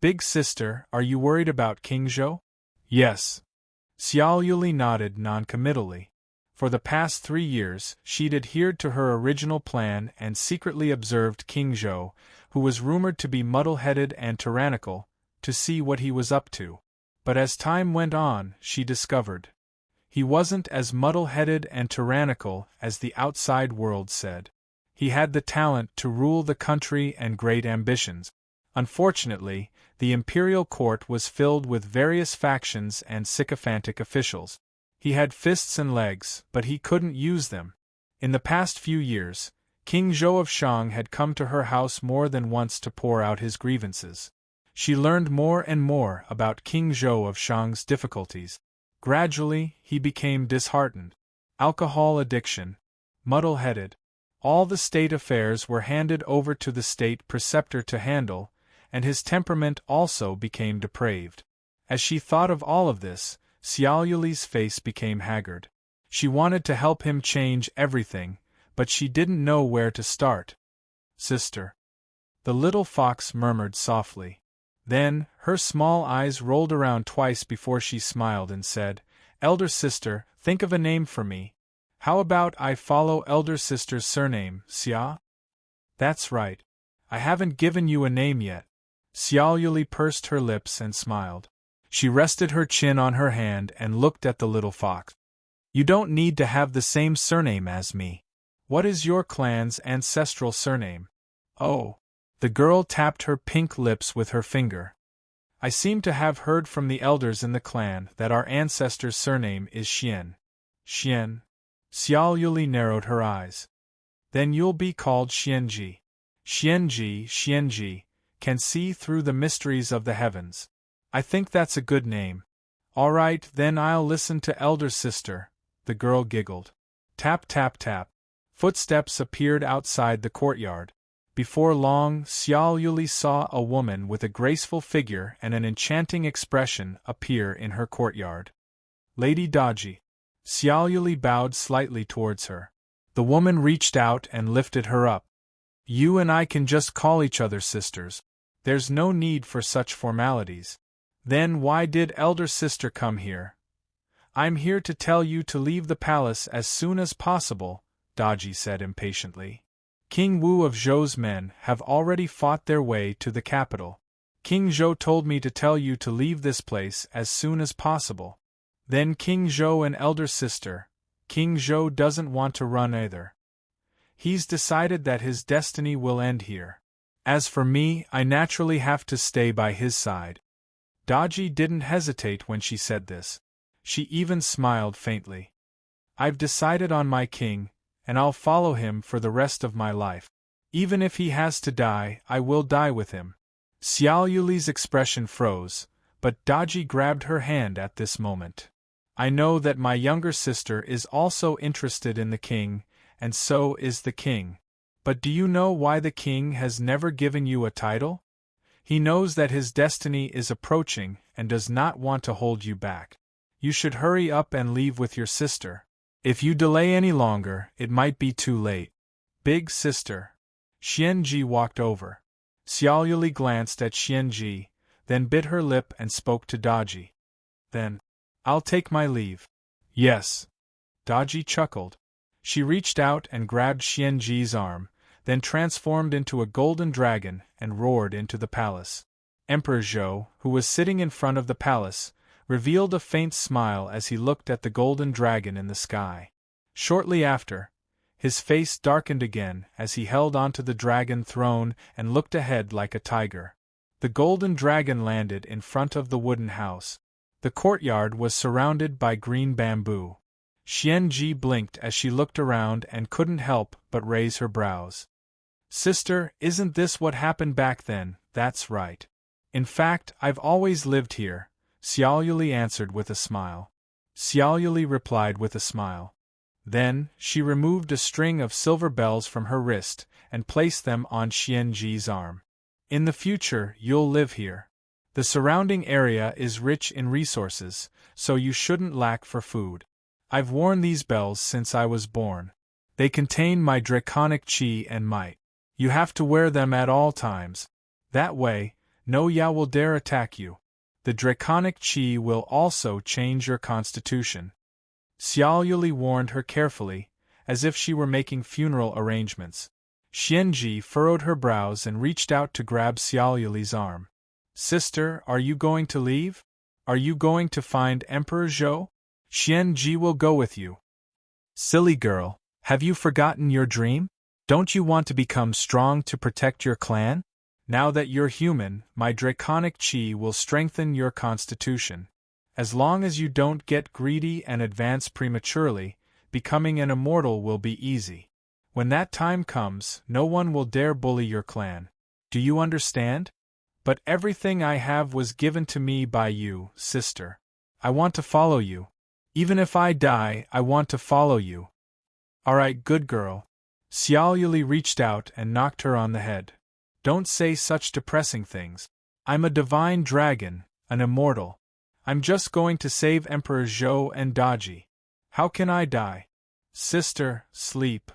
S1: Big sister, are you worried about King Zhou? Yes. Xiaoyuli nodded noncommittally. For the past 3 years, she'd adhered to her original plan and secretly observed King Zhou, who was rumored to be muddle-headed and tyrannical, to see what he was up to. But as time went on, she discovered he wasn't as muddle-headed and tyrannical as the outside world said. He had the talent to rule the country and great ambitions. Unfortunately, the imperial court was filled with various factions and sycophantic officials. He had fists and legs, but he couldn't use them. In the past few years, King Zhou of Shang had come to her house more than once to pour out his grievances. She learned more and more about King Zhou of Shang's difficulties. Gradually, he became disheartened. Alcohol addiction, muddle-headed. All the state affairs were handed over to the state preceptor to handle, and his temperament also became depraved. As she thought of all of this, Xiaoyuli's face became haggard. She wanted to help him change everything, but she didn't know where to start. Sister. The little fox murmured softly. Then, her small eyes rolled around twice before she smiled and said, Elder sister, think of a name for me. How about I follow elder sister's surname, Xia? That's right. I haven't given you a name yet. Xiaoyuli pursed her lips and smiled. She rested her chin on her hand and looked at the little fox. You don't need to have the same surname as me. What is your clan's ancestral surname? Oh. The girl tapped her pink lips with her finger. I seem to have heard from the elders in the clan that our ancestor's surname is Xian. Xian? Xiaoyuli narrowed her eyes. Then you'll be called Xianji. Xianji, can see through the mysteries of the heavens. I think that's a good name. All right, then I'll listen to elder sister, the girl giggled. Tap tap tap. Footsteps appeared outside the courtyard. Before long, Xiaoyuli saw a woman with a graceful figure and an enchanting expression appear in her courtyard. Lady Daji. Xiaoyuli bowed slightly towards her. The woman reached out and lifted her up. You and I can just call each other sisters. There's no need for such formalities. Then why did elder sister come here? I'm here to tell you to leave the palace as soon as possible, Daji said impatiently. King Wu of Zhou's men have already fought their way to the capital. King Zhou told me to tell you to leave this place as soon as possible. Then King Zhou and elder sister, King Zhou doesn't want to run either. He's decided that his destiny will end here. As for me, I naturally have to stay by his side. Daji didn't hesitate when she said this. She even smiled faintly. I've decided on my king, and I'll follow him for the rest of my life. Even if he has to die, I will die with him. Xiaoyuli's expression froze, but Daji grabbed her hand at this moment. I know that my younger sister is also interested in the king, and so is the king. But do you know why the king has never given you a title? He knows that his destiny is approaching and does not want to hold you back. You should hurry up and leave with your sister. If you delay any longer, it might be too late. Big sister. Xianji walked over. Xiaoyuli glanced at Xianji, then bit her lip and spoke to Daji. Then, I'll take my leave. Yes. Daji chuckled. She reached out and grabbed Xianji's arm, then transformed into a golden dragon and roared into the palace. Emperor Zhou, who was sitting in front of the palace, revealed a faint smile as he looked at the golden dragon in the sky. Shortly after, his face darkened again as he held onto the dragon throne and looked ahead like a tiger. The golden dragon landed in front of the wooden house. The courtyard was surrounded by green bamboo. Xianji blinked as she looked around and couldn't help but raise her brows. Sister, isn't this what happened back then? That's right. In fact, I've always lived here, Xiaoyuli answered with a smile. Xiaoyuli replied with a smile. Then, she removed a string of silver bells from her wrist and placed them on Xianji's arm. In the future, you'll live here. The surrounding area is rich in resources, so you shouldn't lack for food. I've worn these bells since I was born. They contain my draconic chi and might. You have to wear them at all times. That way, no Ya will dare attack you. The draconic chi will also change your constitution. Xiaoyuli warned her carefully, as if she were making funeral arrangements. Xianji furrowed her brows and reached out to grab Xiaoyuli's arm. Sister, are you going to leave? Are you going to find Emperor Zhou? Xianji will go with you. Silly girl, have you forgotten your dream? Don't you want to become strong to protect your clan? Now that you're human, my draconic chi will strengthen your constitution. As long as you don't get greedy and advance prematurely, becoming an immortal will be easy. When that time comes, no one will dare bully your clan. Do you understand? But everything I have was given to me by you, sister. I want to follow you. Even if I die, I want to follow you. Alright, good girl. Xiaoyuli reached out and knocked her on the head. Don't say such depressing things. I'm a divine dragon, an immortal. I'm just going to save Emperor Zhou and Daji. How can I die? Sister, sleep.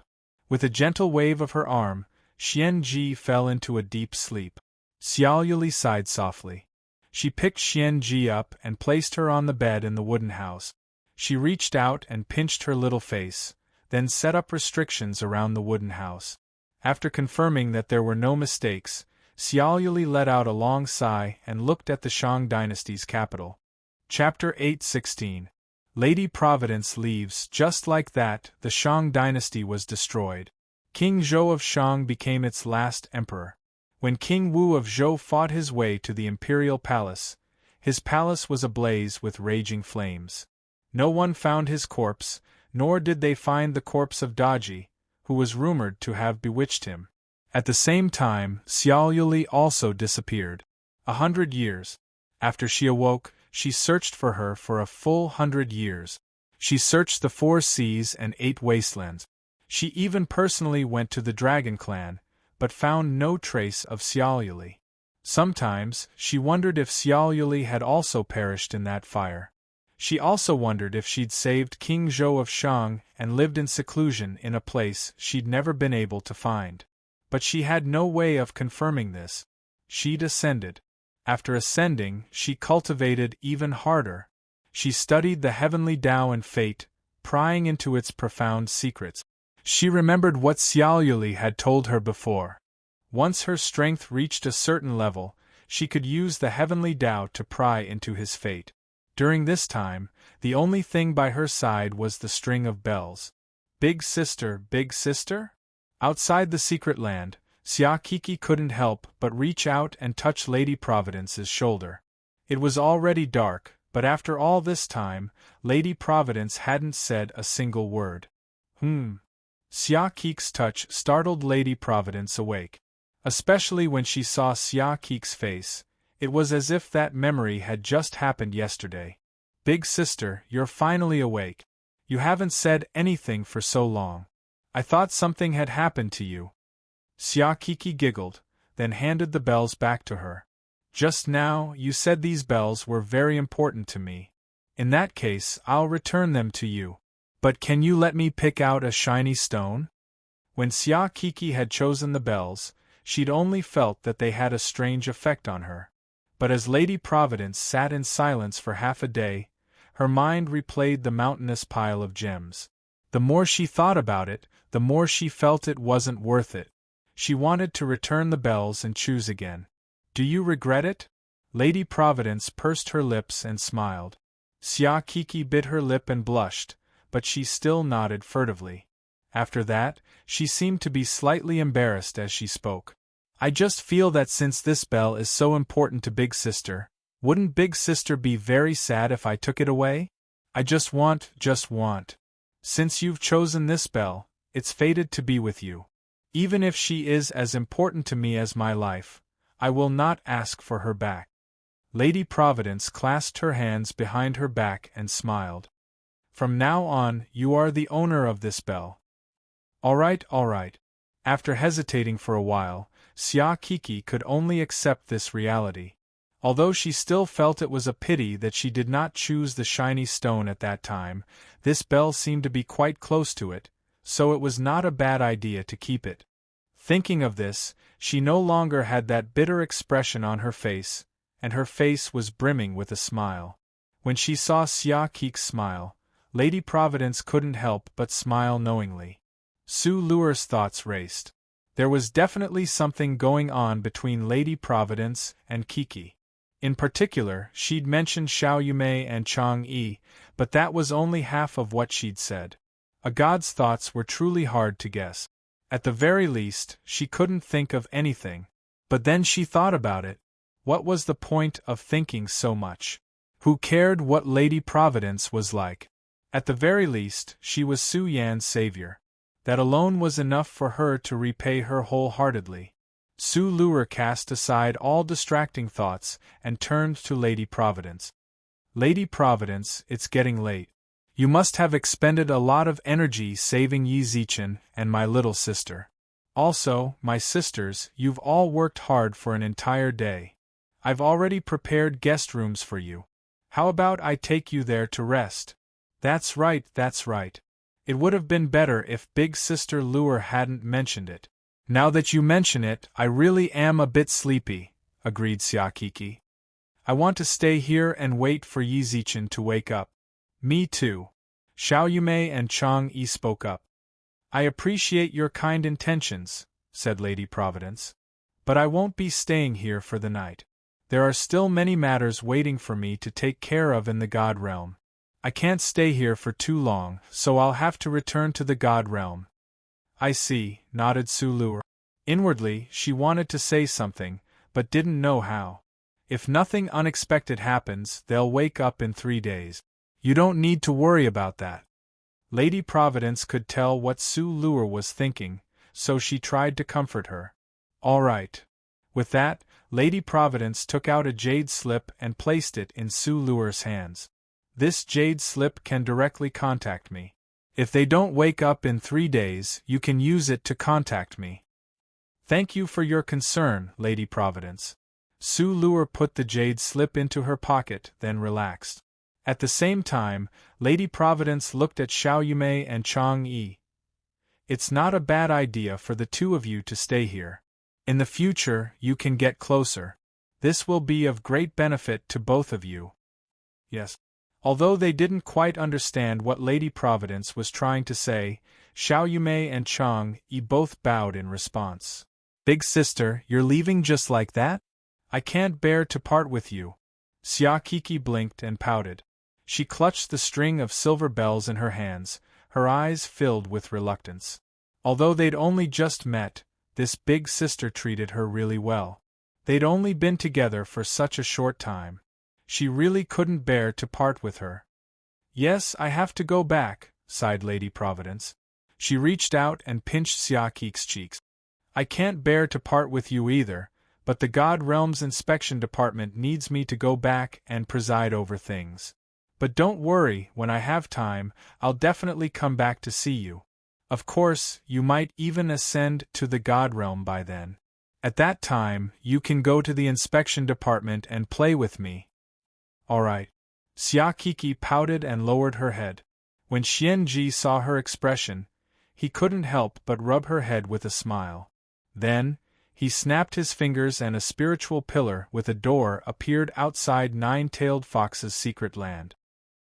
S1: With a gentle wave of her arm, Xianji fell into a deep sleep. Xiaoyuli sighed softly. She picked Xianji up and placed her on the bed in the wooden house. She reached out and pinched her little face, then set up restrictions around the wooden house. After confirming that there were no mistakes, Xiaoyuli let out a long sigh and looked at the Shang dynasty's capital. Chapter 8:16. Lady Providence leaves. Just like that, the Shang dynasty was destroyed. King Zhou of Shang became its last emperor. When King Wu of Zhou fought his way to the imperial palace, his palace was ablaze with raging flames. No one found his corpse, nor did they find the corpse of Daji, who was rumored to have bewitched him. At the same time, Xiaoyuli also disappeared. 100 years. After she awoke, she searched for her for a full 100 years. She searched the 4 seas and 8 wastelands. She even personally went to the Dragon Clan, but found no trace of Xiaoyuli. Sometimes, she wondered if Xiaoyuli had also perished in that fire. She also wondered if she'd saved King Zhou of Shang and lived in seclusion in a place she'd never been able to find. But she had no way of confirming this. She'd ascended. After ascending, she cultivated even harder. She studied the heavenly Tao and fate, prying into its profound secrets. She remembered what Xiaoyuli had told her before. Once her strength reached a certain level, she could use the heavenly Tao to pry into his fate. During this time, the only thing by her side was the string of bells. Big sister, big sister? Outside the secret land, Xiaokiki couldn't help but reach out and touch Lady Providence's shoulder. It was already dark, but after all this time, Lady Providence hadn't said a single word. Xia Kik's touch startled Lady Providence awake. Especially when she saw Xia Kik's face, it was as if that memory had just happened yesterday. Big sister, you're finally awake. You haven't said anything for so long. I thought something had happened to you. Xia Kiki giggled, then handed the bells back to her. Just now, you said these bells were very important to me. In that case, I'll return them to you. But can you let me pick out a shiny stone? When Xia Kiki had chosen the bells, she'd only felt that they had a strange effect on her. But as Lady Providence sat in silence for half a day, her mind replayed the mountainous pile of gems. The more she thought about it, the more she felt it wasn't worth it. She wanted to return the bells and choose again. Do you regret it? Lady Providence pursed her lips and smiled. Xia Kiki bit her lip and blushed, but she still nodded furtively. After that, she seemed to be slightly embarrassed as she spoke. I just feel that since this bell is so important to Big Sister, wouldn't Big Sister be very sad if I took it away? I just want. Since you've chosen this bell, it's fated to be with you. Even if she is as important to me as my life, I will not ask for her back. Lady Providence clasped her hands behind her back and smiled. From now on, you are the owner of this bell. All right. After hesitating for a while, Xia Kiki could only accept this reality. Although she still felt it was a pity that she did not choose the shiny stone at that time, this bell seemed to be quite close to it, so it was not a bad idea to keep it. Thinking of this, she no longer had that bitter expression on her face, and her face was brimming with a smile. When she saw Xia Kik's smile, Lady Providence couldn't help but smile knowingly. Su Luer's thoughts raced. There was definitely something going on between Lady Providence and Kiki. In particular, she'd mentioned Xiao Yumei and Chang Yi, but that was only half of what she'd said. A god's thoughts were truly hard to guess. At the very least, she couldn't think of anything. But then she thought about it. What was the point of thinking so much? Who cared what Lady Providence was like? At the very least, she was Su Yan's savior. That alone was enough for her to repay her wholeheartedly. Su Luer cast aside all distracting thoughts and turned to Lady Providence. Lady Providence, it's getting late. You must have expended a lot of energy saving Yi Zichen and my little sister. Also, my sisters, you've all worked hard for an entire day. I've already prepared guest rooms for you. How about I take you there to rest? That's right. It would have been better if Big Sister Luer hadn't mentioned it. Now that you mention it, I really am a bit sleepy, agreed Xia Kiki. I want to stay here and wait for Yi Zichen to wake up. Me too. Xiao Yumei and Chang Yi spoke up. I appreciate your kind intentions, said Lady Providence. But I won't be staying here for the night. There are still many matters waiting for me to take care of in the God Realm. I can't stay here for too long, so I'll have to return to the God Realm. I see, nodded Su Luer. Inwardly, she wanted to say something, but didn't know how. If nothing unexpected happens, they'll wake up in 3 days. You don't need to worry about that. Lady Providence could tell what Su Luer was thinking, so she tried to comfort her. All right. With that, Lady Providence took out a jade slip and placed it in Su Luer's hands. This jade slip can directly contact me. If they don't wake up in 3 days, you can use it to contact me. Thank you for your concern, Lady Providence. Su Luer put the jade slip into her pocket, then relaxed. At the same time, Lady Providence looked at Xiao Yumei and Chang Yi. It's not a bad idea for the two of you to stay here. In the future, you can get closer. This will be of great benefit to both of you. Yes. Although they didn't quite understand what Lady Providence was trying to say, Xiao Yumei and Chang Yi both bowed in response. Big sister, you're leaving just like that? I can't bear to part with you. Xia Kiki blinked and pouted. She clutched the string of silver bells in her hands, her eyes filled with reluctance. Although they'd only just met, this big sister treated her really well. They'd only been together for such a short time. She really couldn't bear to part with her. Yes, I have to go back, sighed Lady Providence. She reached out and pinched Xiaqi's cheeks. I can't bear to part with you either, but the God Realm's inspection department needs me to go back and preside over things. But don't worry, when I have time, I'll definitely come back to see you. Of course, you might even ascend to the God Realm by then. At that time, you can go to the inspection department and play with me. All right. Xiaqi pouted and lowered her head. When Xianji saw her expression, he couldn't help but rub her head with a smile. Then, he snapped his fingers and a spiritual pillar with a door appeared outside Nine-Tailed Fox's secret land.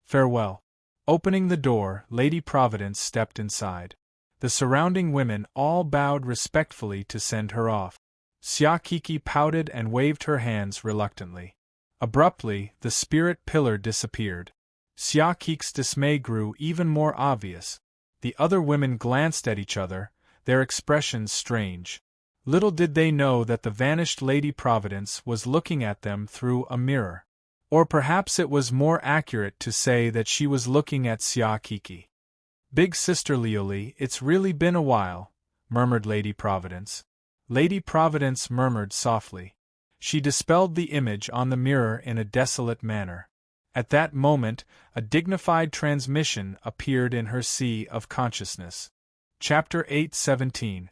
S1: Farewell. Opening the door, Lady Providence stepped inside. The surrounding women all bowed respectfully to send her off. Xiaqi pouted and waved her hands reluctantly. Abruptly, the spirit pillar disappeared. Xiaqi's dismay grew even more obvious. The other women glanced at each other, their expressions strange. Little did they know that the vanished Lady Providence was looking at them through a mirror. Or perhaps it was more accurate to say that she was looking at Xiaqi. Big Sister Liuli, it's really been a while, murmured Lady Providence. Lady Providence murmured softly. She dispelled the image on the mirror in a desolate manner. At that moment, a dignified transmission appeared in her sea of consciousness. Chapter 8:17.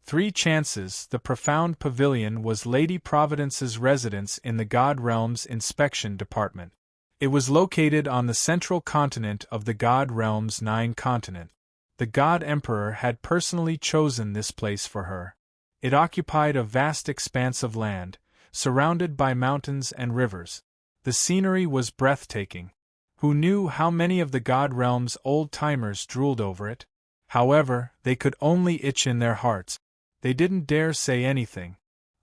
S1: 3 Chances. The profound pavilion was Lady Providence's residence in the God Realm's inspection department. It was located on the central continent of the God Realm's 9 continent. The God Emperor had personally chosen this place for her. It occupied a vast expanse of land, surrounded by mountains and rivers. The scenery was breathtaking. Who knew how many of the God Realm's old-timers drooled over it? However, they could only itch in their hearts. They didn't dare say anything.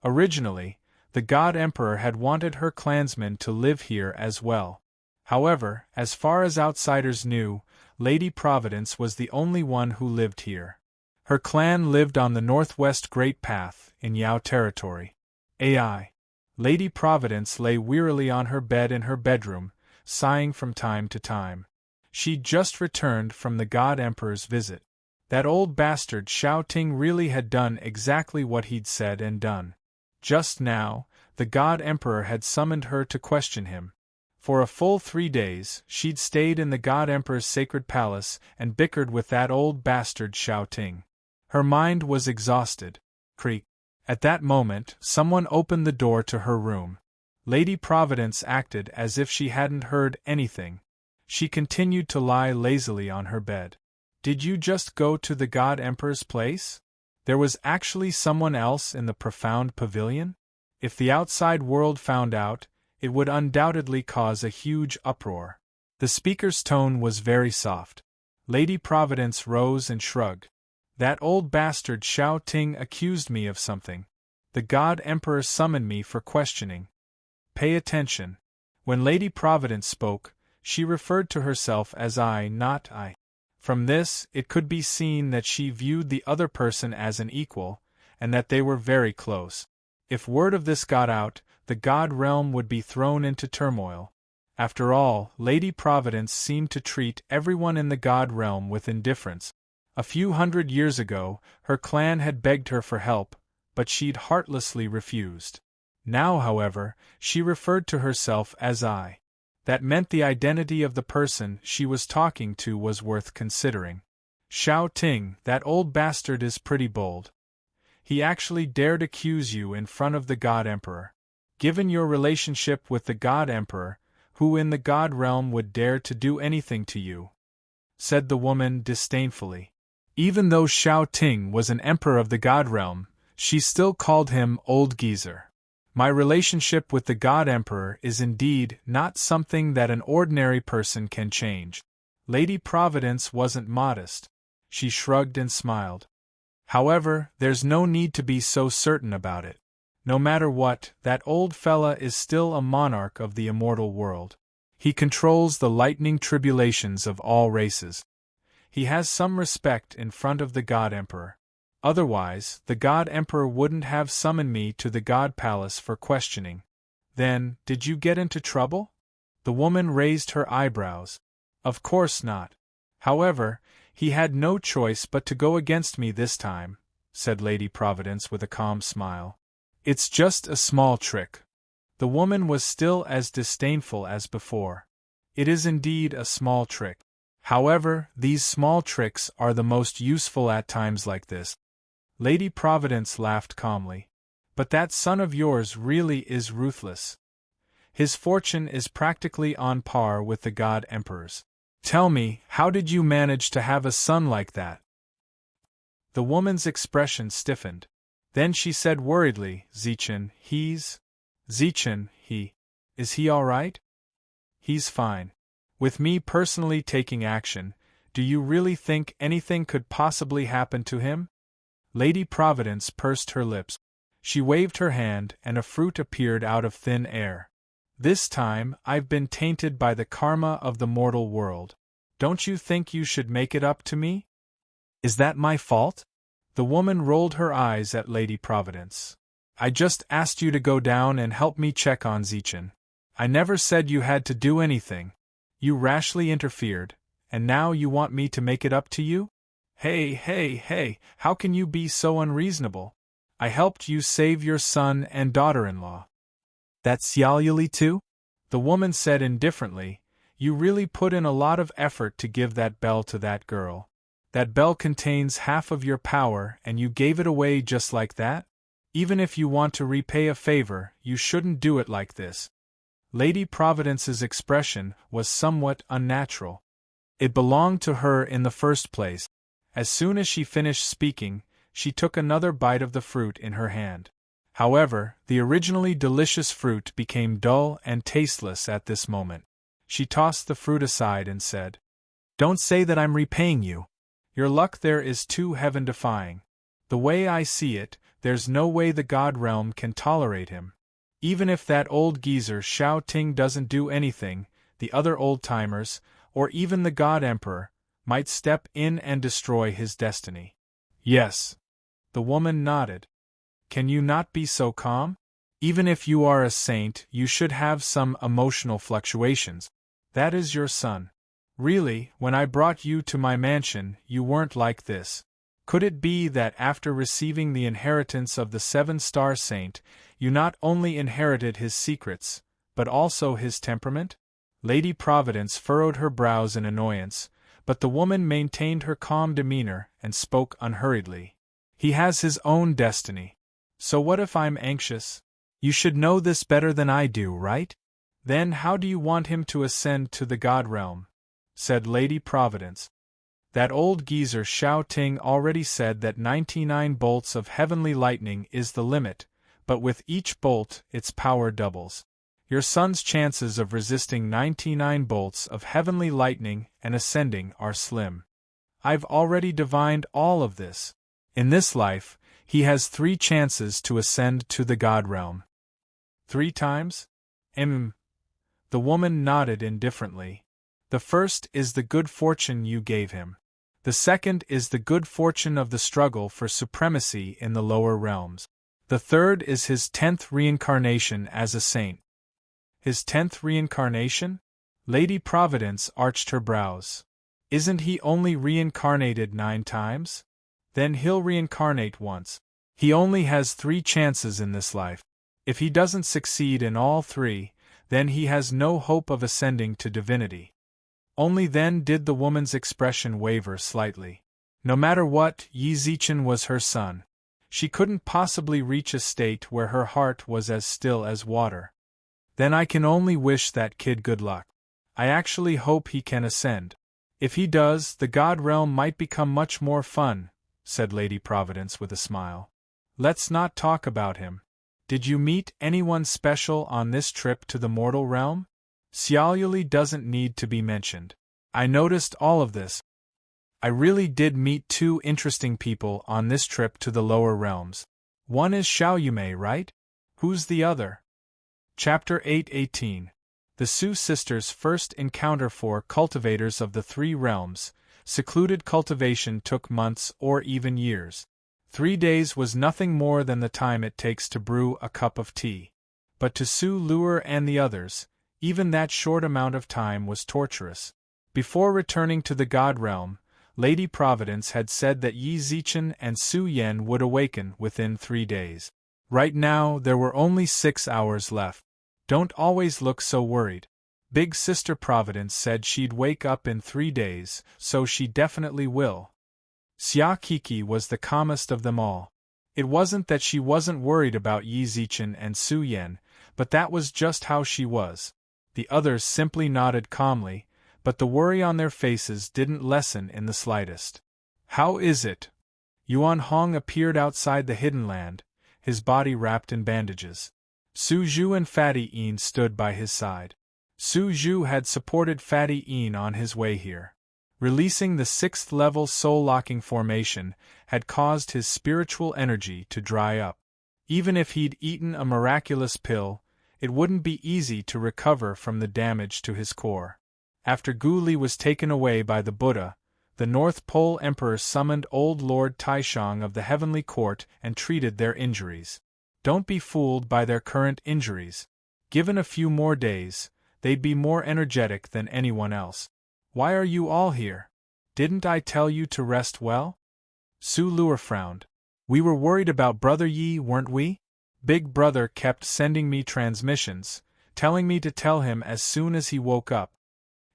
S1: Originally, the God Emperor had wanted her clansmen to live here as well. However, as far as outsiders knew, Lady Providence was the only one who lived here. Her clan lived on the Northwest Great Path, in Yao territory. AI. Lady Providence lay wearily on her bed in her bedroom, sighing from time to time. She'd just returned from the God Emperor's visit. That old bastard Xiao Ting really had done exactly what he'd said and done. Just now, the God Emperor had summoned her to question him. For a full 3 days, she'd stayed in the God Emperor's sacred palace and bickered with that old bastard Xiao Ting. Her mind was exhausted. Creak. At that moment, someone opened the door to her room. Lady Providence acted as if she hadn't heard anything. She continued to lie lazily on her bed. Did you just go to the God Emperor's place? There was actually someone else in the profound pavilion? If the outside world found out, it would undoubtedly cause a huge uproar. The speaker's tone was very soft. Lady Providence rose and shrugged. That old bastard Xiao Ting accused me of something. The God Emperor summoned me for questioning. Pay attention. When Lady Providence spoke, she referred to herself as I, not I. From this, it could be seen that she viewed the other person as an equal, and that they were very close. If word of this got out, the God Realm would be thrown into turmoil. After all, Lady Providence seemed to treat everyone in the God Realm with indifference. A few hundred years ago, her clan had begged her for help, but she'd heartlessly refused. Now, however, she referred to herself as I. That meant the identity of the person she was talking to was worth considering. Xiao Ting, that old bastard is pretty bold. He actually dared accuse you in front of the God Emperor. Given your relationship with the God Emperor, who in the God Realm would dare to do anything to you? Said the woman disdainfully. Even though Xiao Ting was an emperor of the God Realm, she still called him Old Geezer. My relationship with the God Emperor is indeed not something that an ordinary person can change. Lady Providence wasn't modest. She shrugged and smiled. However, there's no need to be so certain about it. No matter what, that old fella is still a monarch of the immortal world. He controls the lightning tribulations of all races. He has some respect in front of the God Emperor. Otherwise, the God Emperor wouldn't have summoned me to the God Palace for questioning. Then, did you get into trouble? The woman raised her eyebrows. Of course not. However, He had no choice but to go against me this time, said Lady Providence with a calm smile. It's just a small trick. The woman was still as disdainful as before. It is indeed a small trick. However, these small tricks are the most useful at times like this. Lady Providence laughed calmly. But that son of yours really is ruthless. His fortune is practically on par with the God Emperor's. Tell me, how did you manage to have a son like that? The woman's expression stiffened. Then she said worriedly, Zechen, is he all right? He's fine. With me personally taking action, do you really think anything could possibly happen to him? Lady Providence pursed her lips. She waved her hand and a fruit appeared out of thin air. This time, I've been tainted by the karma of the mortal world. Don't you think you should make it up to me? Is that my fault? The woman rolled her eyes at Lady Providence. I just asked you to go down and help me check on Zechen. I never said you had to do anything. You rashly interfered, and now you want me to make it up to you? Hey, how can you be so unreasonable? I helped you save your son and daughter-in-law. That's Yalyali too? The woman said indifferently, You really put in a lot of effort to give that bell to that girl. That bell contains half of your power and you gave it away just like that? Even if you want to repay a favor, you shouldn't do it like this. Lady Providence's expression was somewhat unnatural. It belonged to her in the first place. As soon as she finished speaking, she took another bite of the fruit in her hand. However, the originally delicious fruit became dull and tasteless at this moment. She tossed the fruit aside and said, Don't say that I'm repaying you. Your luck there is too heaven-defying. The way I see it, there's no way the God realm can tolerate him. Even if that old geezer Shao Ting doesn't do anything, the other old-timers, or even the God Emperor, might step in and destroy his destiny. Yes. The woman nodded. Can you not be so calm? Even if you are a saint, you should have some emotional fluctuations. That is your son. Really, when I brought you to my mansion, you weren't like this. Could it be that after receiving the inheritance of the 7-star saint, you not only inherited his secrets, but also his temperament? Lady Providence furrowed her brows in annoyance, but the woman maintained her calm demeanor and spoke unhurriedly. He has his own destiny. So what if I'm anxious? You should know this better than I do, right? Then how do you want him to ascend to the God realm? Said Lady Providence. That old geezer Shao Ting already said that 99 bolts of heavenly lightning is the limit, but with each bolt its power doubles. Your son's chances of resisting 99 bolts of heavenly lightning and ascending are slim. I've already divined all of this. In this life, he has 3 chances to ascend to the God realm. 3 times? The woman nodded indifferently. The first is the good fortune you gave him. The second is the good fortune of the struggle for supremacy in the lower realms. The third is his 10th reincarnation as a saint. His 10th reincarnation? Lady Providence arched her brows. Isn't he only reincarnated 9 times? Then he'll reincarnate once. He only has 3 chances in this life. If he doesn't succeed in all 3, then he has no hope of ascending to divinity. Only then did the woman's expression waver slightly. No matter what, Yi Zichen was her son. She couldn't possibly reach a state where her heart was as still as water. Then I can only wish that kid good luck. I actually hope he can ascend. If he does, the God realm might become much more fun, said Lady Providence with a smile. Let's not talk about him. Did you meet anyone special on this trip to the mortal realm? Yalyali doesn't need to be mentioned. I noticed all of this. I really did meet 2 interesting people on this trip to the lower realms. One is Xiaoyumei, right? Who's the other? Chapter 8:18. The Su sisters' first encounter. For cultivators of the 3 realms, secluded cultivation took months or even years. 3 days was nothing more than the time it takes to brew a cup of tea. But to Su Luer and the others, even that short amount of time was torturous. Before returning to the God realm, Lady Providence had said that Yi Zichen and Su Yan would awaken within 3 days. Right now, there were only 6 hours left. Don't always look so worried. Big Sister Providence said she'd wake up in 3 days, so she definitely will. Xia Kiki was the calmest of them all. It wasn't that she wasn't worried about Yi Zichen and Su Yan, but that was just how she was. The others simply nodded calmly, but the worry on their faces didn't lessen in the slightest. How is it? Yuan Hong appeared outside the hidden land, his body wrapped in bandages. Su Zhu and Fatty Yin stood by his side. Su Zhu had supported Fatty Yin on his way here. Releasing the 6th-level soul-locking formation had caused his spiritual energy to dry up. Even if he'd eaten a miraculous pill, it wouldn't be easy to recover from the damage to his core. After Gu Li was taken away by the Buddha, the North Pole Emperor summoned old Lord Taishang of the Heavenly Court and treated their injuries. Don't be fooled by their current injuries. Given a few more days, they'd be more energetic than anyone else. Why are you all here? Didn't I tell you to rest well? Su Luo frowned. We were worried about Brother Yi, weren't we? Big Brother kept sending me transmissions, telling me to tell him as soon as he woke up.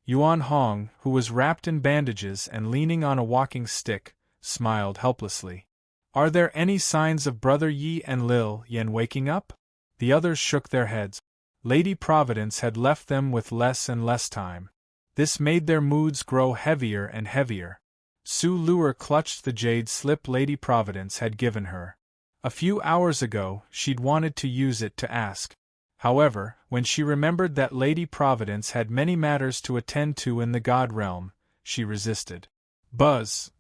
S1: Yuan Hong, who was wrapped in bandages and leaning on a walking stick, smiled helplessly. Are there any signs of Brother Yi and Lil Yan waking up? The others shook their heads. Lady Providence had left them with less and less time. This made their moods grow heavier and heavier. Su Luo clutched the jade slip Lady Providence had given her. A few hours ago, she'd wanted to use it to ask. However, when she remembered that Lady Providence had many matters to attend to in the God realm, she resisted. Buzz!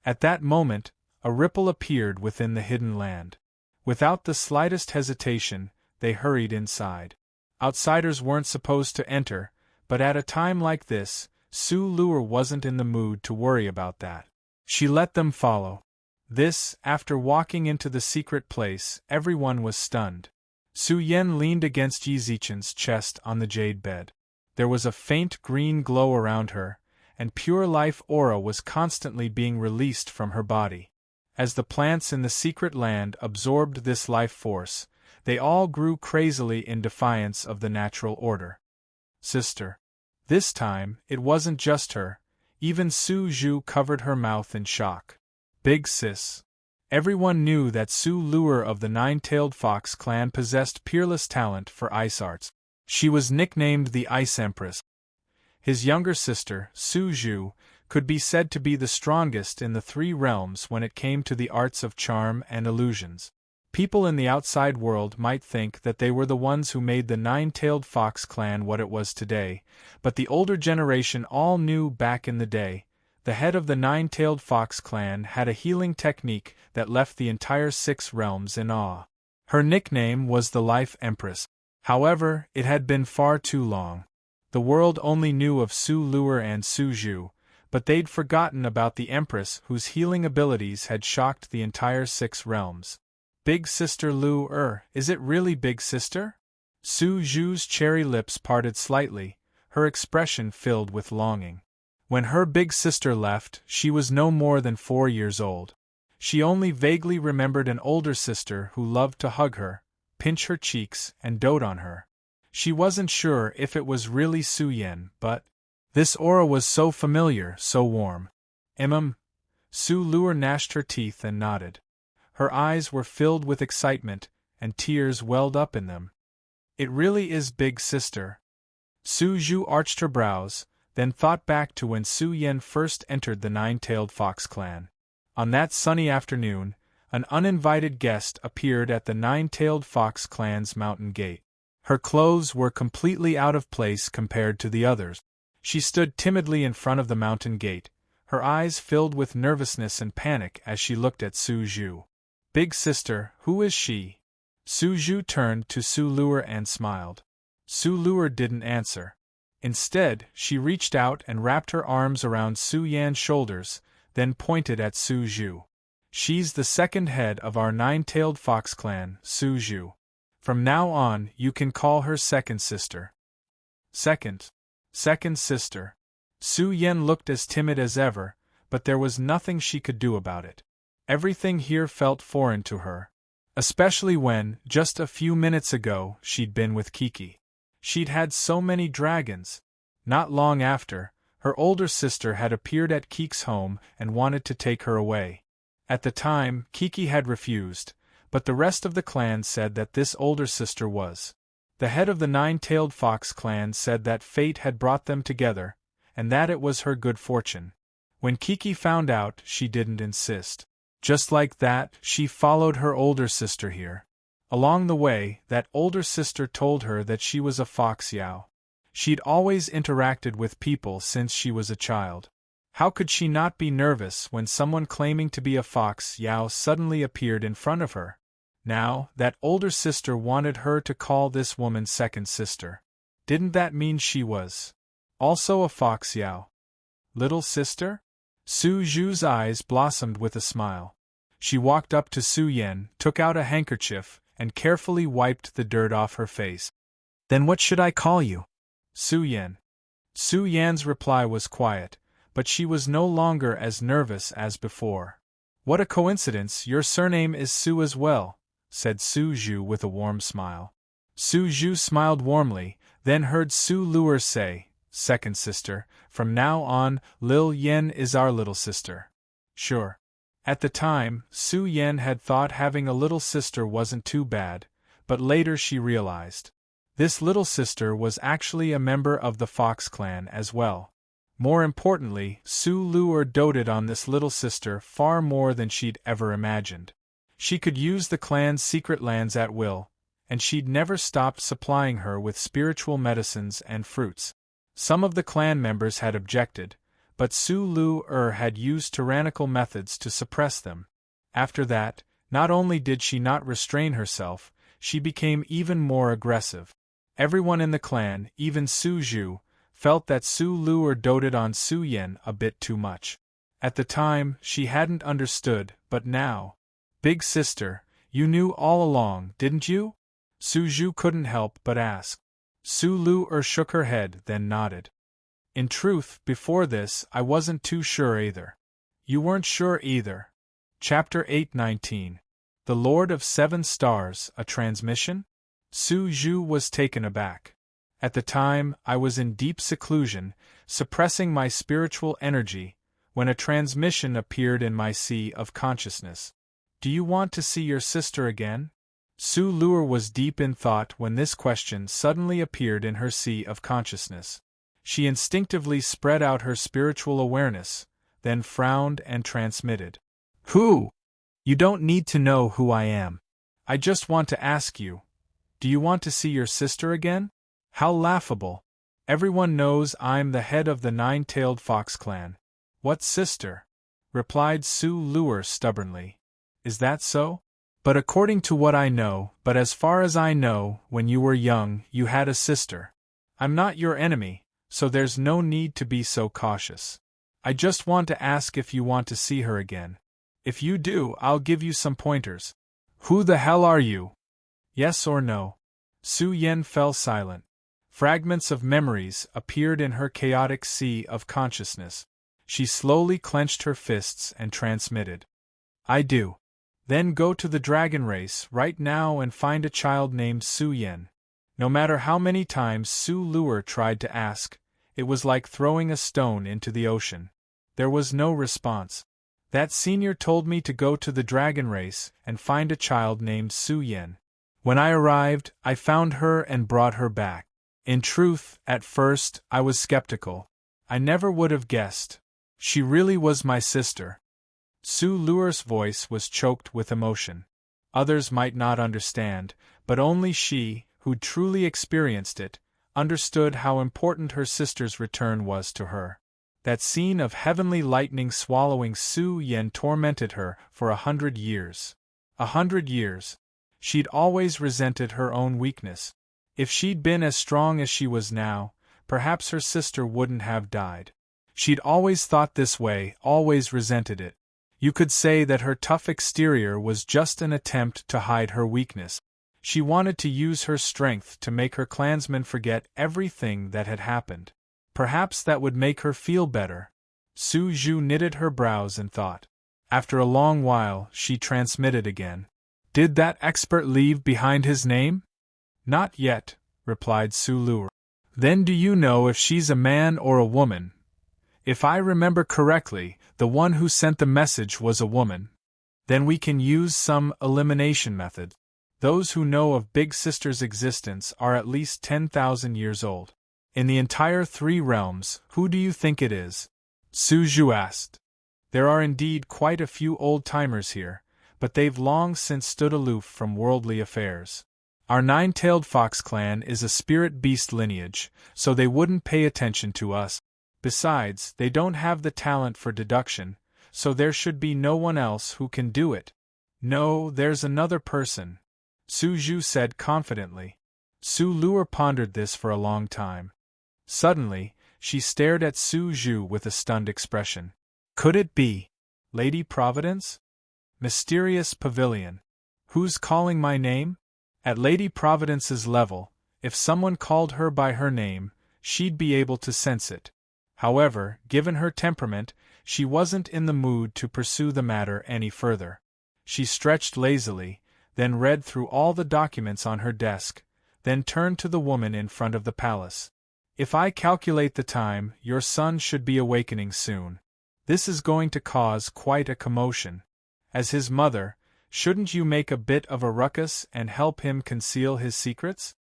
S1: At that moment, a ripple appeared within the hidden land. Without the slightest hesitation, they hurried inside. Outsiders weren't supposed to enter, but at a time like this, Su Luo wasn't in the mood to worry about that. She let them follow. This, after walking into the secret place, everyone was stunned. Su Yan leaned against Yi Zichen's chest on the jade bed. There was a faint green glow around her, and pure life aura was constantly being released from her body. As the plants in the secret land absorbed this life force, they all grew crazily in defiance of the natural order. Sister. This time, it wasn't just her. Even Su Zhu covered her mouth in shock. Big sis. Everyone knew that Su Luo of the Nine-Tailed Fox clan possessed peerless talent for ice arts. She was nicknamed the Ice Empress. His younger sister, Su Zhu, could be said to be the strongest in the 3 realms when it came to the arts of charm and illusions. People in the outside world might think that they were the ones who made the Nine-Tailed Fox clan what it was today, but the older generation all knew back in the day, the head of the Nine-Tailed Fox clan had a healing technique that left the entire 6 realms in awe. Her nickname was the Life Empress. However, it had been far too long. The world only knew of Su Luo and Su Zhu, but they'd forgotten about the Empress whose healing abilities had shocked the entire 6 realms. Big Sister Luo, is it really Big Sister? Su Zhu's cherry lips parted slightly, her expression filled with longing. When her big sister left, she was no more than 4 years old. She only vaguely remembered an older sister who loved to hug her, pinch her cheeks, and dote on her. She wasn't sure if it was really Su Yan, but this aura was so familiar, so warm. Su Luo gnashed her teeth and nodded. Her eyes were filled with excitement, and tears welled up in them. It really is Big Sister. Su Zhu arched her brows, then thought back to when Su Yan first entered the Nine-Tailed Fox clan. On that sunny afternoon, an uninvited guest appeared at the Nine-Tailed Fox clan's mountain gate. Her clothes were completely out of place compared to the others. She stood timidly in front of the mountain gate, her eyes filled with nervousness and panic as she looked at Su Zhu. Big Sister, who is she? Su Zhu turned to Su Luo and smiled. Su Luo didn't answer. Instead, she reached out and wrapped her arms around Su Yan's shoulders, then pointed at Su Zhu. She's the second head of our Nine-Tailed Fox clan, Su Zhu. From now on, you can call her second sister. Second sister. Su Yan looked as timid as ever, but there was nothing she could do about it. Everything here felt foreign to her. Especially when, just a few minutes ago, she'd been with Kiki. She'd had so many dragons. Not long after, her older sister had appeared at Kiki's home and wanted to take her away. At the time, Kiki had refused, but the rest of the clan said that this older sister was. The head of the Nine-Tailed Fox clan said that fate had brought them together, and that it was her good fortune. When Kiki found out, she didn't insist. Just like that, she followed her older sister here. Along the way, that older sister told her that she was a fox Yao. She'd always interacted with people since she was a child. How could she not be nervous when someone claiming to be a fox Yao suddenly appeared in front of her? Now, that older sister wanted her to call this woman second sister. Didn't that mean she was also a fox Yao? Little sister? Su Zhu's eyes blossomed with a smile. She walked up to Su Yan, took out a handkerchief, and carefully wiped the dirt off her face. Then what should I call you? Su Yan. Su Yan's reply was quiet, but she was no longer as nervous as before. What a coincidence, your surname is Su as well, said Su Zhu with a warm smile. Su Zhu smiled warmly, then heard Su Luer say, second sister, from now on, Lil Yen is our little sister. Sure. At the time, Su Yan had thought having a little sister wasn't too bad, but later she realized. This little sister was actually a member of the Fox clan as well. More importantly, Su Luer doted on this little sister far more than she'd ever imagined. She could use the clan's secret lands at will, and she'd never stopped supplying her with spiritual medicines and fruits. Some of the clan members had objected, but Su Luer had used tyrannical methods to suppress them. After that, not only did she not restrain herself, she became even more aggressive. Everyone in the clan, even Su Zhu, felt that Su Luer doted on Su Yan a bit too much. At the time, she hadn't understood, but now. Big sister, you knew all along, didn't you? Su Zhu couldn't help but ask. Su Luer shook her head, then nodded. In truth, before this, I wasn't too sure either. You weren't sure either. Chapter 8:19. The Lord of Seven Stars, a transmission? Su Zhu was taken aback. At the time, I was in deep seclusion, suppressing my spiritual energy, when a transmission appeared in my sea of consciousness. Do you want to see your sister again? Su Luer was deep in thought when this question suddenly appeared in her sea of consciousness. She instinctively spread out her spiritual awareness, then frowned and transmitted. Who? You don't need to know who I am. I just want to ask you, do you want to see your sister again? How laughable. Everyone knows I'm the head of the Nine-Tailed Fox clan. What sister? Replied Su Luer stubbornly. Is that so? But according to what I know, but as far as I know, when you were young, you had a sister. I'm not your enemy, so there's no need to be so cautious. I just want to ask if you want to see her again. If you do, I'll give you some pointers. Who the hell are you? Yes or no? Su Yan fell silent. Fragments of memories appeared in her chaotic sea of consciousness. She slowly clenched her fists and transmitted. I do. Then go to the dragon race right now and find a child named Su Yan. No matter how many times Su Luer tried to ask, it was like throwing a stone into the ocean. There was no response. That senior told me to go to the dragon race and find a child named Su Yan. When I arrived, I found her and brought her back. In truth, at first, I was skeptical. I never would have guessed. She really was my sister. Su Luer's voice was choked with emotion. Others might not understand, but only she, who'd truly experienced it, understood how important her sister's return was to her. That scene of heavenly lightning swallowing Su Yan tormented her for 100 years. 100 years. She'd always resented her own weakness. If she'd been as strong as she was now, perhaps her sister wouldn't have died. She'd always thought this way, always resented it. You could say that her tough exterior was just an attempt to hide her weakness. She wanted to use her strength to make her clansmen forget everything that had happened. Perhaps that would make her feel better. Su Zhu knitted her brows in thought. After a long while, she transmitted again. Did that expert leave behind his name? Not yet, replied Su Luo. Then do you know if she's a man or a woman? If I remember correctly, the one who sent the message was a woman. Then we can use some elimination method. Those who know of Big Sister's existence are at least 10,000 years old. In the entire 3 realms, who do you think it is? Su Zhu asked. There are indeed quite a few old-timers here, but they've long since stood aloof from worldly affairs. Our 9-tailed fox clan is a spirit beast lineage, so they wouldn't pay attention to us. Besides, they don't have the talent for deduction, so there should be no one else who can do it. No, there's another person, Su Zhu said confidently. Su Luo pondered this for a long time. Suddenly, she stared at Su Zhu with a stunned expression. Could it be Lady Providence? Mysterious pavilion. Who's calling my name? At Lady Providence's level, if someone called her by her name, she'd be able to sense it. However, given her temperament, she wasn't in the mood to pursue the matter any further. She stretched lazily, then read through all the documents on her desk, then turned to the woman in front of the palace. If I calculate the time, your son should be awakening soon. This is going to cause quite a commotion. As his mother, shouldn't you make a bit of a ruckus and help him conceal his secrets?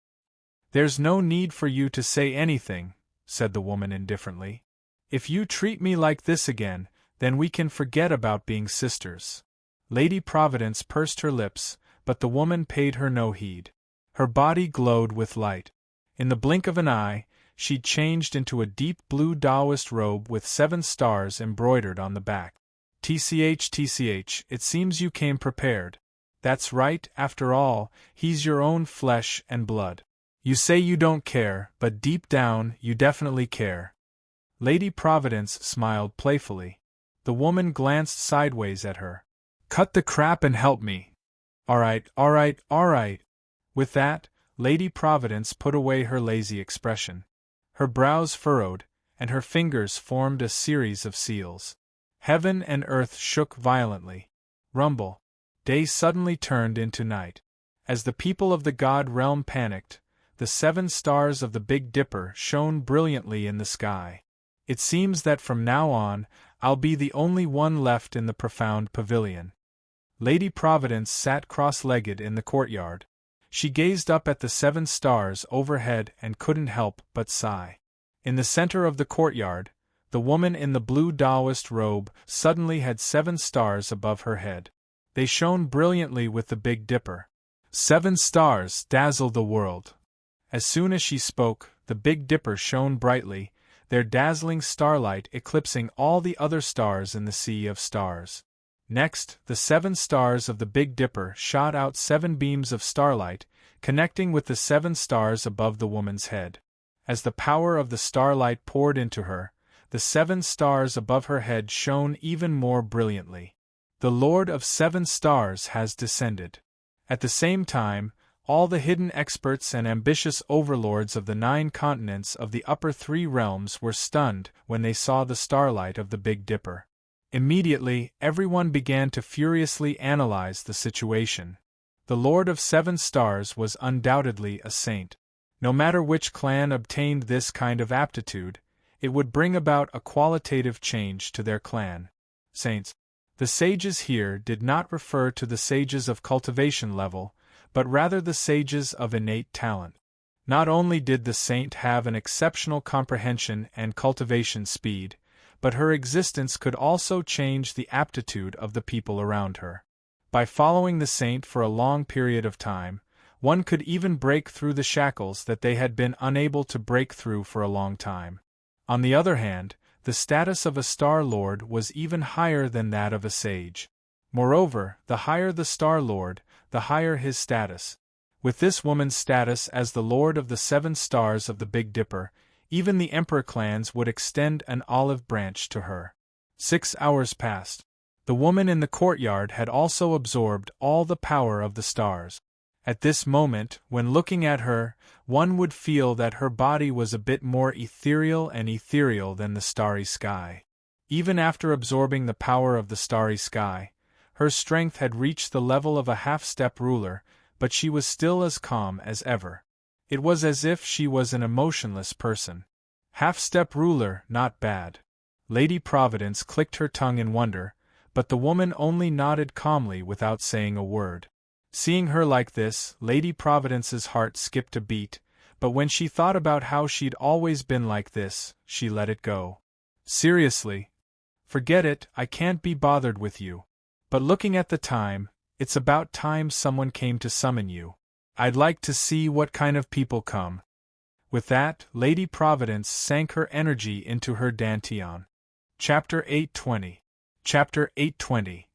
S1: There's no need for you to say anything, said the woman indifferently. If you treat me like this again, then we can forget about being sisters. Lady Providence pursed her lips, but the woman paid her no heed. Her body glowed with light. In the blink of an eye, she'd changed into a deep blue Taoist robe with 7 stars embroidered on the back. TCH, it seems you came prepared. That's right, after all, he's your own flesh and blood. You say you don't care, but deep down, you definitely care. Lady Providence smiled playfully. The woman glanced sideways at her. Cut the crap and help me. All right. With that, Lady Providence put away her lazy expression. Her brows furrowed, and her fingers formed a series of seals. Heaven and earth shook violently. Rumble. Day suddenly turned into night. As the people of the god realm panicked, the 7 stars of the Big Dipper shone brilliantly in the sky. It seems that from now on, I'll be the only one left in the profound pavilion. Lady Providence sat cross-legged in the courtyard. She gazed up at the 7 stars overhead and couldn't help but sigh. In the center of the courtyard, the woman in the blue Taoist robe suddenly had 7 stars above her head. They shone brilliantly with the Big Dipper. 7 stars dazzled the world. As soon as she spoke, the Big Dipper shone brightly, their dazzling starlight eclipsing all the other stars in the sea of stars. Next, the 7 stars of the Big Dipper shot out 7 beams of starlight, connecting with the 7 stars above the woman's head. As the power of the starlight poured into her, the 7 stars above her head shone even more brilliantly. The Lord of 7 Stars has descended. At the same time, all the hidden experts and ambitious overlords of the 9 continents of the upper 3 realms were stunned when they saw the starlight of the Big Dipper. Immediately, everyone began to furiously analyze the situation. The Lord of 7 Stars was undoubtedly a saint. No matter which clan obtained this kind of aptitude, it would bring about a qualitative change to their clan. Saints. The sages here did not refer to the sages of cultivation level, but rather the sages of innate talent. Not only did the saint have an exceptional comprehension and cultivation speed, but her existence could also change the aptitude of the people around her. By following the saint for a long period of time, one could even break through the shackles that they had been unable to break through for a long time. On the other hand, the status of a Star Lord was even higher than that of a sage. Moreover, the higher the Star Lord, the higher his status. With this woman's status as the Lord of the 7 Stars of the Big Dipper, even the Emperor clans would extend an olive branch to her. 6 hours passed. The woman in the courtyard had also absorbed all the power of the stars. At this moment, when looking at her, one would feel that her body was a bit more ethereal than the starry sky. Even after absorbing the power of the starry sky, her strength had reached the level of a half-step ruler, but she was still as calm as ever. It was as if she was an emotionless person. Half-step ruler, not bad. Lady Providence clicked her tongue in wonder, but the woman only nodded calmly without saying a word. Seeing her like this, Lady Providence's heart skipped a beat, but when she thought about how she'd always been like this, she let it go. Seriously? Forget it, I can't be bothered with you. But looking at the time, it's about time someone came to summon you. I'd like to see what kind of people come. With that, Lady Providence sank her energy into her dantian. Chapter 820. Chapter 820.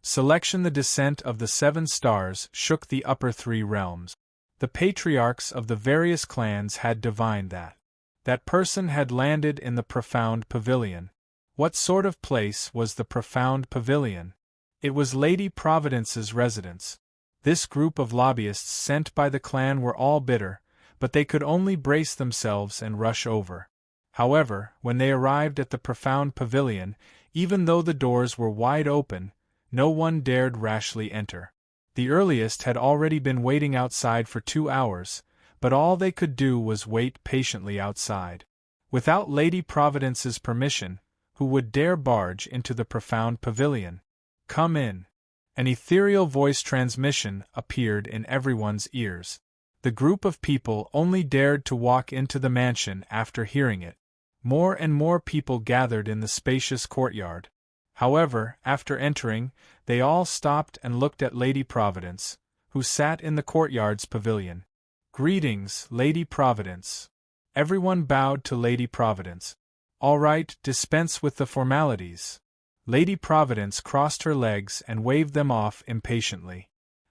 S1: Selection. The descent of the 7 stars shook the upper 3 realms. The patriarchs of the various clans had divined that person had landed in the profound pavilion. What sort of place was the profound pavilion? It was Lady Providence's residence. This group of lobbyists sent by the clan were all bitter, but they could only brace themselves and rush over. However, when they arrived at the profound pavilion, even though the doors were wide open, no one dared rashly enter. The earliest had already been waiting outside for 2 hours, but all they could do was wait patiently outside. Without Lady Providence's permission, who would dare barge into the profound pavilion? Come in. An ethereal voice transmission appeared in everyone's ears. The group of people only dared to walk into the mansion after hearing it. More and more people gathered in the spacious courtyard. However, after entering, they all stopped and looked at Lady Providence, who sat in the courtyard's pavilion. Greetings, Lady Providence. Everyone bowed to Lady Providence. All right, dispense with the formalities. Lady Providence crossed her legs and waved them off impatiently.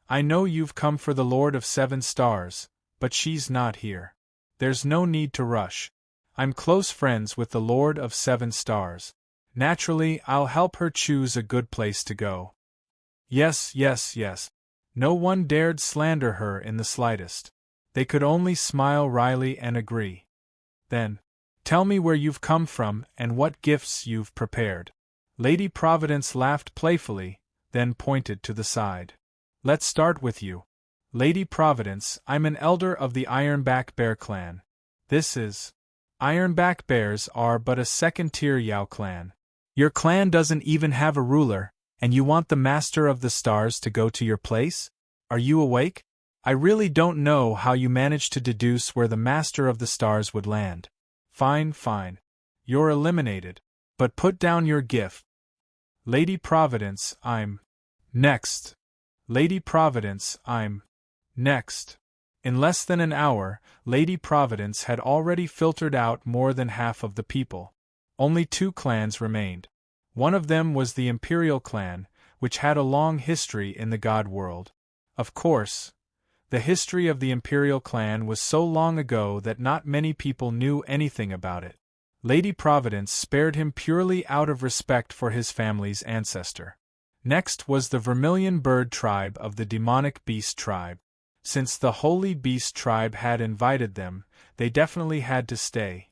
S1: I know you've come for the Lord of 7 Stars, but she's not here. There's no need to rush. I'm close friends with the Lord of 7 Stars. Naturally, I'll help her choose a good place to go. Yes. No one dared slander her in the slightest. They could only smile wryly and agree. Then, tell me where you've come from and what gifts you've prepared. Lady Providence laughed playfully, then pointed to the side. Let's start with you. Lady Providence, I'm an elder of the Ironback Bear clan. This is... Ironback Bears are but a second-tier Yao clan. Your clan doesn't even have a ruler, and you want the Master of the Stars to go to your place? Are you awake? I really don't know how you managed to deduce where the Master of the Stars would land. Fine. You're eliminated. But put down your gift. Lady Providence, I'm... Next. Lady Providence, I'm... Next. In less than an hour, Lady Providence had already filtered out more than half of the people. Only 2 clans remained. One of them was the Imperial clan, which had a long history in the God world. Of course, the history of the Imperial clan was so long ago that not many people knew anything about it. Lady Providence spared him purely out of respect for his family's ancestor. Next was the Vermilion Bird tribe of the Demonic Beast tribe. Since the Holy Beast tribe had invited them, they definitely had to stay.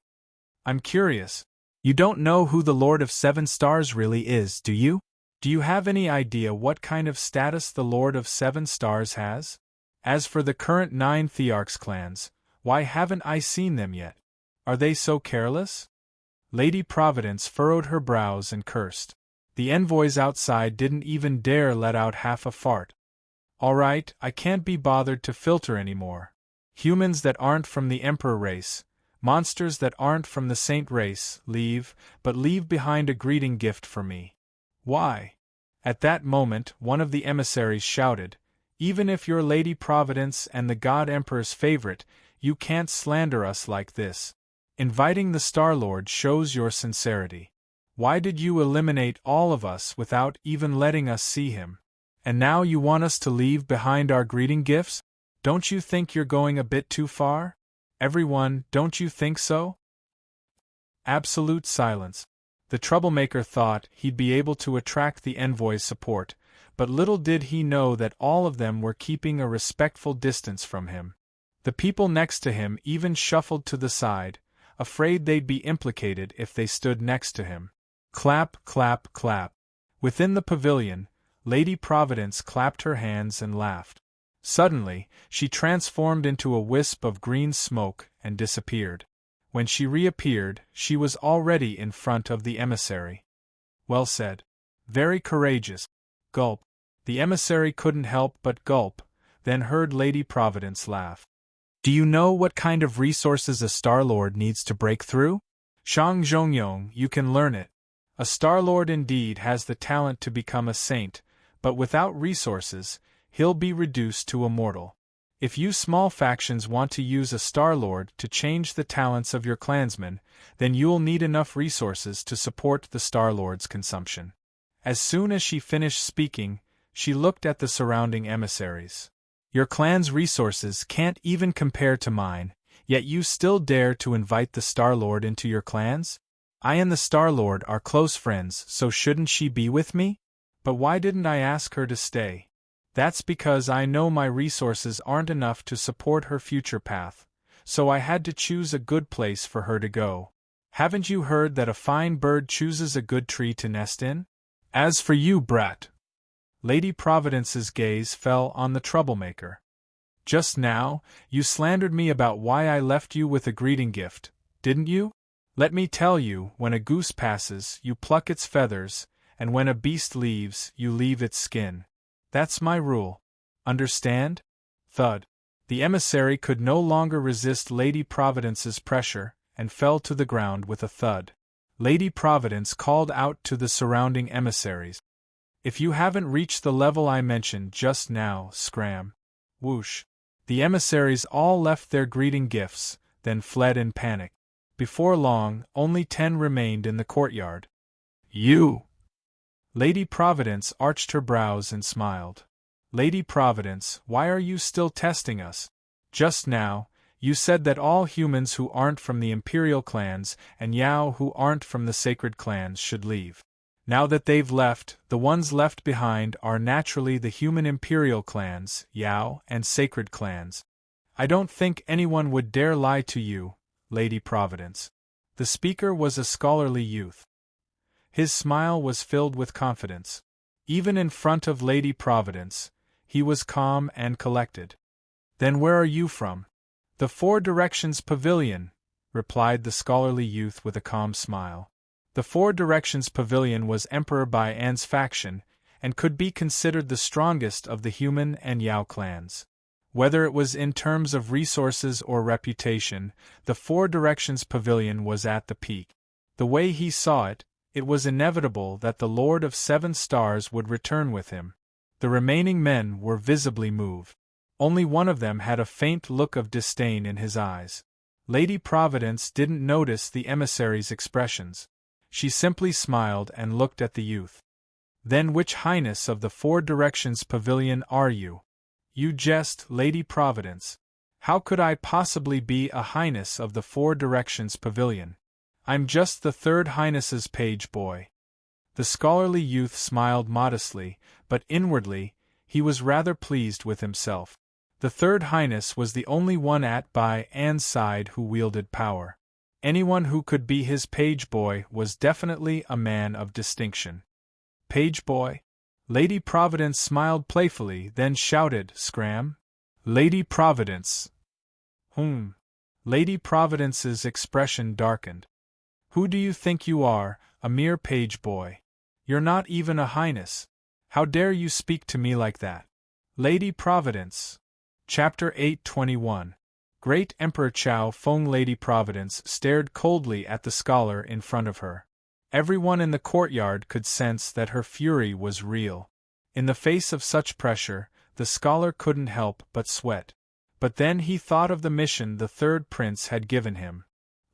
S1: I'm curious. You don't know who the Lord of 7 Stars really is, do you? Do you have any idea what kind of status the Lord of 7 Stars has? As for the current 9 Thearchs clans, why haven't I seen them yet? Are they so careless? Lady Providence furrowed her brows and cursed. The envoys outside didn't even dare let out half a fart. All right, I can't be bothered to filter anymore. Humans that aren't from the Emperor race, monsters that aren't from the Saint race, leave, but leave behind a greeting gift for me. Why? At that moment, one of the emissaries shouted, Even if you're Lady Providence and the God Emperor's favorite, you can't slander us like this. Inviting the Star-Lord shows your sincerity. Why did you eliminate all of us without even letting us see him? And now you want us to leave behind our greeting gifts? Don't you think you're going a bit too far? Everyone, don't you think so? Absolute silence. The troublemaker thought he'd be able to attract the envoy's support, but little did he know that all of them were keeping a respectful distance from him. The people next to him even shuffled to the side, afraid they'd be implicated if they stood next to him. Clap, clap, clap. Within the pavilion, Lady Providence clapped her hands and laughed. Suddenly, she transformed into a wisp of green smoke and disappeared. When she reappeared, she was already in front of the emissary. Well said. Very courageous. Gulp. The emissary couldn't help but gulp, then heard Lady Providence laugh. Do you know what kind of resources a Star-Lord needs to break through? Shang Zhongyong, you can learn it. A Star-Lord indeed has the talent to become a saint, but without resources, he'll be reduced to a mortal. If you small factions want to use a Star-Lord to change the talents of your clansmen, then you'll need enough resources to support the Star-Lord's consumption. As soon as she finished speaking, she looked at the surrounding emissaries. Your clan's resources can't even compare to mine, yet you still dare to invite the Star-Lord into your clans? I and the Star-Lord are close friends, so shouldn't she be with me? But why didn't I ask her to stay? That's because I know my resources aren't enough to support her future path, so I had to choose a good place for her to go. Haven't you heard that a fine bird chooses a good tree to nest in? As for you, brat. Lady Providence's gaze fell on the troublemaker. Just now, you slandered me about why I left you with a greeting gift, didn't you? Let me tell you, when a goose passes, you pluck its feathers, and when a beast leaves, you leave its skin. That's my rule. Understand? Thud. The emissary could no longer resist Lady Providence's pressure, and fell to the ground with a thud. Lady Providence called out to the surrounding emissaries. If you haven't reached the level I mentioned just now, scram. Whoosh. The emissaries all left their greeting gifts, then fled in panic. Before long, only 10 remained in the courtyard. You! Lady Providence arched her brows and smiled. Lady Providence, why are you still testing us? Just now, you said that all humans who aren't from the imperial clans and Yao who aren't from the sacred clans should leave. Now that they've left, the ones left behind are naturally the human imperial clans, Yao, and sacred clans. I don't think anyone would dare lie to you, Lady Providence. The speaker was a scholarly youth. His smile was filled with confidence. Even in front of Lady Providence, he was calm and collected. Then where are you from? The Four Directions Pavilion, replied the scholarly youth with a calm smile. The Four Directions Pavilion was Emperor Bai An's faction, and could be considered the strongest of the human and Yao clans. Whether it was in terms of resources or reputation, the Four Directions Pavilion was at the peak. The way he saw it, it was inevitable that the Lord of 7 Stars would return with him. The remaining men were visibly moved. Only one of them had a faint look of disdain in his eyes. Lady Providence didn't notice the emissary's expressions. She simply smiled and looked at the youth. Then which highness of the Four Directions Pavilion are you? You jest, Lady Providence. How could I possibly be a highness of the Four Directions Pavilion? I'm just the third highness's page boy. The scholarly youth smiled modestly, but inwardly, he was rather pleased with himself. The third highness was the only one at Bai An's side who wielded power. Anyone who could be his page boy was definitely a man of distinction. Page boy? Lady Providence smiled playfully, then shouted, Scram! Lady Providence! Lady Providence's expression darkened. Who do you think you are, a mere page boy? You're not even a highness. How dare you speak to me like that? Lady Providence. Chapter 821. Great Emperor Chao Feng. Lady Providence stared coldly at the scholar in front of her. Everyone in the courtyard could sense that her fury was real. In the face of such pressure, the scholar couldn't help but sweat. But then he thought of the mission the third prince had given him.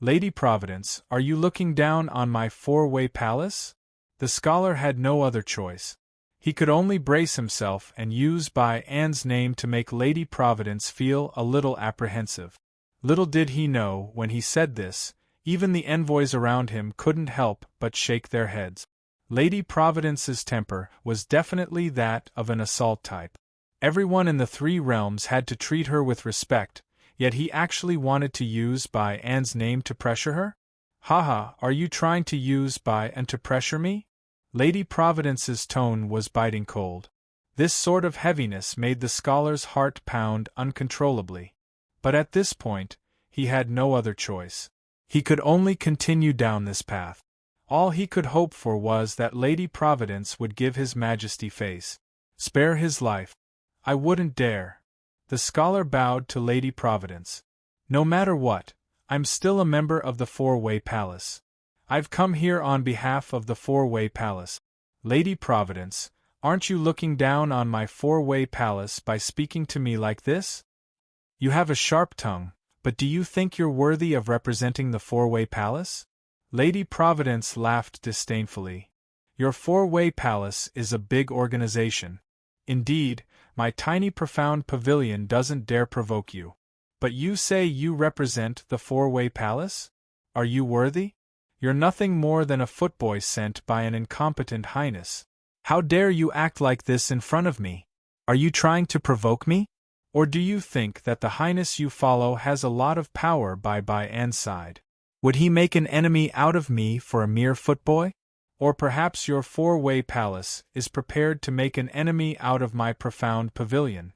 S1: Lady Providence, are you looking down on my 4-way palace? The scholar had no other choice. He could only brace himself and use Bai An's name to make Lady Providence feel a little apprehensive. Little did he know, when he said this, even the envoys around him couldn't help but shake their heads. Lady Providence's temper was definitely that of an assault type. Everyone in the 3 realms had to treat her with respect, yet he actually wanted to use Bai An's name to pressure her? Haha, are you trying to use by and to pressure me? Lady Providence's tone was biting cold. This sort of heaviness made the scholar's heart pound uncontrollably. But at this point, he had no other choice. He could only continue down this path. All he could hope for was that Lady Providence would give His Majesty face. Spare his life. I wouldn't dare. The scholar bowed to Lady Providence. No matter what, I'm still a member of the Four-Way Palace. I've come here on behalf of the Four-Way Palace. Lady Providence, aren't you looking down on my Four-Way Palace by speaking to me like this? You have a sharp tongue, but do you think you're worthy of representing the Four-Way Palace? Lady Providence laughed disdainfully. Your Four-Way Palace is a big organization. Indeed, my tiny profound pavilion doesn't dare provoke you. But you say you represent the Four-Way Palace? Are you worthy? You're nothing more than a footboy sent by an incompetent highness. How dare you act like this in front of me? Are you trying to provoke me? Or do you think that the highness you follow has a lot of power by and side? Would he make an enemy out of me for a mere footboy? Or perhaps your Four-Way Palace is prepared to make an enemy out of my profound pavilion.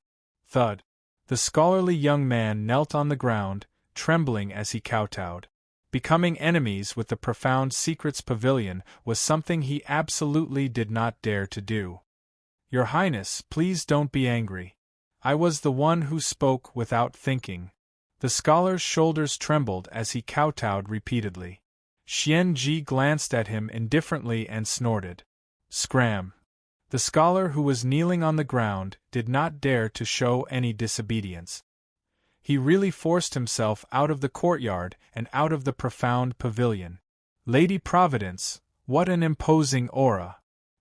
S1: Thud. The scholarly young man knelt on the ground, trembling as he kowtowed. Becoming enemies with the Profound Secrets Pavilion was something he absolutely did not dare to do. Your Highness, please don't be angry. I was the one who spoke without thinking. The scholar's shoulders trembled as he kowtowed repeatedly. Xian-Ji glanced at him indifferently and snorted. Scram! The scholar, who was kneeling on the ground, did not dare to show any disobedience. He really forced himself out of the courtyard and out of the profound pavilion. Lady Providence, what an imposing aura!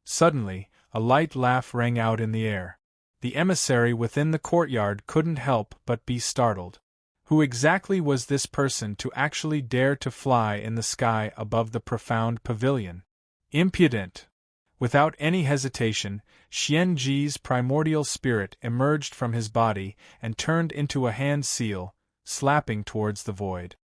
S1: Suddenly, a light laugh rang out in the air. The emissary within the courtyard couldn't help but be startled. Who exactly was this person to actually dare to fly in the sky above the profound pavilion? Impudent! Without any hesitation, Xian-Ji's primordial spirit emerged from his body and turned into a hand seal, slapping towards the void.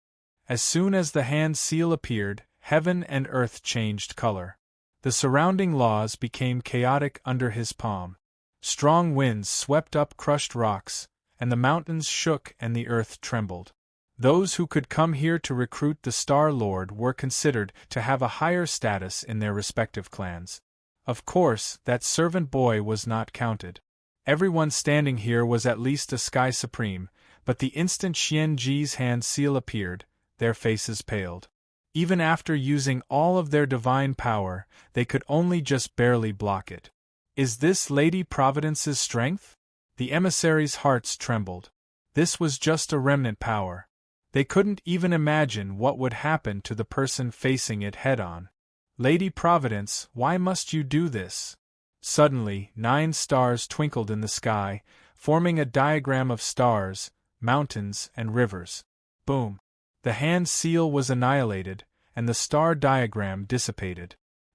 S1: As soon as the hand seal appeared, heaven and earth changed color. The surrounding laws became chaotic under his palm. Strong winds swept up crushed rocks, and the mountains shook and the earth trembled. Those who could come here to recruit the Star Lord were considered to have a higher status in their respective clans. Of course, that servant boy was not counted. Everyone standing here was at least a Sky Supreme, but the instant Xian-Ji's hand seal appeared, their faces paled. Even after using all of their divine power, they could only just barely block it. Is this Lady Providence's strength? The emissaries' hearts trembled. This was just a remnant power. They couldn't even imagine what would happen to the person facing it head-on. Lady Providence, why must you do this? Suddenly, 9 stars twinkled in the sky, forming a diagram of stars, mountains, and rivers. Boom! The hand seal was annihilated, and the star diagram dissipated.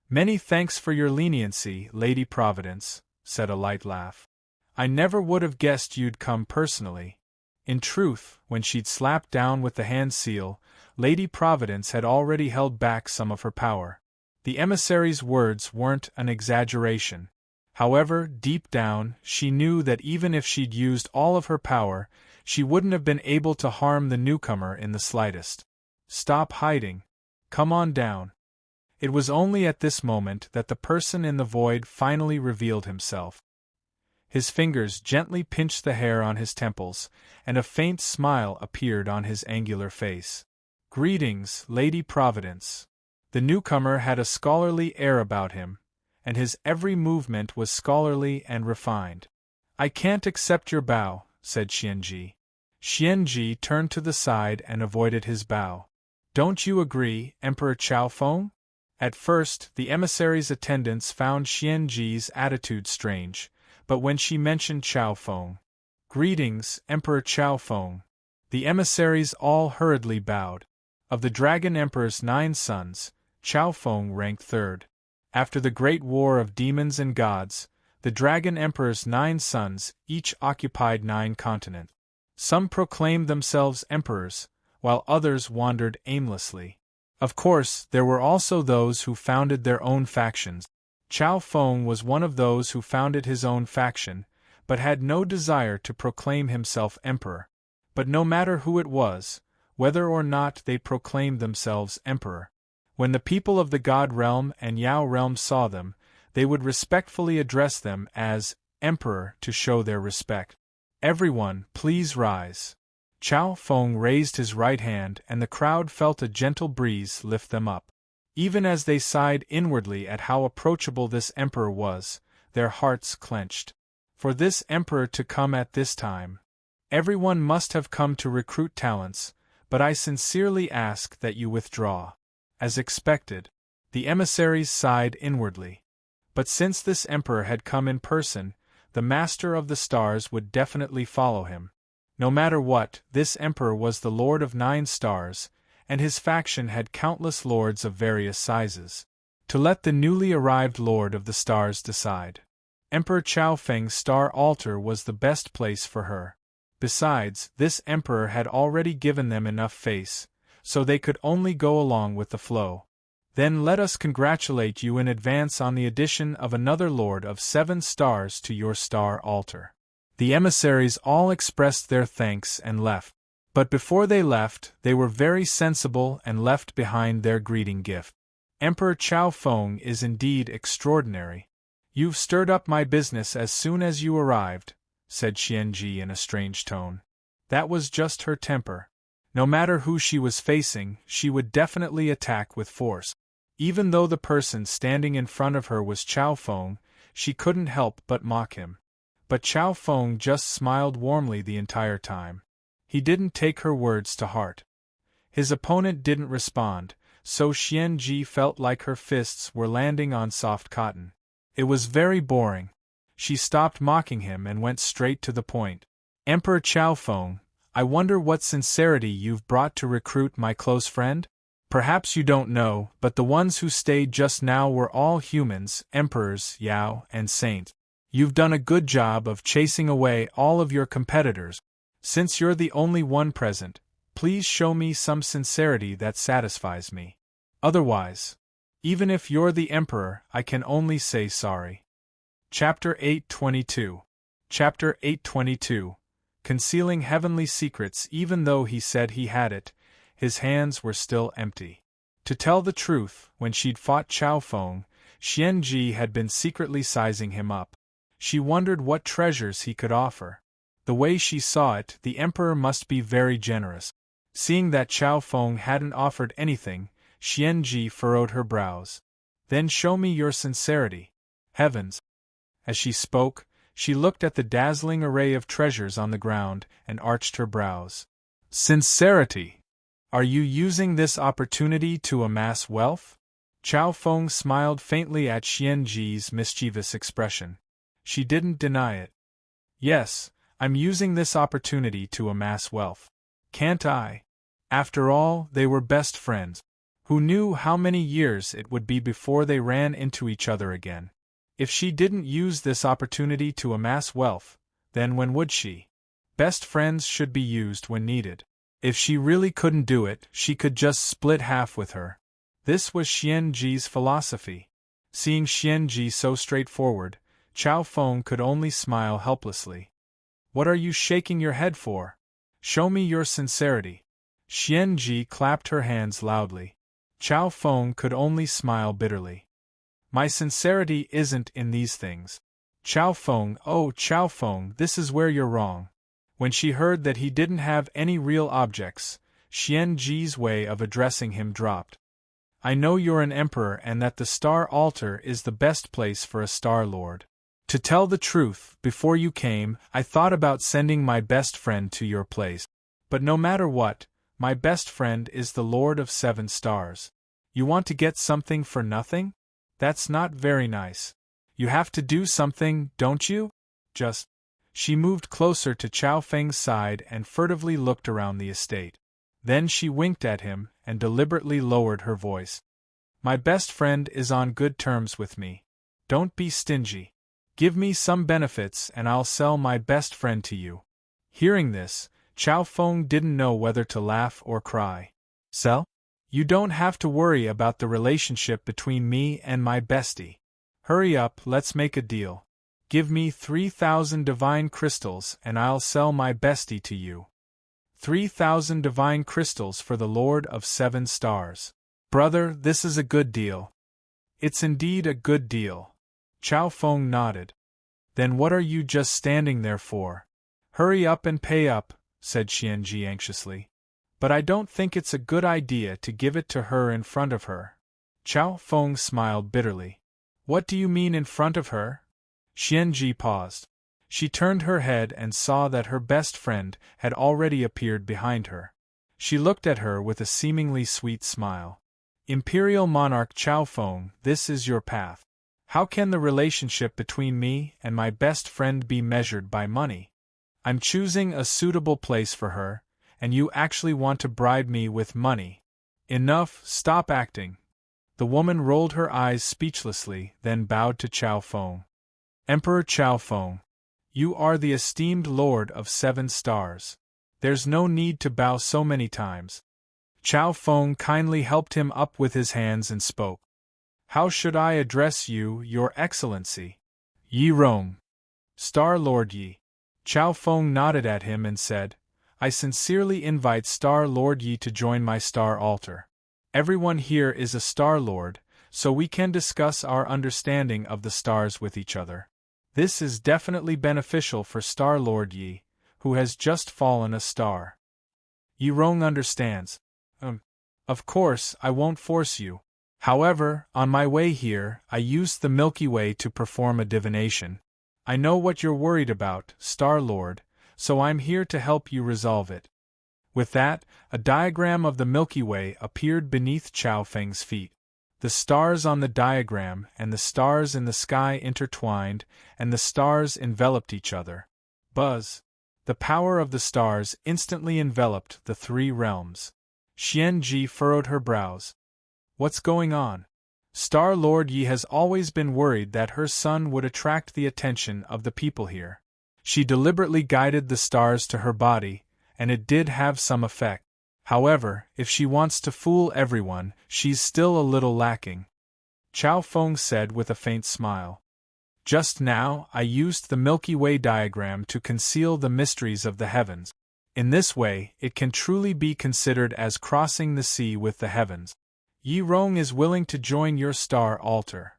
S1: Many thanks for your leniency, Lady Providence, said a light laugh. I never would have guessed you'd come personally. In truth, when she'd slapped down with the hand seal, Lady Providence had already held back some of her power. The emissary's words weren't an exaggeration. However, deep down, she knew that even if she'd used all of her power, she wouldn't have been able to harm the newcomer in the slightest. Stop hiding. Come on down. It was only at this moment that the person in the void finally revealed himself. His fingers gently pinched the hair on his temples, and a faint smile appeared on his angular face. Greetings, Lady Providence. The newcomer had a scholarly air about him, and his every movement was scholarly and refined. I can't accept your bow, said Xian-Ji. Xian-Ji turned to the side and avoided his bow. Don't you agree, Emperor Chaofeng? At first, the emissary's attendants found Xian-Ji's attitude strange, but when she mentioned Chaofeng, greetings, Emperor Chaofeng, the emissaries all hurriedly bowed. Of the Dragon Emperor's 9 sons, Chaofeng ranked 3rd. After the great war of demons and gods, the Dragon Emperor's 9 sons each occupied 9 continents. Some proclaimed themselves emperors, while others wandered aimlessly. Of course, there were also those who founded their own factions. Chao Feng was one of those who founded his own faction, but had no desire to proclaim himself emperor. But no matter who it was, whether or not they proclaimed themselves emperor, when the people of the God realm and Yao realm saw them, they would respectfully address them as emperor to show their respect. Everyone, please rise. Chao Feng raised his right hand and the crowd felt a gentle breeze lift them up. Even as they sighed inwardly at how approachable this emperor was, their hearts clenched. For this emperor to come at this time. Everyone must have come to recruit talents, but I sincerely ask that you withdraw. As expected, the emissaries sighed inwardly. But since this emperor had come in person, the Master of the Stars would definitely follow him. No matter what, this emperor was the Lord of 9 stars, and his faction had countless lords of various sizes. To let the newly arrived Lord of the Stars decide. Emperor Chao Feng's star altar was the best place for her. Besides, this emperor had already given them enough face, so they could only go along with the flow. Then let us congratulate you in advance on the addition of another Lord of 7 stars to your star altar. The emissaries all expressed their thanks and left. But before they left, they were very sensible and left behind their greeting gift. Emperor Chao Feng is indeed extraordinary. You've stirred up my business as soon as you arrived, said Xianji in a strange tone. That was just her temper. No matter who she was facing, she would definitely attack with force. Even though the person standing in front of her was Chao Feng, she couldn't help but mock him. But Chao Feng just smiled warmly the entire time. He didn't take her words to heart. His opponent didn't respond, so Xianji felt like her fists were landing on soft cotton. It was very boring. She stopped mocking him and went straight to the point. Emperor Chao Feng, I wonder what sincerity you've brought to recruit my close friend? Perhaps you don't know, but the ones who stayed just now were all humans, emperors, Yao, and Saint. You've done a good job of chasing away all of your competitors. Since you're the only one present, please show me some sincerity that satisfies me. Otherwise, even if you're the emperor, I can only say sorry. Chapter 822. Chapter 822. Concealing heavenly secrets. Even though he said he had it, his hands were still empty. To tell the truth, when she'd fought Chao Feng, Xianji had been secretly sizing him up. She wondered what treasures he could offer. The way she saw it, the emperor must be very generous. Seeing that Chao Feng hadn't offered anything, Xianji furrowed her brows. Then show me your sincerity. Heavens! As she spoke, she looked at the dazzling array of treasures on the ground and arched her brows. Sincerity! Are you using this opportunity to amass wealth? Chao Feng smiled faintly at Xianji's mischievous expression. She didn't deny it. Yes, I'm using this opportunity to amass wealth. Can't I? After all, they were best friends. Who knew how many years it would be before they ran into each other again? If she didn't use this opportunity to amass wealth, then when would she? Best friends should be used when needed. If she really couldn't do it, she could just split half with her. This was Xianji's philosophy. Seeing Xianji so straightforward, Chao Feng could only smile helplessly. What are you shaking your head for? Show me your sincerity. Xianji clapped her hands loudly. Chao Feng could only smile bitterly. My sincerity isn't in these things. Chao Feng, oh Chao Feng, this is where you're wrong. When she heard that he didn't have any real objects, Xianji's way of addressing him dropped. I know you're an emperor and that the star altar is the best place for a star lord. To tell the truth, before you came, I thought about sending my best friend to your place. But no matter what, my best friend is the Lord of 7 stars. You want to get something for nothing? That's not very nice. You have to do something, don't you? Just. She moved closer to Chao Feng's side and furtively looked around the estate. Then she winked at him and deliberately lowered her voice. My best friend is on good terms with me. Don't be stingy. Give me some benefits and I'll sell my best friend to you. Hearing this, Chao Feng didn't know whether to laugh or cry. Sell? You don't have to worry about the relationship between me and my bestie. Hurry up, let's make a deal. Give me 3,000 divine crystals and I'll sell my bestie to you. 3,000 divine crystals for the Lord of 7 stars. Brother, this is a good deal. It's indeed a good deal. Chao Feng nodded. Then what are you just standing there for? Hurry up and pay up, said Xianji anxiously. But I don't think it's a good idea to give it to her in front of her. Chao Feng smiled bitterly. What do you mean in front of her? Xianji paused. She turned her head and saw that her best friend had already appeared behind her. She looked at her with a seemingly sweet smile. Imperial Monarch Chao Feng, this is your path. How can the relationship between me and my best friend be measured by money? I'm choosing a suitable place for her, and you actually want to bribe me with money. Enough, stop acting. The woman rolled her eyes speechlessly, then bowed to Chao Feng. Emperor Chao Feng, you are the esteemed Lord of 7 stars. There's no need to bow so many times. Chao Feng kindly helped him up with his hands and spoke. How should I address you, Your Excellency? Yi Rong. Star Lord Yi. Chao Feng nodded at him and said, I sincerely invite Star Lord Yi to join my star altar. Everyone here is a Star Lord, so we can discuss our understanding of the stars with each other. This is definitely beneficial for Star Lord Yi, who has just fallen a star. Yi Rong understands. Of course, I won't force you. However, on my way here, I used the Milky Way to perform a divination. I know what you're worried about, Star Lord, so I'm here to help you resolve it. With that, a diagram of the Milky Way appeared beneath Chao Feng's feet. The stars on the diagram and the stars in the sky intertwined, and the stars enveloped each other. Buzz! The power of the stars instantly enveloped the 3 realms. Xianji furrowed her brows. What's going on? Star Lord Yi has always been worried that her son would attract the attention of the people here. She deliberately guided the stars to her body, and it did have some effect. However, if she wants to fool everyone, she's still a little lacking. Chao Feng said with a faint smile. Just now, I used the Milky Way diagram to conceal the mysteries of the heavens. In this way, it can truly be considered as crossing the sea with the heavens. Yi Rong is willing to join your star altar.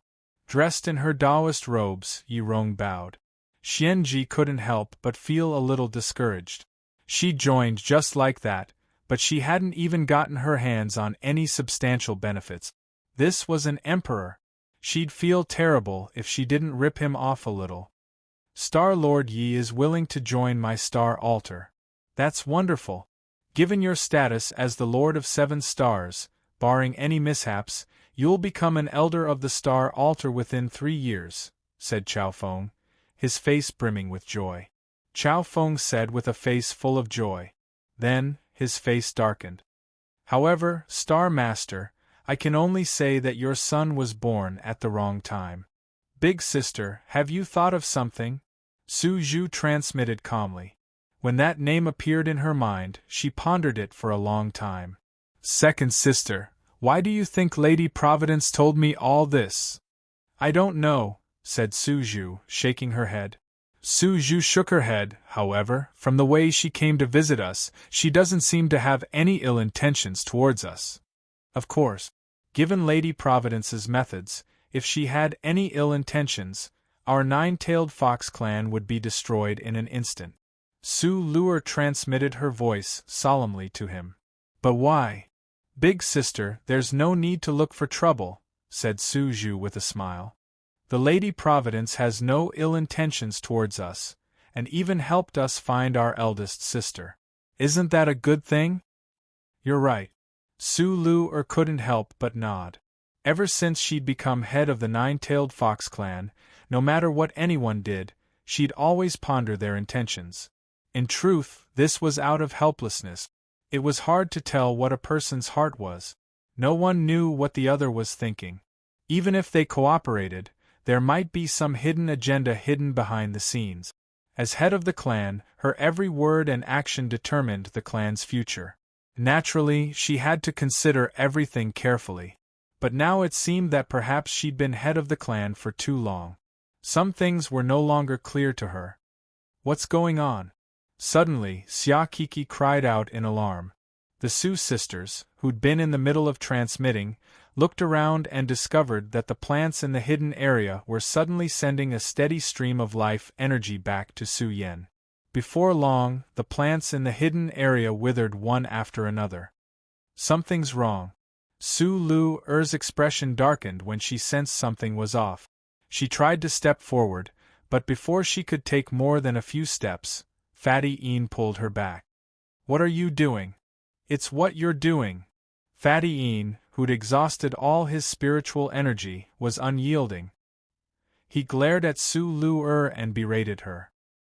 S1: Dressed in her Taoist robes, Yi Rong bowed. Xianji couldn't help but feel a little discouraged. She joined just like that, but she hadn't even gotten her hands on any substantial benefits. This was an emperor. She'd feel terrible if she didn't rip him off a little. Star Lord Yi is willing to join my star altar. That's wonderful. Given your status as the Lord of 7 stars, barring any mishaps, you'll become an elder of the star altar within 3 years, said Chao Feng, his face brimming with joy. Chao Feng said with a face full of joy. Then, his face darkened. However, Star Master, I can only say that your son was born at the wrong time. Big sister, have you thought of something? Su Zhu transmitted calmly. When that name appeared in her mind, she pondered it for a long time. Second sister, why do you think Lady Providence told me all this? I don't know, said Su Zhu, shaking her head. Su Zhu shook her head, however, from the way she came to visit us, she doesn't seem to have any ill intentions towards us. Of course, given Lady Providence's methods, if she had any ill intentions, our 9-tailed fox clan would be destroyed in an instant. Su Luer transmitted her voice solemnly to him. But why? Big sister, there's no need to look for trouble, said Su Zhu with a smile. The Lady Providence has no ill intentions towards us, and even helped us find our eldest sister. Isn't that a good thing? You're right. Su Luer couldn't help but nod. Ever since she'd become head of the 9-tailed fox clan, no matter what anyone did, she'd always ponder their intentions. In truth, this was out of helplessness. It was hard to tell what a person's heart was. No one knew what the other was thinking. Even if they cooperated, there might be some hidden agenda hidden behind the scenes. As head of the clan, her every word and action determined the clan's future. Naturally, she had to consider everything carefully. But now it seemed that perhaps she'd been head of the clan for too long. Some things were no longer clear to her. What's going on? Suddenly, Xia Kiki cried out in alarm. The Su sisters, who'd been in the middle of transmitting, looked around and discovered that the plants in the hidden area were suddenly sending a steady stream of life energy back to Su Yan. Before long, the plants in the hidden area withered one after another. Something's wrong. Su Lu-er's expression darkened when she sensed something was off. She tried to step forward, but before she could take more than a few steps, Fatty Een pulled her back. "What are you doing?" "It's what you're doing." Fatty Een, who'd exhausted all his spiritual energy, was unyielding. He glared at Su Lu-er and berated her.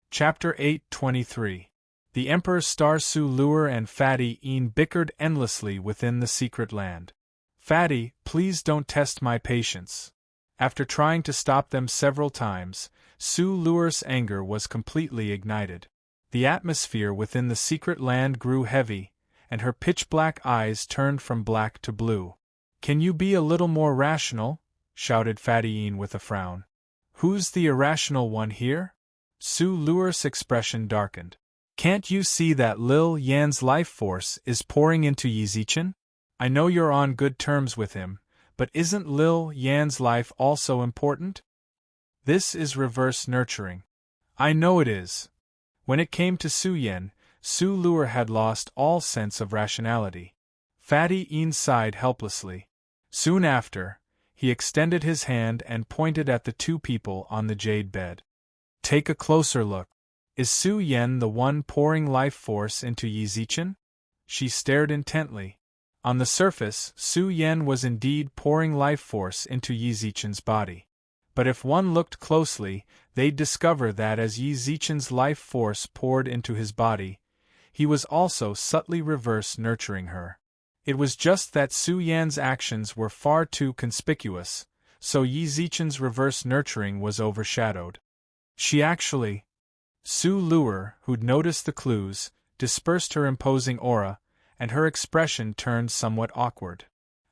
S1: Chapter 8:23. The Emperor Star Su Lu-er and Fatty Een bickered endlessly within the secret land. "Fatty, please don't test my patience." After trying to stop them several times, Su Lu-er's anger was completely ignited. The atmosphere within the secret land grew heavy, and her pitch-black eyes turned from black to blue. "Can you be a little more rational?" shouted Fatty Een with a frown. "Who's the irrational one here?" Su Lu-er's expression darkened. "Can't you see that Lil Yan's life force is pouring into Yi Zichen? I know you're on good terms with him, but isn't Lil Yan's life also important? This is reverse nurturing." "I know it is." When it came to Su Yan, Su Lu-er had lost all sense of rationality. Fatty Een sighed helplessly. Soon after, he extended his hand and pointed at the two people on the jade bed. "Take a closer look. Is Su Yan the one pouring life force into Yi Zichen?" She stared intently. On the surface, Su Yan was indeed pouring life force into Yi Zichen's body. But if one looked closely, they'd discover that as Yi Zichen's life force poured into his body, he was also subtly reverse nurturing her. It was just that Su Yan's actions were far too conspicuous, so Yi Zichen's reverse nurturing was overshadowed. She actually... Su Lu-er, who'd noticed the clues, dispersed her imposing aura, and her expression turned somewhat awkward.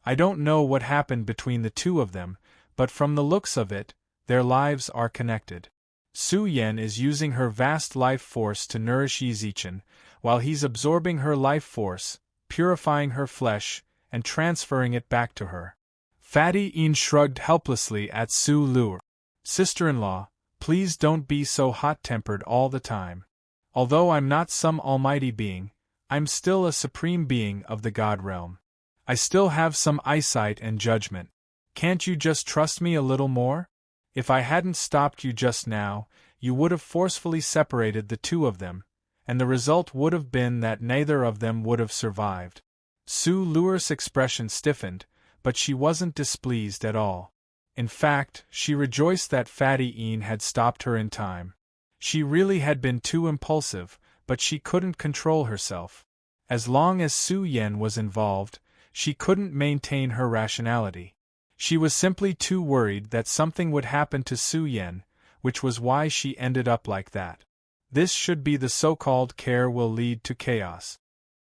S1: "I don't know what happened between the two of them, but from the looks of it, their lives are connected. Su Yan is using her vast life force to nourish Yi Zichen, while he's absorbing her life force, purifying her flesh, and transferring it back to her." Fatty Een shrugged helplessly at Su Lu-er. "Sister-in-law, please don't be so hot-tempered all the time. Although I'm not some almighty being, I'm still a supreme being of the God realm. I still have some eyesight and judgment. Can't you just trust me a little more? If I hadn't stopped you just now, you would have forcefully separated the two of them, and the result would have been that neither of them would have survived." Su Lu-er's expression stiffened, but she wasn't displeased at all. In fact, she rejoiced that Fatty Een had stopped her in time. She really had been too impulsive, but she couldn't control herself. As long as Su Yan was involved, she couldn't maintain her rationality. She was simply too worried that something would happen to Su Yan, which was why she ended up like that. This should be the so-called care will lead to chaos.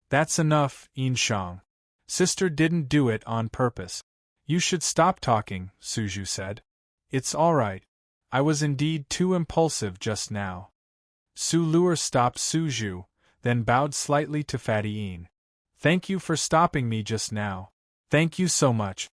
S1: "That's enough, Een Shang. Sister didn't do it on purpose." "You should stop talking," Suju said. "It's all right. I was indeed too impulsive just now." Su Lu-er stopped Suju, then bowed slightly to Fatty Een. "Thank you for stopping me just now. Thank you so much."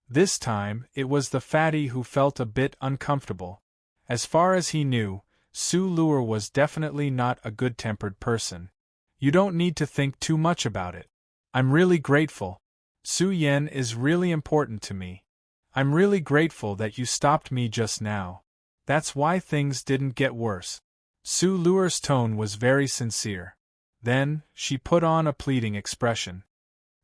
S1: This time, it was the Fatty who felt a bit uncomfortable. As far as he knew, Su Lu-er was definitely not a good-tempered person. "You don't need to think too much about it. I'm really grateful. Su Yan is really important to me. I'm really grateful that you stopped me just now. That's why things didn't get worse." Su Lu-er's tone was very sincere. Then, she put on a pleading expression.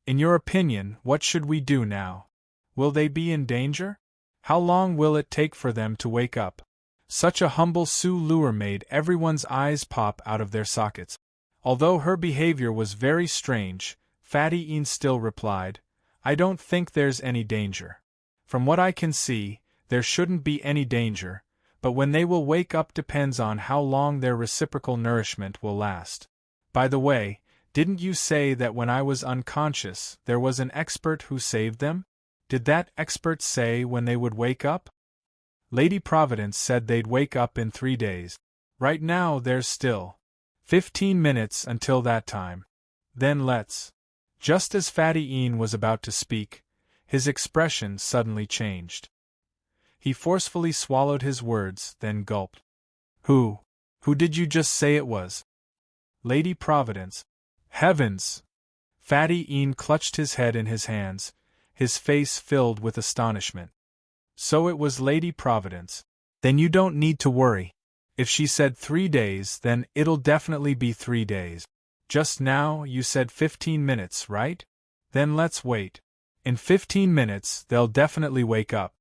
S1: "In your opinion, what should we do now? Will they be in danger? How long will it take for them to wake up?" Such a humble Su Lu-er made everyone's eyes pop out of their sockets. Although her behavior was very strange, Fatty Een still replied, "I don't think there's any danger. From what I can see, there shouldn't be any danger, but when they will wake up depends on how long their reciprocal nourishment will last. By the way, Didn't you say that when I was unconscious there was an expert who saved them? Did that expert say when they would wake up? Lady Providence said they'd wake up in 3 days. Right now there's still 15 minutes until that time. Then let's. Just as Fatty Een was about to speak, his expression suddenly changed. He forcefully swallowed his words, then gulped. Who did you just say it was? Lady Providence. Heavens! Fatty Een clutched his head in his hands, his face filled with astonishment. So it was Lady Providence. Then you don't need to worry. If she said 3 days, then it'll definitely be 3 days. Just now you said 15 minutes, right? Then let's wait. In 15 minutes they'll definitely wake up.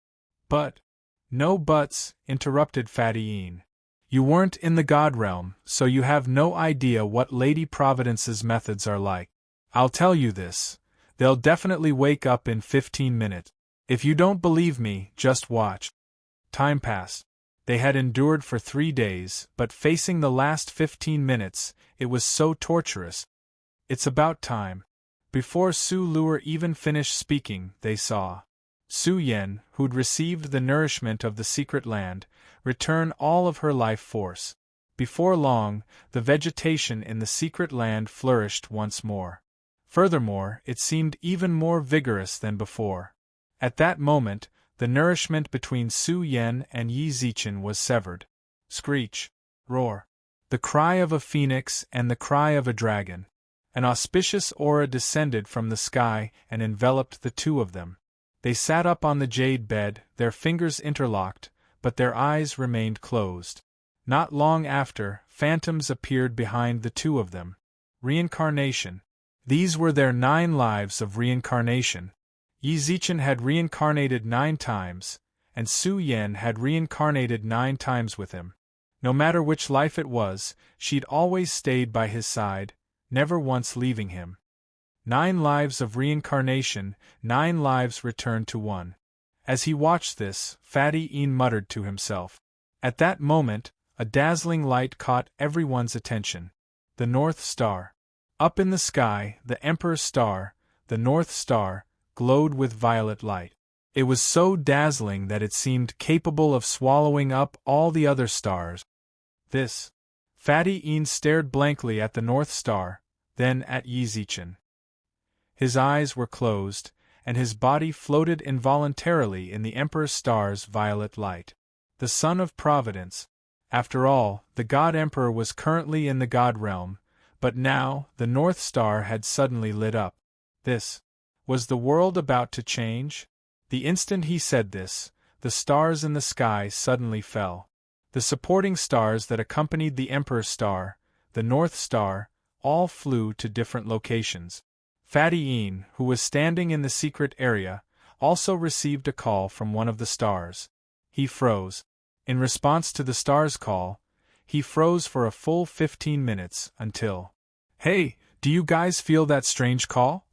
S1: But. No buts, interrupted Fatty Een. You weren't in the God realm, so you have no idea what Lady Providence's methods are like. I'll tell you this. They'll definitely wake up in 15 minutes. If you don't believe me, just watch. Time passed. They had endured for 3 days, but facing the last 15 minutes, it was so torturous. It's about time. Before Su Luer even finished speaking, they saw Su Yen, who'd received the nourishment of the secret land, return all of her life force. Before long, the vegetation in the secret land flourished once more. Furthermore, it seemed even more vigorous than before. At that moment, the nourishment between Su Yen and Yi Zichen was severed. Screech, roar, the cry of a phoenix and the cry of a dragon. An auspicious aura descended from the sky and enveloped the two of them. They sat up on the jade bed, their fingers interlocked, but their eyes remained closed. Not long after, phantoms appeared behind the two of them. Reincarnation. These were their 9 lives of reincarnation. Yi Zichen had reincarnated 9 times, and Su Yen had reincarnated 9 times with him. No matter which life it was, she'd always stayed by his side, never once leaving him. 9 lives of reincarnation, 9 lives returned to one. As he watched this, Fatty Een muttered to himself. At that moment, a dazzling light caught everyone's attention. The North Star. Up in the sky, the Emperor's star, the North Star, glowed with violet light. It was so dazzling that it seemed capable of swallowing up all the other stars. This. Fatty Een stared blankly at the North Star, then at Yi Zichen. His eyes were closed, and his body floated involuntarily in the Emperor's star's violet light. The Son of Providence. After all, the God Emperor was currently in the God realm, but now the North Star had suddenly lit up. This. Was the world about to change? The instant he said this, the stars in the sky suddenly fell. The supporting stars that accompanied the Emperor's star, the North Star, all flew to different locations. Fatty Een, who was standing in the secret area, also received a call from one of the stars. He froze. In response to the star's call, he froze for a full 15 minutes until. Hey, do you guys feel that strange call?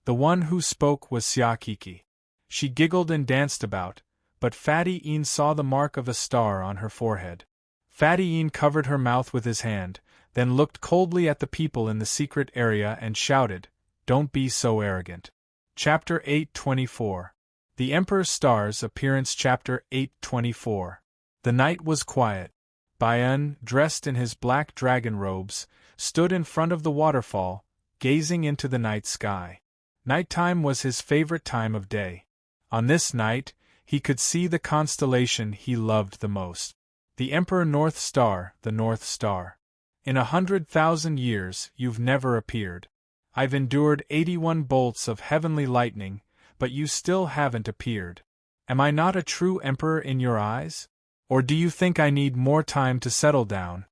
S1: The one who spoke was Xia Kiki. She giggled and danced about, but Fatty Een saw the mark of a star on her forehead. Fatty Een covered her mouth with his hand, then looked coldly at the people in the secret area and shouted, "Don't be so arrogant." Chapter 824. The Emperor's Stars Appearance. Chapter 824. The night was quiet. Bayan, dressed in his black dragon robes, stood in front of the waterfall, gazing into the night sky. Nighttime was his favorite time of day. On this night, he could see the constellation he loved the most. The Emperor North Star, the North Star. In 100,000 years, you've never appeared. I've endured 81 bolts of heavenly lightning, but you still haven't appeared. Am I not a true emperor in your eyes? Or do you think I need more time to settle down?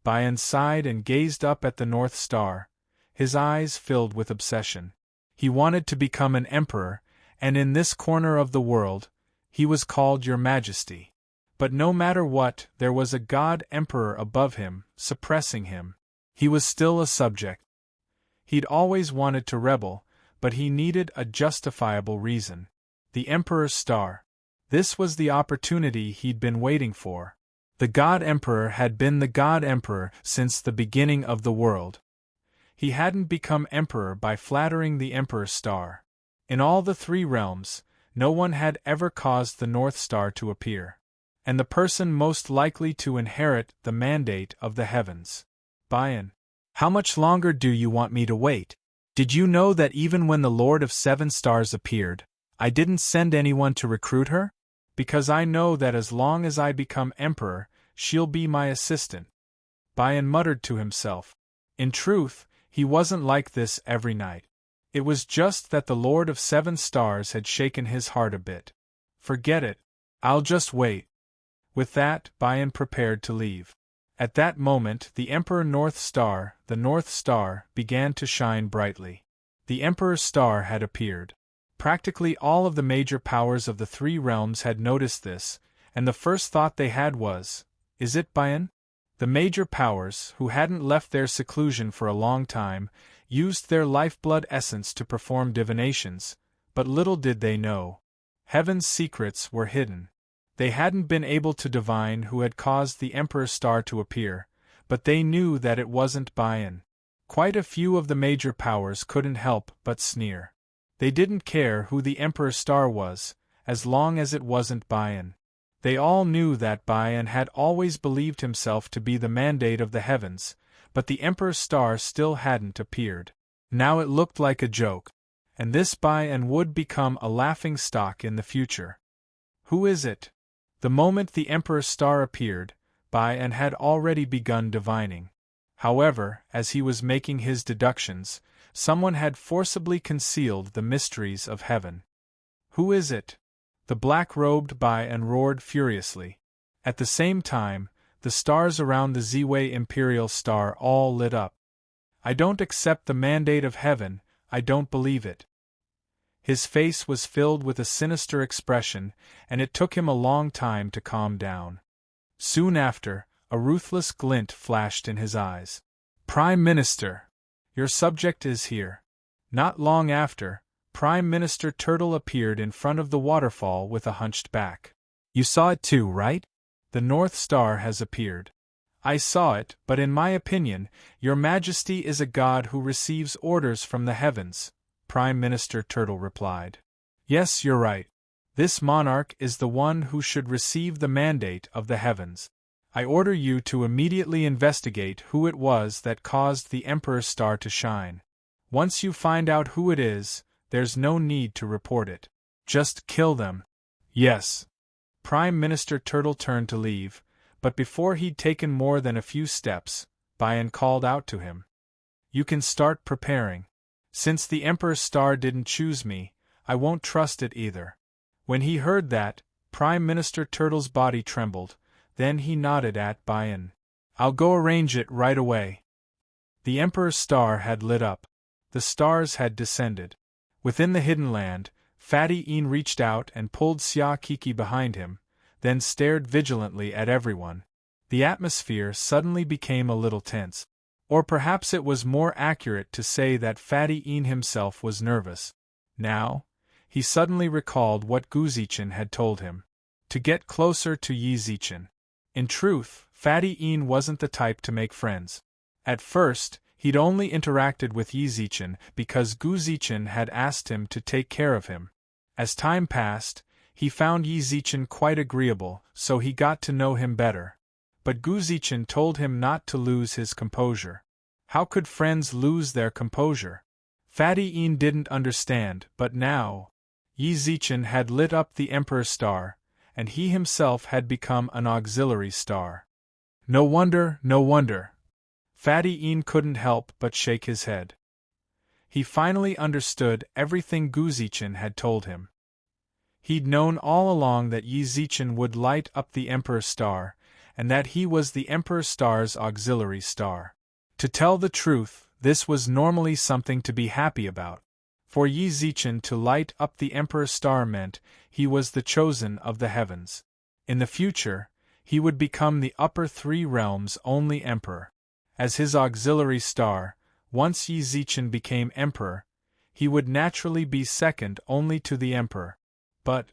S1: Bayan sighed and gazed up at the North Star, his eyes filled with obsession. He wanted to become an emperor, and in this corner of the world, he was called Your Majesty. But no matter what, there was a God-emperor above him, suppressing him. He was still a subject. He'd always wanted to rebel, but he needed a justifiable reason. The Emperor's Star. This was the opportunity he'd been waiting for. The God-emperor had been the God-emperor since the beginning of the world. He hadn't become emperor by flattering the Emperor's star. In all the three realms, no one had ever caused the North Star to appear. And the person most likely to inherit the mandate of the heavens. Bayan. How much longer do you want me to wait? Did you know that even when the Lord of Seven Stars appeared, I didn't send anyone to recruit her? Because I know that as long as I become emperor, she'll be my assistant. Bayan muttered to himself. In truth, he wasn't like this every night. It was just that the Lord of Seven Stars had shaken his heart a bit. Forget it. I'll just wait. With that, Bayan prepared to leave. At that moment, the Emperor North Star, the North Star, began to shine brightly. The Emperor's star had appeared. Practically all of the major powers of the three realms had noticed this, and the first thought they had was, "Is it Bayan?" The major powers, who hadn't left their seclusion for a long time, used their lifeblood essence to perform divinations, but little did they know. Heaven's secrets were hidden. They hadn't been able to divine who had caused the Emperor's star to appear, but they knew that it wasn't Bayan. Quite a few of the major powers couldn't help but sneer. They didn't care who the Emperor's star was, as long as it wasn't Bayan. They all knew that Bayan had always believed himself to be the mandate of the heavens, but the Emperor's star still hadn't appeared. Now it looked like a joke, and this Bayan would become a laughing stock in the future. Who is it? The moment the Emperor's star appeared, Bayan had already begun divining. However, as he was making his deductions, someone had forcibly concealed the mysteries of heaven. Who is it? The black-robed Bayan roared furiously. At the same time, the stars around the Ziwei Imperial Star all lit up. I don't accept the mandate of heaven, I don't believe it. His face was filled with a sinister expression, and it took him a long time to calm down. Soon after, a ruthless glint flashed in his eyes. Prime Minister! Your subject is here. Not long after, Prime Minister Turtle appeared in front of the waterfall with a hunched back. You saw it too, right? The North Star has appeared. I saw it, but in my opinion, Your Majesty is a god who receives orders from the heavens, Prime Minister Turtle replied. Yes, you're right. This monarch is the one who should receive the mandate of the heavens. I order you to immediately investigate who it was that caused the Emperor's star to shine. Once you find out who it is, there's no need to report it. Just kill them. Yes. Prime Minister Turtle turned to leave, but before he'd taken more than a few steps, Bayan called out to him. You can start preparing. Since the Emperor's star didn't choose me, I won't trust it either. When he heard that, Prime Minister Turtle's body trembled, then he nodded at Bayan. I'll go arrange it right away. The Emperor's star had lit up. The stars had descended. Within the hidden land, Fatty Een reached out and pulled Xia Kiki behind him, then stared vigilantly at everyone. The atmosphere suddenly became a little tense. Or perhaps it was more accurate to say that Fatty Een himself was nervous. Now, he suddenly recalled what Gu Zichen had told him. To get closer to Yi Zichen. In truth, Fatty Een wasn't the type to make friends. At first, he'd only interacted with Yi Zichen because Gu Zichen had asked him to take care of him. As time passed, he found Yi Zichen quite agreeable, so he got to know him better. But Gu Zichen told him not to lose his composure. How could friends lose their composure? Fatty Een didn't understand, but now, Yi Zichen had lit up the Emperor's star, and he himself had become an auxiliary star. No wonder, no wonder. Fatty Een couldn't help but shake his head. He finally understood everything Gu Zichen had told him. He'd known all along that Yi Zichen would light up the Emperor's star, and that he was the Emperor's star's auxiliary star. To tell the truth, this was normally something to be happy about. For Yi Zichen to light up the Emperor's star meant he was the chosen of the heavens. In the future, he would become the upper three realms' only emperor. As his auxiliary star, once Yi Zichen became emperor, he would naturally be second only to the emperor. But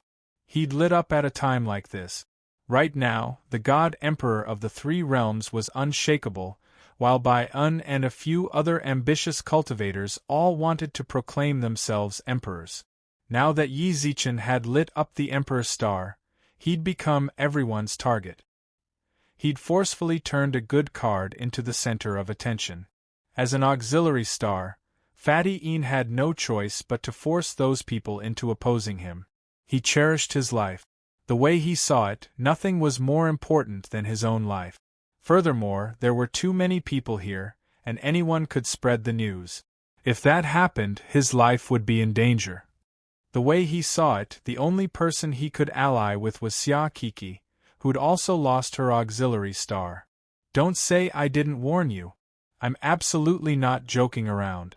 S1: he'd lit up at a time like this. Right now, the god emperor of the three realms was unshakable, while Bai Un and a few other ambitious cultivators all wanted to proclaim themselves emperors. Now that Yi Zichen had lit up the emperor's star, he'd become everyone's target. He'd forcefully turned a good card into the center of attention. As an auxiliary star, Fatty Een had no choice but to force those people into opposing him. He cherished his life. The way he saw it, nothing was more important than his own life. Furthermore, there were too many people here, and anyone could spread the news. If that happened, his life would be in danger. The way he saw it, the only person he could ally with was Xia Kiki, who'd also lost her auxiliary star. Don't say I didn't warn you. I'm absolutely not joking around.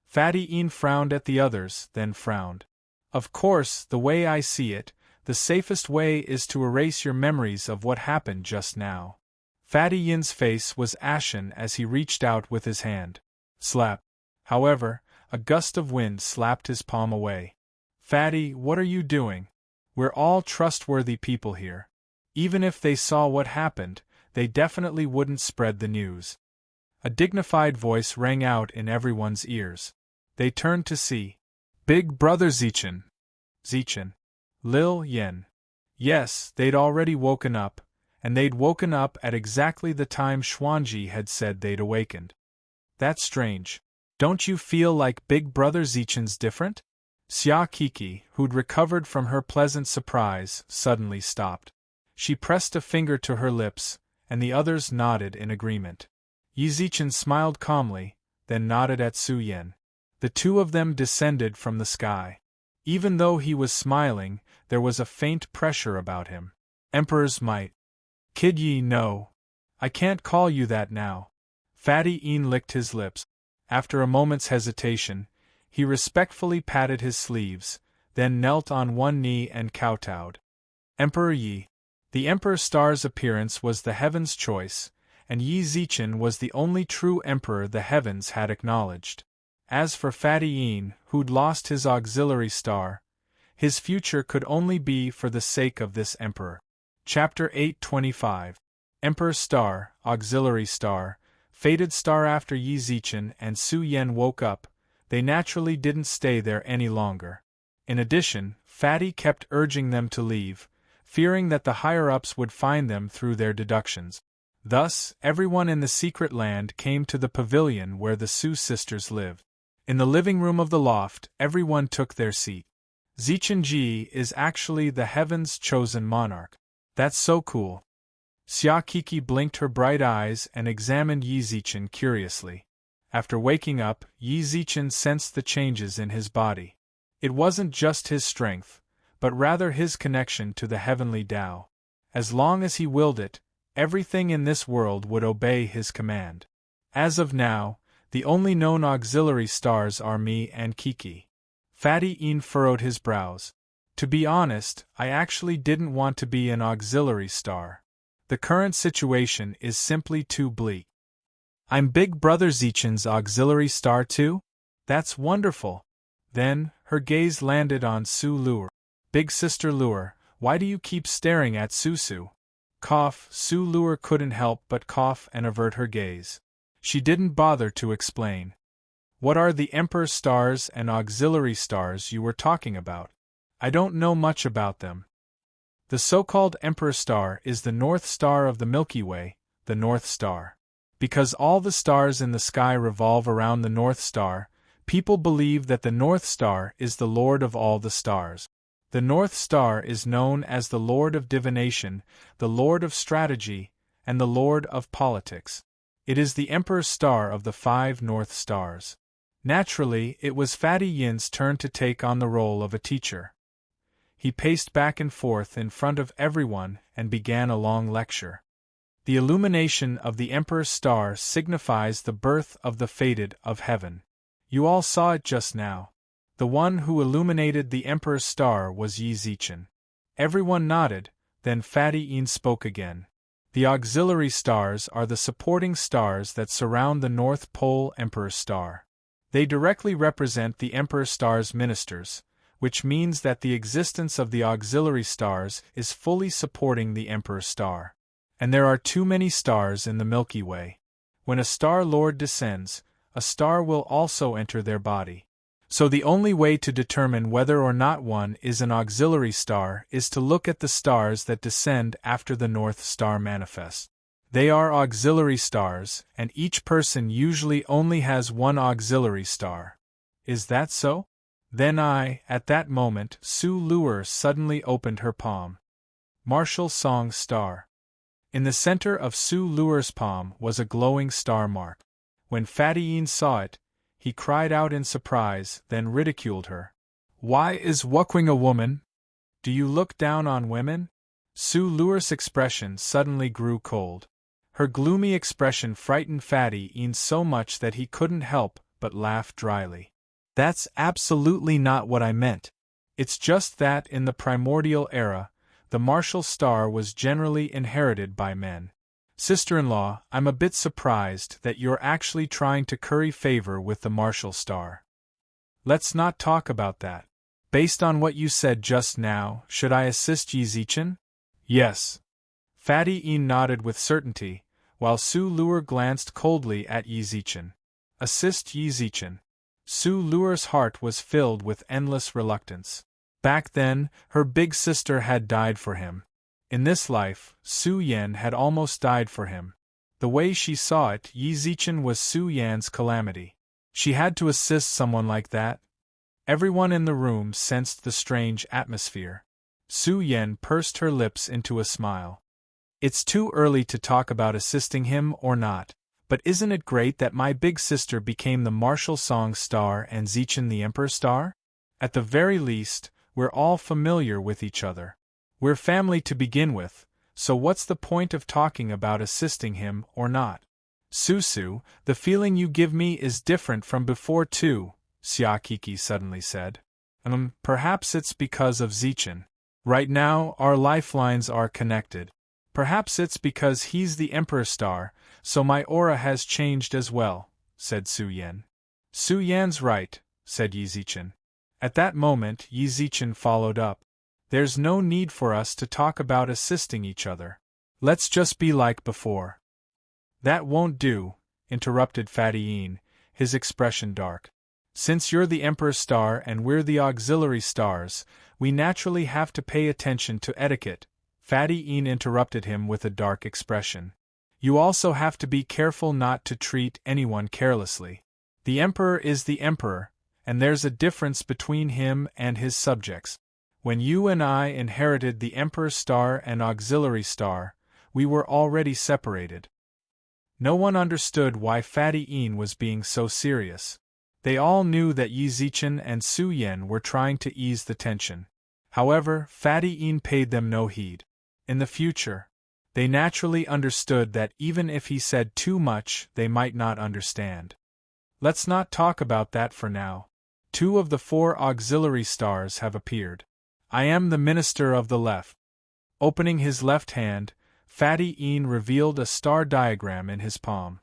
S1: Fatty Een frowned at the others, then frowned. Of course, the way I see it, the safest way is to erase your memories of what happened just now. Fatty Yin's face was ashen as he reached out with his hand. Slap. However, a gust of wind slapped his palm away. Fatty, what are you doing? We're all trustworthy people here. Even if they saw what happened, they definitely wouldn't spread the news. A dignified voice rang out in everyone's ears. They turned to see Big Brother Zichen. Zichen. Lil Yen. Yes, they'd already woken up, and they'd woken up at exactly the time Xuanji had said they'd awakened. That's strange. Don't you feel like Big Brother Zichen's different? Xia Kiki, who'd recovered from her pleasant surprise, suddenly stopped. She pressed a finger to her lips, and the others nodded in agreement. Yi Zichen smiled calmly, then nodded at Su Yen. The two of them descended from the sky. Even though he was smiling, there was a faint pressure about him. Emperor's might. Kid Yi, no. I can't call you that now. Fatty Een licked his lips. After a moment's hesitation, he respectfully patted his sleeves, then knelt on one knee and kowtowed. Emperor Yi. The Emperor Star's appearance was the heavens' choice, and Yi Zichen was the only true emperor the heavens had acknowledged. As for Fatty Een, who'd lost his auxiliary star, his future could only be for the sake of this emperor. Chapter 825. Emperor Star, Auxiliary Star, Fated Star. After Yi Zichen and Su Yen woke up, they naturally didn't stay there any longer. In addition, Fatty kept urging them to leave, fearing that the higher-ups would find them through their deductions. Thus, everyone in the secret land came to the pavilion where the Su sisters lived. In the living room of the loft, everyone took their seat. Zichen Ji is actually the heaven's chosen monarch. That's so cool. Xia Kiki blinked her bright eyes and examined Yi Zichen curiously. After waking up, Yi Zichen sensed the changes in his body. It wasn't just his strength, but rather his connection to the heavenly Tao. As long as he willed it, everything in this world would obey his command. As of now, the only known auxiliary stars are me and Kiki. Fatty Een furrowed his brows. To be honest, I actually didn't want to be an auxiliary star. The current situation is simply too bleak. I'm Big Brother Zichen's auxiliary star too? That's wonderful. Then, her gaze landed on Su Luer. Big Sister Luer, why do you keep staring at Su? Cough. Su Luer couldn't help but cough and avert her gaze. She didn't bother to explain. What are the Emperor stars and auxiliary stars you were talking about? I don't know much about them. The so-called Emperor Star is the North Star of the Milky Way, the North Star. Because all the stars in the sky revolve around the North Star, people believe that the North Star is the Lord of all the stars. The North Star is known as the Lord of Divination, the Lord of Strategy, and the Lord of Politics. It is the Emperor Star of the 5 North Stars. Naturally, it was Fatty Yin's turn to take on the role of a teacher. He paced back and forth in front of everyone and began a long lecture. The illumination of the Emperor's star signifies the birth of the fated of heaven. You all saw it just now. The one who illuminated the Emperor's star was Yi Zichen. Everyone nodded, then Fatty Een spoke again. The auxiliary stars are the supporting stars that surround the North Pole Emperor Star. They directly represent the Emperor Star's ministers, which means that the existence of the auxiliary stars is fully supporting the Emperor Star. And there are too many stars in the Milky Way. When a Star Lord descends, a star will also enter their body. So the only way to determine whether or not one is an auxiliary star is to look at the stars that descend after the North Star manifests. They are auxiliary stars, and each person usually only has one auxiliary star. Is that so? Then at that moment, Su Luer suddenly opened her palm. Martial Song Star. In the center of Su Luer's palm was a glowing star mark. When Fadiyin saw it, he cried out in surprise, then ridiculed her. Why is Wukwing a woman? Do you look down on women? Su Luer's expression suddenly grew cold. Her gloomy expression frightened Fadiyin so much that he couldn't help but laugh dryly. That's absolutely not what I meant. It's just that in the primordial era, the martial star was generally inherited by men. Sister-in-law, I'm a bit surprised that you're actually trying to curry favor with the martial star. Let's not talk about that. Based on what you said just now, should I assist Yi Zichen? Yes. Fadiyin nodded with certainty, while Su Luer glanced coldly at Yi Zichen. Assist Yi Zichen. Su Luer's heart was filled with endless reluctance. Back then, her big sister had died for him. In this life, Su Yan had almost died for him. The way she saw it, Yi Zichen was Su Yan's calamity. She had to assist someone like that. Everyone in the room sensed the strange atmosphere. Su Yan pursed her lips into a smile. It's too early to talk about assisting him or not, but isn't it great that my big sister became the martial song star and Zichen the emperor star? At the very least, we're all familiar with each other. We're family to begin with, so what's the point of talking about assisting him or not? Susu, the feeling you give me is different from before too, Xia Kiki suddenly said. Perhaps it's because of Zichen. Right now, our lifelines are connected. Perhaps it's because he's the emperor star, so my aura has changed as well, said Su Yan. Su Yan's right, said Yi Zichen. At that moment, Yi Zichen followed up. There's no need for us to talk about assisting each other. Let's just be like before. That won't do, interrupted Fadiyin, his expression dark. Since you're the Emperor Star and we're the auxiliary stars, we naturally have to pay attention to etiquette. Fadiyin interrupted him with a dark expression. You also have to be careful not to treat anyone carelessly. The Emperor is the Emperor, and there's a difference between him and his subjects. When you and I inherited the Emperor Star and Auxiliary Star, we were already separated. No one understood why Fadiyin was being so serious. They all knew that Yi Zichen and Su Yan were trying to ease the tension. However, Fadiyin paid them no heed. In the future, they naturally understood that even if he said too much, they might not understand. Let's not talk about that for now. 2 of the 4 auxiliary stars have appeared. I am the Minister of the Left. Opening his left hand, Fadiyin revealed a star diagram in his palm.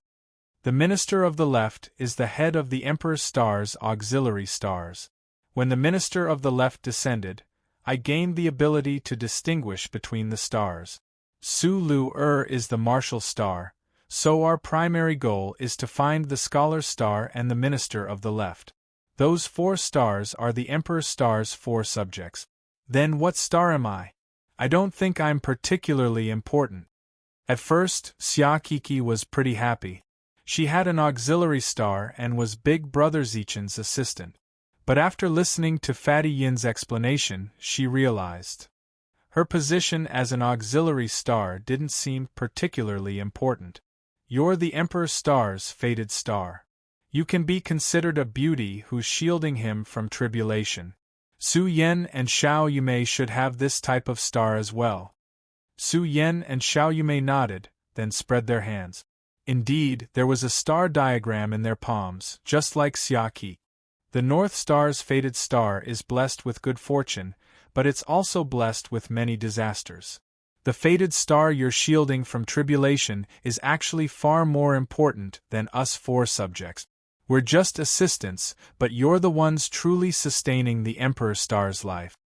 S1: The Minister of the Left is the head of the Emperor Star's auxiliary stars. When the Minister of the Left descended, I gained the ability to distinguish between the stars. Su Luer is the martial star, so our primary goal is to find the scholar star and the Minister of the Left. Those 4 stars are the Emperor Star's 4 subjects. Then what star am I? I don't think I'm particularly important. At first, Xia Kiki was pretty happy. She had an auxiliary star and was Big Brother Zichen's assistant. But after listening to Fadiyin's explanation, she realized her position as an auxiliary star didn't seem particularly important. You're the Emperor Star's fated star. You can be considered a beauty who's shielding him from tribulation. Su Yan and Xiao Yumei should have this type of star as well. Su Yan and Xiao Yumei nodded, then spread their hands. Indeed, there was a star diagram in their palms, just like Xia Qi. The North Star's fated star is blessed with good fortune, but it's also blessed with many disasters. The fated star you're shielding from tribulation is actually far more important than us 4 subjects. We're just assistants, but you're the ones truly sustaining the Emperor Star's life.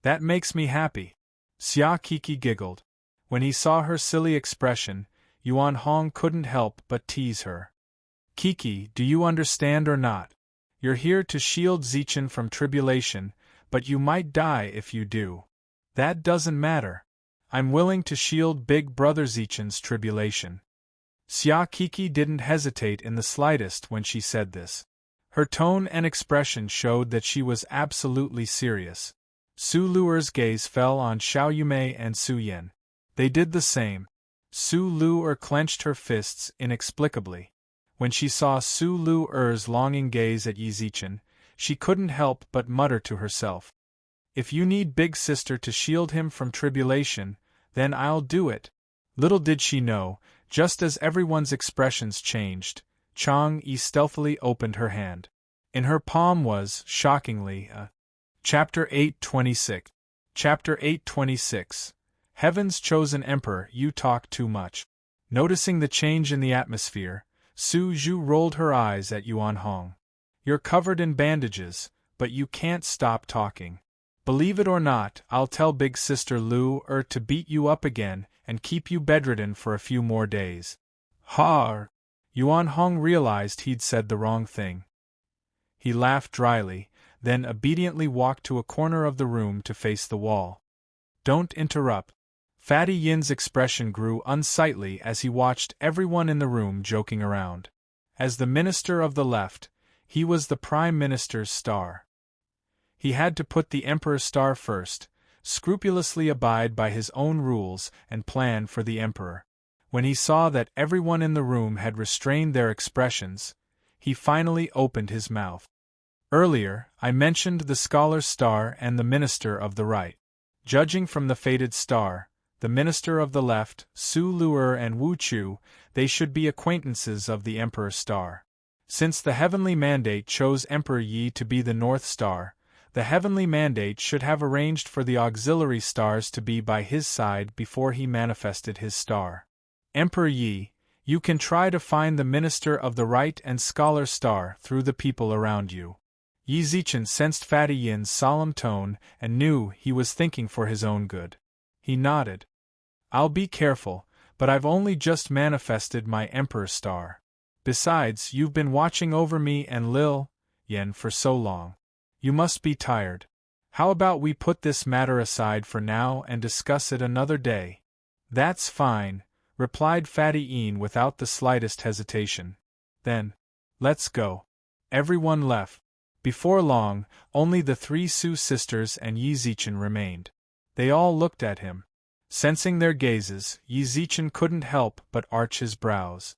S1: That makes me happy. Xia Kiki giggled. When he saw her silly expression, Yuan Hong couldn't help but tease her. Kiki, do you understand or not? You're here to shield Zichen from tribulation, but you might die if you do. That doesn't matter. I'm willing to shield Big Brother Zichen's tribulation. Xia Kiki didn't hesitate in the slightest when she said this. Her tone and expression showed that she was absolutely serious. Su Luer's gaze fell on Xiao Yumei and Su Yen. They did the same. Su Luer clenched her fists inexplicably. When she saw Su Luer's longing gaze at Yi Zichen, she couldn't help but mutter to herself. If you need Big Sister to shield him from tribulation, then I'll do it. Little did she know, just as everyone's expressions changed, Chang Yi stealthily opened her hand. In her palm was, shockingly, Chapter 826. Chapter 826. Heaven's Chosen Emperor, you talk too much. Noticing the change in the atmosphere, Su Zhu rolled her eyes at Yuan Hong. You're covered in bandages, but you can't stop talking. Believe it or not, I'll tell Big Sister Luer to beat you up again and keep you bedridden for a few more days. Har! Yuan Hong realized he'd said the wrong thing. He laughed dryly, then obediently walked to a corner of the room to face the wall. Don't interrupt. Fatty Yin's expression grew unsightly as he watched everyone in the room joking around. As the minister of the left, he was the Prime Minister's star. He had to put the Emperor's star first, scrupulously abide by his own rules and plan for the Emperor. When he saw that everyone in the room had restrained their expressions, he finally opened his mouth. Earlier, I mentioned the Scholar's star and the Minister of the right. Judging from the fated star, the Minister of the left, Su Luer and Wu Chu, they should be acquaintances of the Emperor's star. Since the heavenly mandate chose Emperor Yi to be the North Star, the heavenly mandate should have arranged for the auxiliary stars to be by his side before he manifested his star. Emperor Yi, you can try to find the Minister of the Right and Scholar Star through the people around you. Yi Zichen sensed Fatty Yin's solemn tone and knew he was thinking for his own good. He nodded. I'll be careful, but I've only just manifested my Emperor's star. Besides, you've been watching over me and Lil Yen for so long. You must be tired. How about we put this matter aside for now and discuss it another day? That's fine, replied Fatty Yin without the slightest hesitation. Then, let's go. Everyone left. Before long, only the three Su sisters and Yi Zichen remained. They all looked at him. Sensing their gazes, Yi Zichen couldn't help but arch his brows.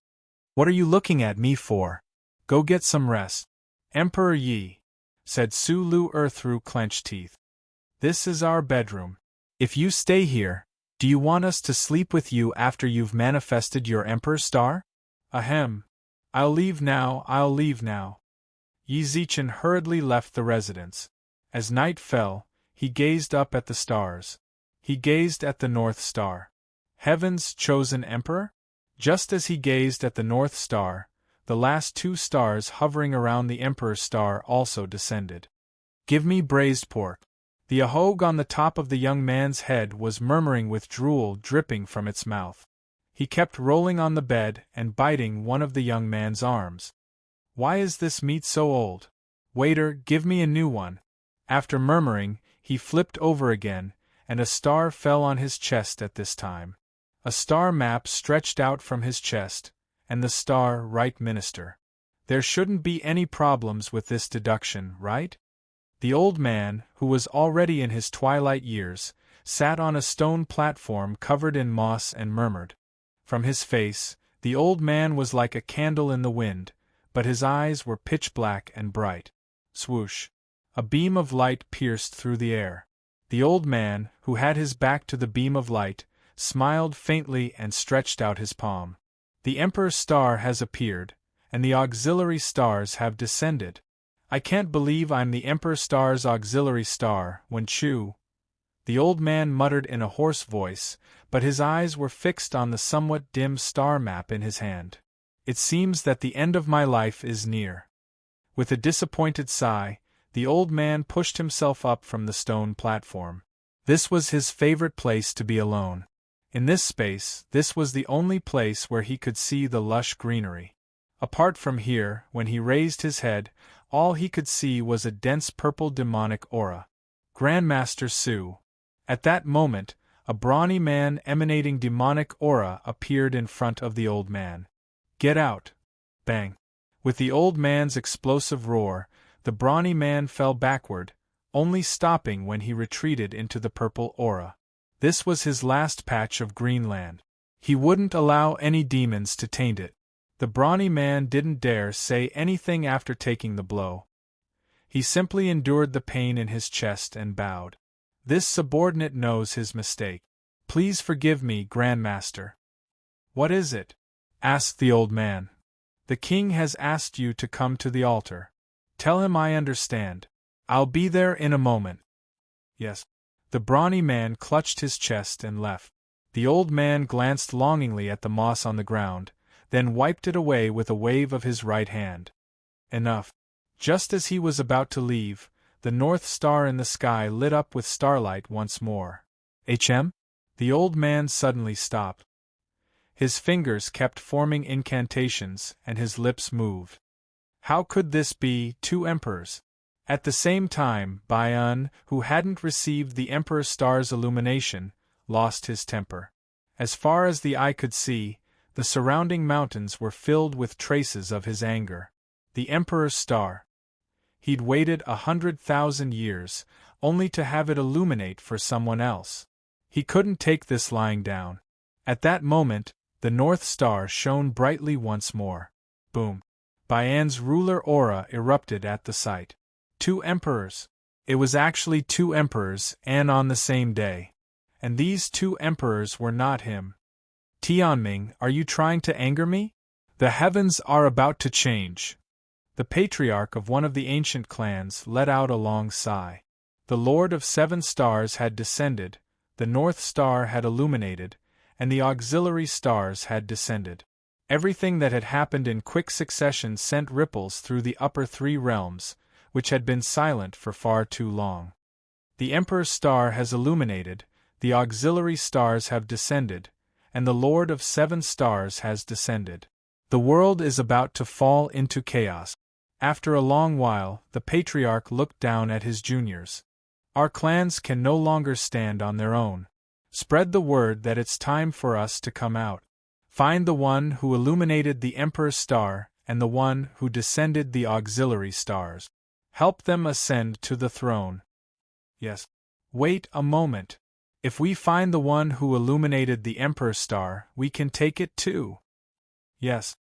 S1: What are you looking at me for? Go get some rest. Emperor Yi, said Su Luer through clenched teeth. This is our bedroom. If you stay here, do you want us to sleep with you after you've manifested your Emperor's star? Ahem. I'll leave now. Yi Zichen hurriedly left the residence. As night fell, he gazed up at the stars. He gazed at the North Star. Heaven's chosen Emperor? Just as he gazed at the North Star, the last two stars hovering around the Emperor's star also descended. Give me braised pork. The ahog on the top of the young man's head was murmuring with drool dripping from its mouth. He kept rolling on the bed and biting one of the young man's arms. Why is this meat so old? Waiter, give me a new one. After murmuring, he flipped over again, and a star fell on his chest at this time. A star map stretched out from his chest, and the star Right Minister. There shouldn't be any problems with this deduction, right? The old man, who was already in his twilight years, sat on a stone platform covered in moss and murmured. From his face, the old man was like a candle in the wind, but his eyes were pitch black and bright. Swoosh! A beam of light pierced through the air. The old man, who had his back to the beam of light, smiled faintly and stretched out his palm. The Emperor's star has appeared, and the auxiliary stars have descended. I can't believe I'm the Emperor Star's auxiliary star, Wen Chu. The old man muttered in a hoarse voice, but his eyes were fixed on the somewhat dim star map in his hand. It seems that the end of my life is near. With a disappointed sigh, the old man pushed himself up from the stone platform. This was his favorite place to be alone. In this space, this was the only place where he could see the lush greenery. Apart from here, when he raised his head, all he could see was a dense purple demonic aura. Grandmaster Su. At that moment, a brawny man emanating demonic aura appeared in front of the old man. Get out! Bang! With the old man's explosive roar, the brawny man fell backward, only stopping when he retreated into the purple aura. This was his last patch of Greenland. He wouldn't allow any demons to taint it. The brawny man didn't dare say anything after taking the blow. He simply endured the pain in his chest and bowed. This subordinate knows his mistake. Please forgive me, Grandmaster. What is it? Asked the old man. The king has asked you to come to the altar. Tell him I understand. I'll be there in a moment. Yes. The brawny man clutched his chest and left. The old man glanced longingly at the moss on the ground, then wiped it away with a wave of his right hand. Enough. Just as he was about to leave, the North Star in the sky lit up with starlight once more. The old man suddenly stopped. His fingers kept forming incantations, and his lips moved. How could this be 2 emperors? At the same time, Bayan, who hadn't received the Emperor Star's illumination, lost his temper. As far as the eye could see, the surrounding mountains were filled with traces of his anger. The Emperor's Star. He'd waited 100,000 years, only to have it illuminate for someone else. He couldn't take this lying down. At that moment, the North Star shone brightly once more. Boom! Bayan's ruler aura erupted at the sight. 2 emperors. It was actually 2 emperors, and on the same day. And these 2 emperors were not him. Tianming, are you trying to anger me? The heavens are about to change. The patriarch of one of the ancient clans let out a long sigh. The Lord of 7 Stars had descended, the North Star had illuminated, and the auxiliary stars had descended. Everything that had happened in quick succession sent ripples through the upper 3 realms, which had been silent for far too long. The Emperor's Star has illuminated, the auxiliary stars have descended, and the Lord of 7 Stars has descended. The world is about to fall into chaos. After a long while, the patriarch looked down at his juniors. Our clans can no longer stand on their own. Spread the word that it's time for us to come out. Find the one who illuminated the Emperor's Star and the one who descended the auxiliary stars. Help them ascend to the throne. Yes. Wait a moment. If we find the one who illuminated the Emperor's Star, we can take it too. Yes.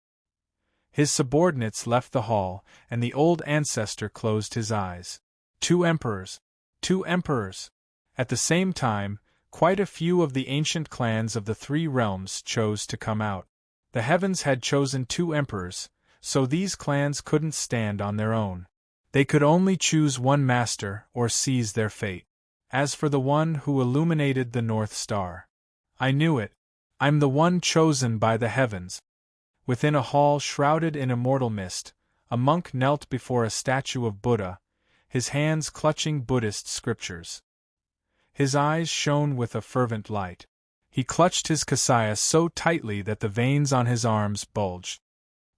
S1: His subordinates left the hall, and the old ancestor closed his eyes. 2 emperors. 2 emperors. At the same time, quite a few of the ancient clans of the 3 realms chose to come out. The heavens had chosen 2 emperors, so these clans couldn't stand on their own. They could only choose one master or seize their fate. As for the one who illuminated the North Star, I knew it. I'm the one chosen by the heavens. Within a hall shrouded in immortal mist, a monk knelt before a statue of Buddha, his hands clutching Buddhist scriptures. His eyes shone with a fervent light. He clutched his kasaya so tightly that the veins on his arms bulged.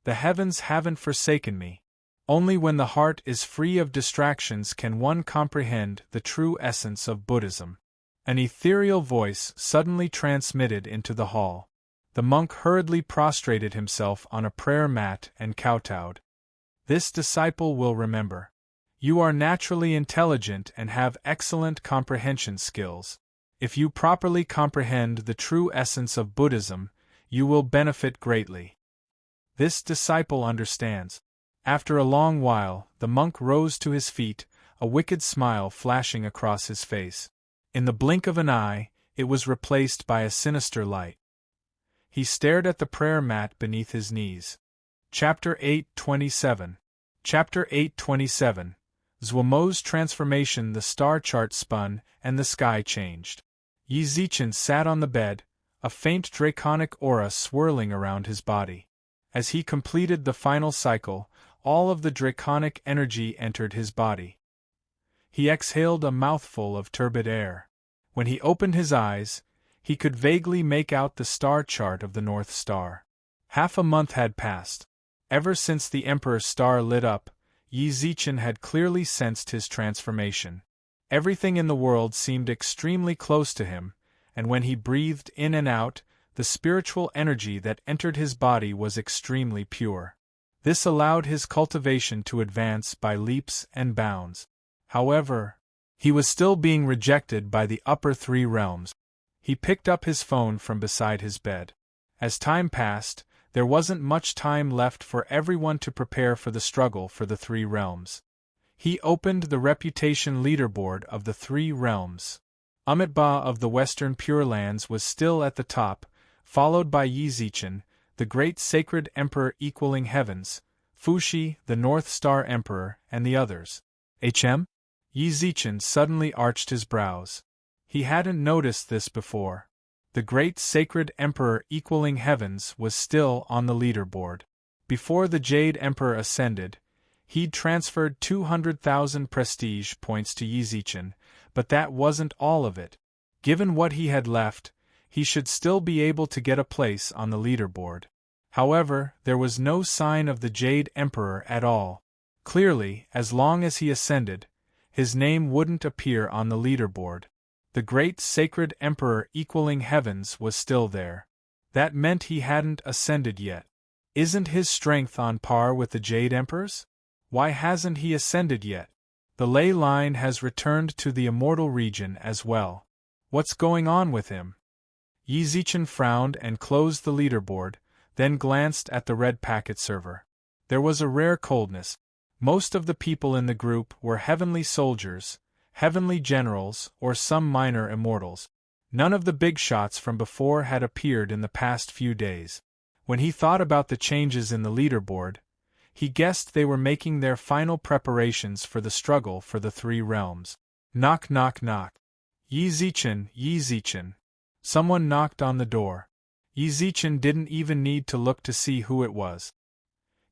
S1: The heavens haven't forsaken me. Only when the heart is free of distractions can one comprehend the true essence of Buddhism. An ethereal voice suddenly transmitted into the hall. The monk hurriedly prostrated himself on a prayer mat and kowtowed. This disciple will remember. You are naturally intelligent and have excellent comprehension skills. If you properly comprehend the true essence of Buddhism, you will benefit greatly. This disciple understands. After a long while, the monk rose to his feet, a wicked smile flashing across his face. In the blink of an eye, it was replaced by a sinister light. He stared at the prayer mat beneath his knees. Chapter 8:27. Chapter 8:27. Zhuomo's transformation. The star chart spun, and the sky changed. Yi Zichen sat on the bed, a faint draconic aura swirling around his body. As he completed the final cycle, all of the draconic energy entered his body. He exhaled a mouthful of turbid air. When he opened his eyes, He could vaguely make out the star chart of the North Star. Half a month had passed. Ever since the Emperor's star lit up, Yi Zichen had clearly sensed his transformation. Everything in the world seemed extremely close to him, and when he breathed in and out, the spiritual energy that entered his body was extremely pure. This allowed his cultivation to advance by leaps and bounds. However, he was still being rejected by the upper three realms. He picked up his phone from beside his bed. As time passed, there wasn't much time left for everyone to prepare for the struggle for the three realms. He opened the reputation leaderboard of the three realms. Amitabha of the Western Pure Lands was still at the top, followed by Yi Zichen, the great sacred emperor equaling heavens, Fuxi, the North Star Emperor, and the others. Yi Zichen suddenly arched his brows. He hadn't noticed this before. The great sacred emperor equaling heavens was still on the leaderboard. Before the Jade Emperor ascended, he'd transferred 200,000 prestige points to Yi Zichen, but that wasn't all of it. Given what he had left, he should still be able to get a place on the leaderboard. However, there was no sign of the Jade Emperor at all. Clearly, as long as he ascended, his name wouldn't appear on the leaderboard. The great sacred emperor equaling heavens was still there. That meant he hadn't ascended yet. Isn't his strength on par with the Jade Emperor's? Why hasn't he ascended yet? The ley line has returned to the immortal region as well. What's going on with him? Yi Zichen frowned and closed the leaderboard, then glanced at the red packet server. There was a rare coldness. Most of the people in the group were heavenly soldiers, heavenly generals, or some minor immortals. None of the big shots from before had appeared in the past few days. When he thought about the changes in the leaderboard, he guessed they were making their final preparations for the struggle for the three realms. Knock, knock, knock. Yi Zichen, Yi Zichen. Someone knocked on the door. Yi Zichen didn't even need to look to see who it was.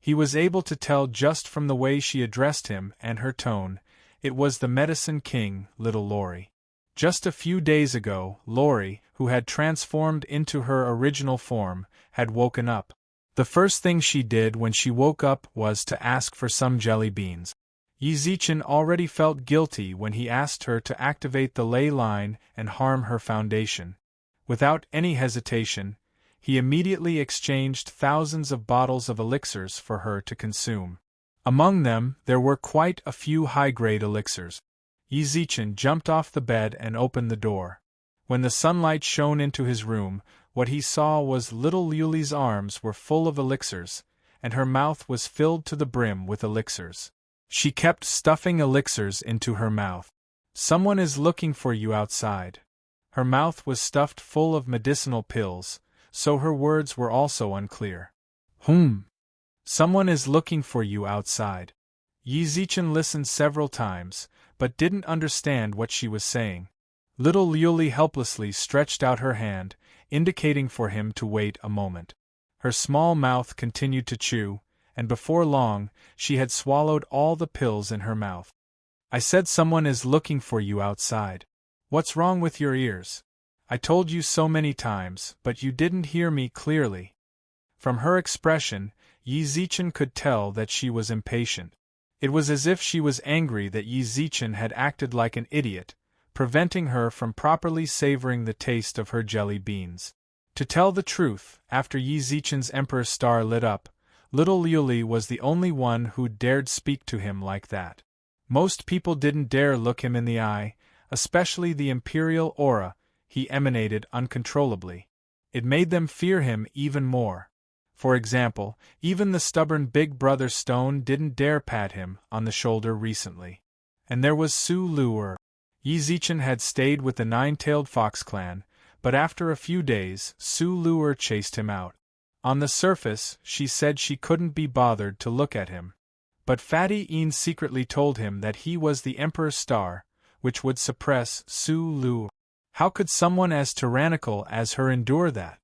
S1: He was able to tell just from the way she addressed him and her tone. It was the Medicine King, little Lori. Just a few days ago, Lori, who had transformed into her original form, had woken up. The first thing she did when she woke up was to ask for some jelly beans. Yi Zichen already felt guilty when he asked her to activate the ley line and harm her foundation. Without any hesitation, he immediately exchanged thousands of bottles of elixirs for her to consume. Among them, there were quite a few high-grade elixirs. Yi Zichen jumped off the bed and opened the door. When the sunlight shone into his room, what he saw was little Liuli's arms were full of elixirs, and her mouth was filled to the brim with elixirs. She kept stuffing elixirs into her mouth. "Someone is looking for you outside." Her mouth was stuffed full of medicinal pills, so her words were also unclear. Someone is looking for you outside. Yi Zichen listened several times, but didn't understand what she was saying. Little Liuli helplessly stretched out her hand, indicating for him to wait a moment. Her small mouth continued to chew, and before long, she had swallowed all the pills in her mouth. "I said someone is looking for you outside. What's wrong with your ears? I told you so many times, but you didn't hear me clearly." From her expression, Yi Zichen could tell that she was impatient. It was as if she was angry that Yi Zichen had acted like an idiot, preventing her from properly savoring the taste of her jelly beans. To tell the truth, after Yi Zichen's Emperor's star lit up, little Liuli was the only one who dared speak to him like that. Most people didn't dare look him in the eye, especially the imperial aura he emanated uncontrollably. It made them fear him even more. For example, even the stubborn Big Brother Stone didn't dare pat him on the shoulder recently. And there was Su Luer. Yi Zichen had stayed with the Nine-Tailed Fox clan, but after a few days, Su Luer chased him out. On the surface, she said she couldn't be bothered to look at him. But Fatty Een secretly told him that he was the Emperor's star, which would suppress Su Luer. How could someone as tyrannical as her endure that?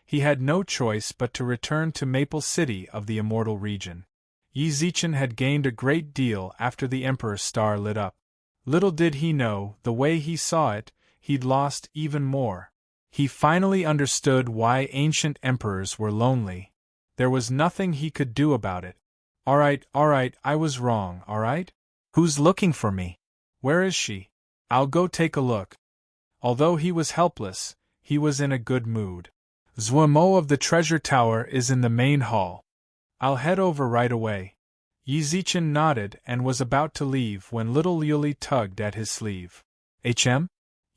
S1: He had no choice but to return to Maple City of the Immortal Region. Yi Zichen had gained a great deal after the Emperor's star lit up. Little did he know, the way he saw it, he'd lost even more. He finally understood why ancient emperors were lonely. There was nothing he could do about it. Alright, I was wrong, alright? Who's looking for me? Where is she? I'll go take a look. Although he was helpless, he was in a good mood. Zhuemo of the treasure tower is in the main hall. I'll head over right away. Yi Zichen nodded and was about to leave when little Liuli tugged at his sleeve. HM?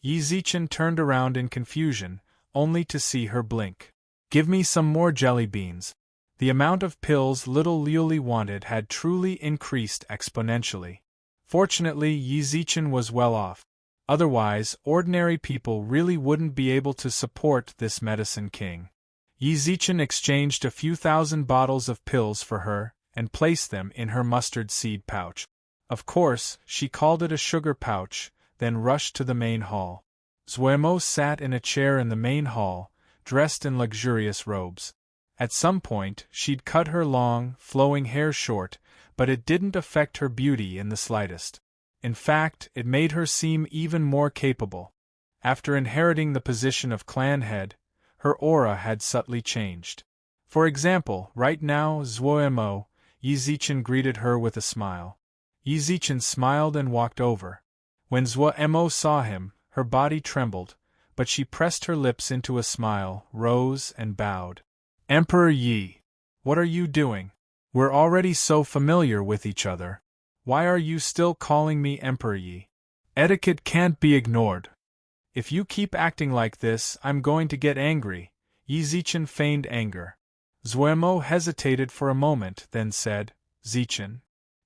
S1: Yi Zichen turned around in confusion, only to see her blink. Give me some more jelly beans. The amount of pills little Liuli wanted had truly increased exponentially. Fortunately, Yi Zichen was well off. Otherwise, ordinary people really wouldn't be able to support this medicine king. Yi Zichen exchanged a few thousand bottles of pills for her, and placed them in her mustard seed pouch. Of course, she called it a sugar pouch, then rushed to the main hall. Zhuemo sat in a chair in the main hall, dressed in luxurious robes. At some point, she'd cut her long, flowing hair short, but it didn't affect her beauty in the slightest. In fact, it made her seem even more capable. After inheriting the position of clan head, her aura had subtly changed. For example, right now, Zhuemo, Yi Zichen greeted her with a smile. Yi Zichen smiled and walked over. When Zhuemo saw him, her body trembled, but she pressed her lips into a smile, rose and bowed. Emperor Yi, what are you doing? We're already so familiar with each other. Why are you still calling me Emperor Yi? Etiquette can't be ignored. If you keep acting like this, I'm going to get angry. Yi Zichen feigned anger. Zhuemo hesitated for a moment, then said, Zichen.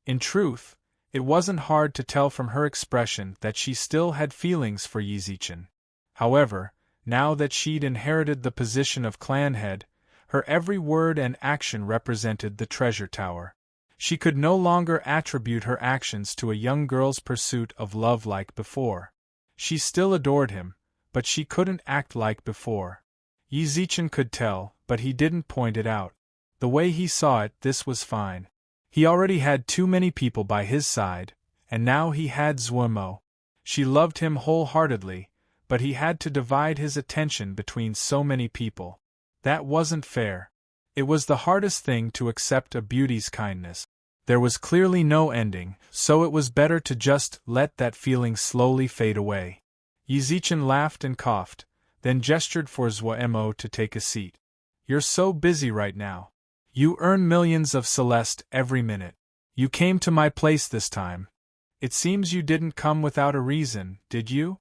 S1: In truth, it wasn't hard to tell from her expression that she still had feelings for Yi Zichen. However, now that she'd inherited the position of clan head, her every word and action represented the treasure tower. She could no longer attribute her actions to a young girl's pursuit of love like before. She still adored him, but she couldn't act like before. Yi Zichen could tell, but he didn't point it out. The way he saw it, this was fine. He already had too many people by his side, and now he had Zhuemo. She loved him wholeheartedly, but he had to divide his attention between so many people. That wasn't fair. It was the hardest thing to accept a beauty's kindness. There was clearly no ending, so it was better to just let that feeling slowly fade away. Yi Zichen laughed and coughed, then gestured for Zhuemo to take a seat. You're so busy right now. You earn millions of Celeste every minute. You came to my place this time. It seems you didn't come without a reason, did you?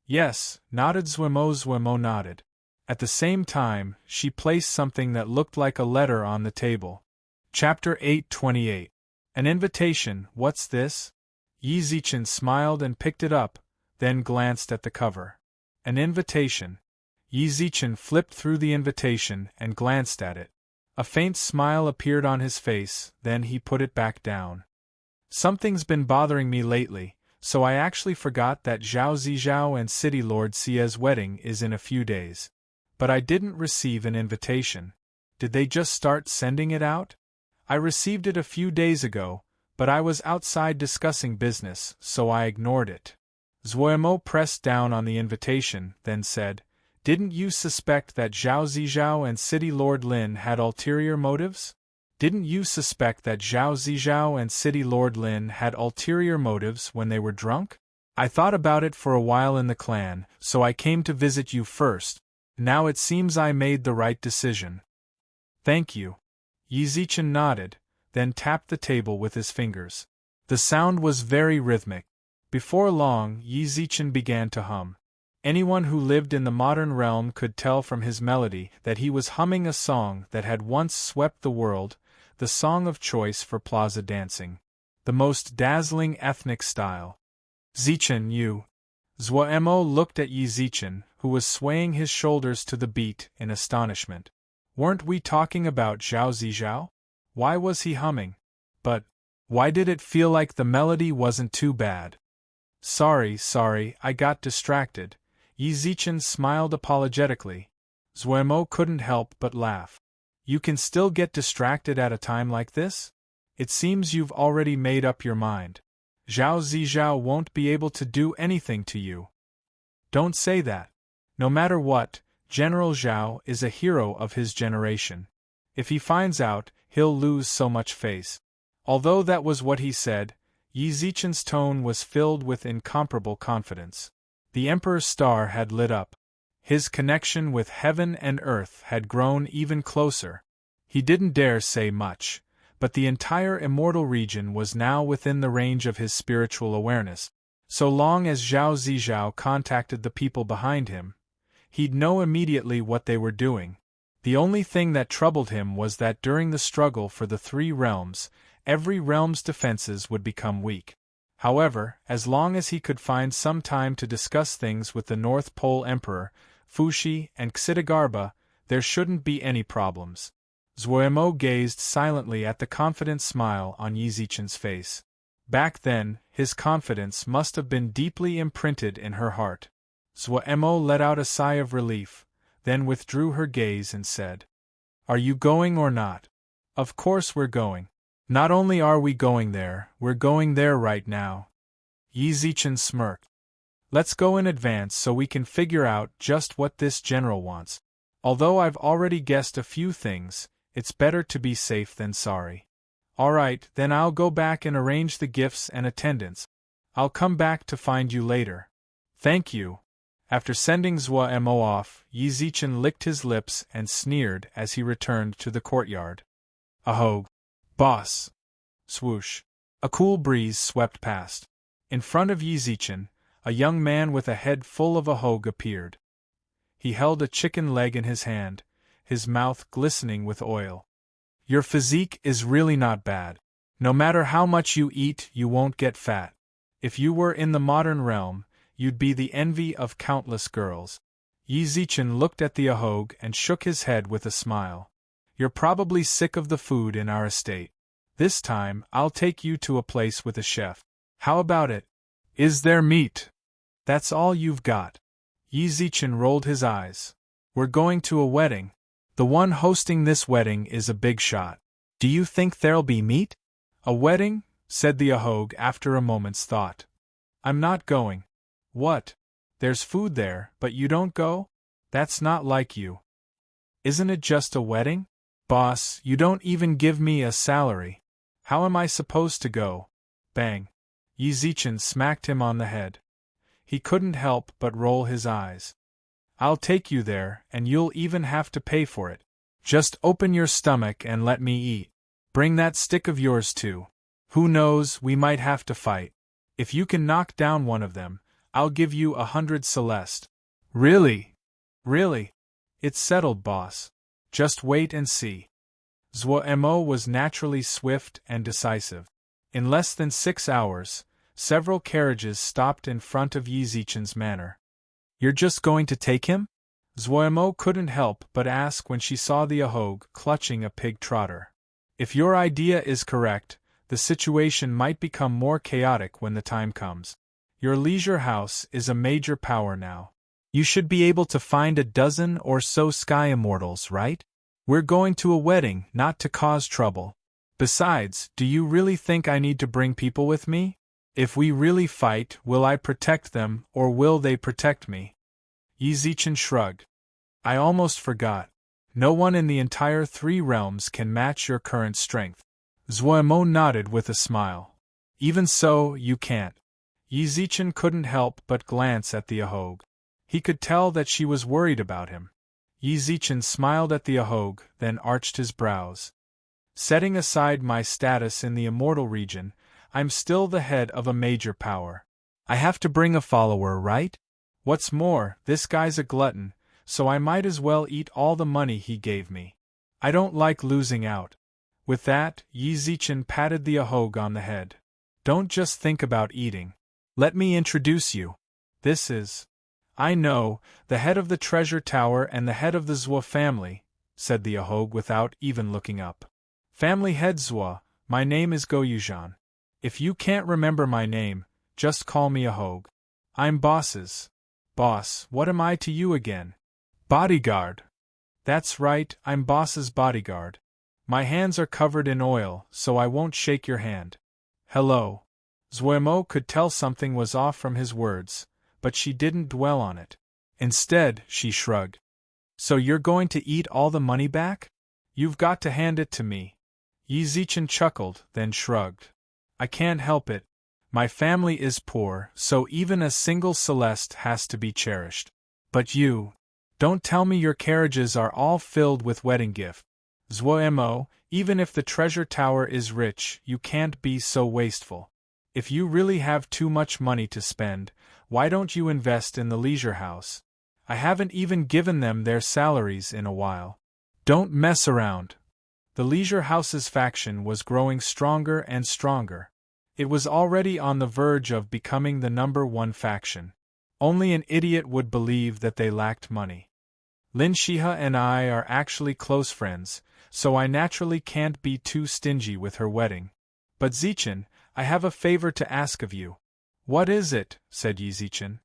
S1: Yes, nodded Zhuemo. Zhuemo nodded. At the same time, she placed something that looked like a letter on the table. Chapter 828. An invitation, what's this? Yi Zichen smiled and picked it up, then glanced at the cover. An invitation. Yi Zichen flipped through the invitation and glanced at it. A faint smile appeared on his face, then he put it back down. Something's been bothering me lately, so I actually forgot that Zhao Zizhao and City Lord Xie's wedding is in a few days. But I didn't receive an invitation. Did they just start sending it out? I received it a few days ago, but I was outside discussing business, so I ignored it. Zhuemo pressed down on the invitation, then said, Didn't you suspect that Zhao Zizhao and City Lord Lin had ulterior motives? Didn't you suspect that Zhao Zizhao and City Lord Lin had ulterior motives when they were drunk? I thought about it for a while in the clan, so I came to visit you first. Now it seems I made the right decision. Thank you. Yi Zichen nodded, then tapped the table with his fingers. The sound was very rhythmic. Before long, Yi Zichen began to hum. Anyone who lived in the modern realm could tell from his melody that he was humming a song that had once swept the world, the song of choice for plaza dancing. The most dazzling ethnic style. Zichen, you. Zhuemo looked at Yi Zichen, who was swaying his shoulders to the beat in astonishment. Weren't we talking about Zhao Zizhao? Why was he humming? But why did it feel like the melody wasn't too bad? Sorry, I got distracted. Yi Zichen smiled apologetically. Zhuemo couldn't help but laugh. You can still get distracted at a time like this? It seems you've already made up your mind. Zhao Zizhao won't be able to do anything to you. Don't say that. No matter what, General Zhao is a hero of his generation. If he finds out, he'll lose so much face. Although that was what he said, Yi Zichen's tone was filled with incomparable confidence. The Emperor's star had lit up. His connection with heaven and earth had grown even closer. He didn't dare say much, but the entire immortal region was now within the range of his spiritual awareness. So long as Zhao Zizhao contacted the people behind him, he'd know immediately what they were doing. The only thing that troubled him was that during the struggle for the three realms, every realm's defenses would become weak. However, as long as he could find some time to discuss things with the North Pole Emperor, Fuxi and Xidagarba, there shouldn't be any problems. Zuomo gazed silently at the confident smile on Yi Zichen's face. Back then, his confidence must have been deeply imprinted in her heart. Zuomo let out a sigh of relief, then withdrew her gaze and said, "Are you going or not?" "Of course we're going. Not only are we going there, we're going there right now." Yi Zichen smirked. "Let's go in advance so we can figure out just what this general wants. Although I've already guessed a few things, it's better to be safe than sorry." "Alright, then I'll go back and arrange the gifts and attendants. I'll come back to find you later." "Thank you." After sending Zuomo off, Yi Zichen licked his lips and sneered as he returned to the courtyard. "Ahogue. Boss." Swoosh. A cool breeze swept past. In front of Yi Zichen, a young man with a head full of ahogue appeared. He held a chicken leg in his hand, his mouth glistening with oil. "Your physique is really not bad. No matter how much you eat, you won't get fat. If you were in the modern realm, you'd be the envy of countless girls." Yi Zichen looked at the ahogue and shook his head with a smile. "You're probably sick of the food in our estate. This time, I'll take you to a place with a chef. How about it? Is there meat? That's all you've got?" Yi Zichen rolled his eyes. "We're going to a wedding. The one hosting this wedding is a big shot. Do you think there'll be meat?" "A wedding?" said the ahogue after a moment's thought. "I'm not going." "What? There's food there, but you don't go? That's not like you. Isn't it just a wedding? Boss, you don't even give me a salary. How am I supposed to go?" Bang! Yi Zichen smacked him on the head. He couldn't help but roll his eyes. "I'll take you there, and you'll even have to pay for it. Just open your stomach and let me eat. Bring that stick of yours too. Who knows, we might have to fight. If you can knock down one of them, I'll give you 100 Celeste." "Really? Really? It's settled, boss. Just wait and see." Zuomo was naturally swift and decisive. In less than 6 hours, several carriages stopped in front of Yi Zichen's manor. "You're just going to take him?" Zuomo couldn't help but ask when she saw the ahogue clutching a pig trotter. "If your idea is correct, the situation might become more chaotic when the time comes. Your leisure house is a major power now. You should be able to find a dozen or so sky immortals, right? We're going to a wedding, not to cause trouble. Besides, do you really think I need to bring people with me? If we really fight, will I protect them, or will they protect me?" Yi Zichen shrugged. "I almost forgot. No one in the entire 3 realms can match your current strength." Zuomo nodded with a smile. "Even so, you can't." Yi Zichen couldn't help but glance at the ahogue. He could tell that she was worried about him. Yi Zichen smiled at the ahogue, then arched his brows. "Setting aside my status in the immortal region, I'm still the head of a major power. I have to bring a follower, right? What's more, this guy's a glutton, so I might as well eat all the money he gave me. I don't like losing out." With that, Yi Zichen patted the ahogue on the head. "Don't just think about eating. Let me introduce you. This is—" "I know, the head of the treasure tower and the head of the Zuo family," said the ahogue without even looking up. "Family head Zuo, my name is Go Yuzhan. If you can't remember my name, just call me ahogue. I'm boss's. Boss, what am I to you again? Bodyguard." "That's right, I'm boss's bodyguard. My hands are covered in oil, so I won't shake your hand. Hello." Zuomo could tell something was off from his words, but she didn't dwell on it. Instead, she shrugged. So you're going to eat all the money back? You've got to hand it to me. Yi Zichen chuckled, then shrugged. I can't help it. My family is poor, so even a single Celeste has to be cherished. But you, don't tell me your carriages are all filled with wedding gifts. Zwoemo, even if the treasure tower is rich, you can't be so wasteful. If you really have too much money to spend, why don't you invest in the leisure house? I haven't even given them their salaries in a while. Don't mess around. The leisure house's faction was growing stronger and stronger. It was already on the verge of becoming the #1 faction. Only an idiot would believe that they lacked money. Lin Shiha and I are actually close friends, so I naturally can't be too stingy with her wedding. But Zichen, I have a favor to ask of you. What is it? Said Yi Zichen.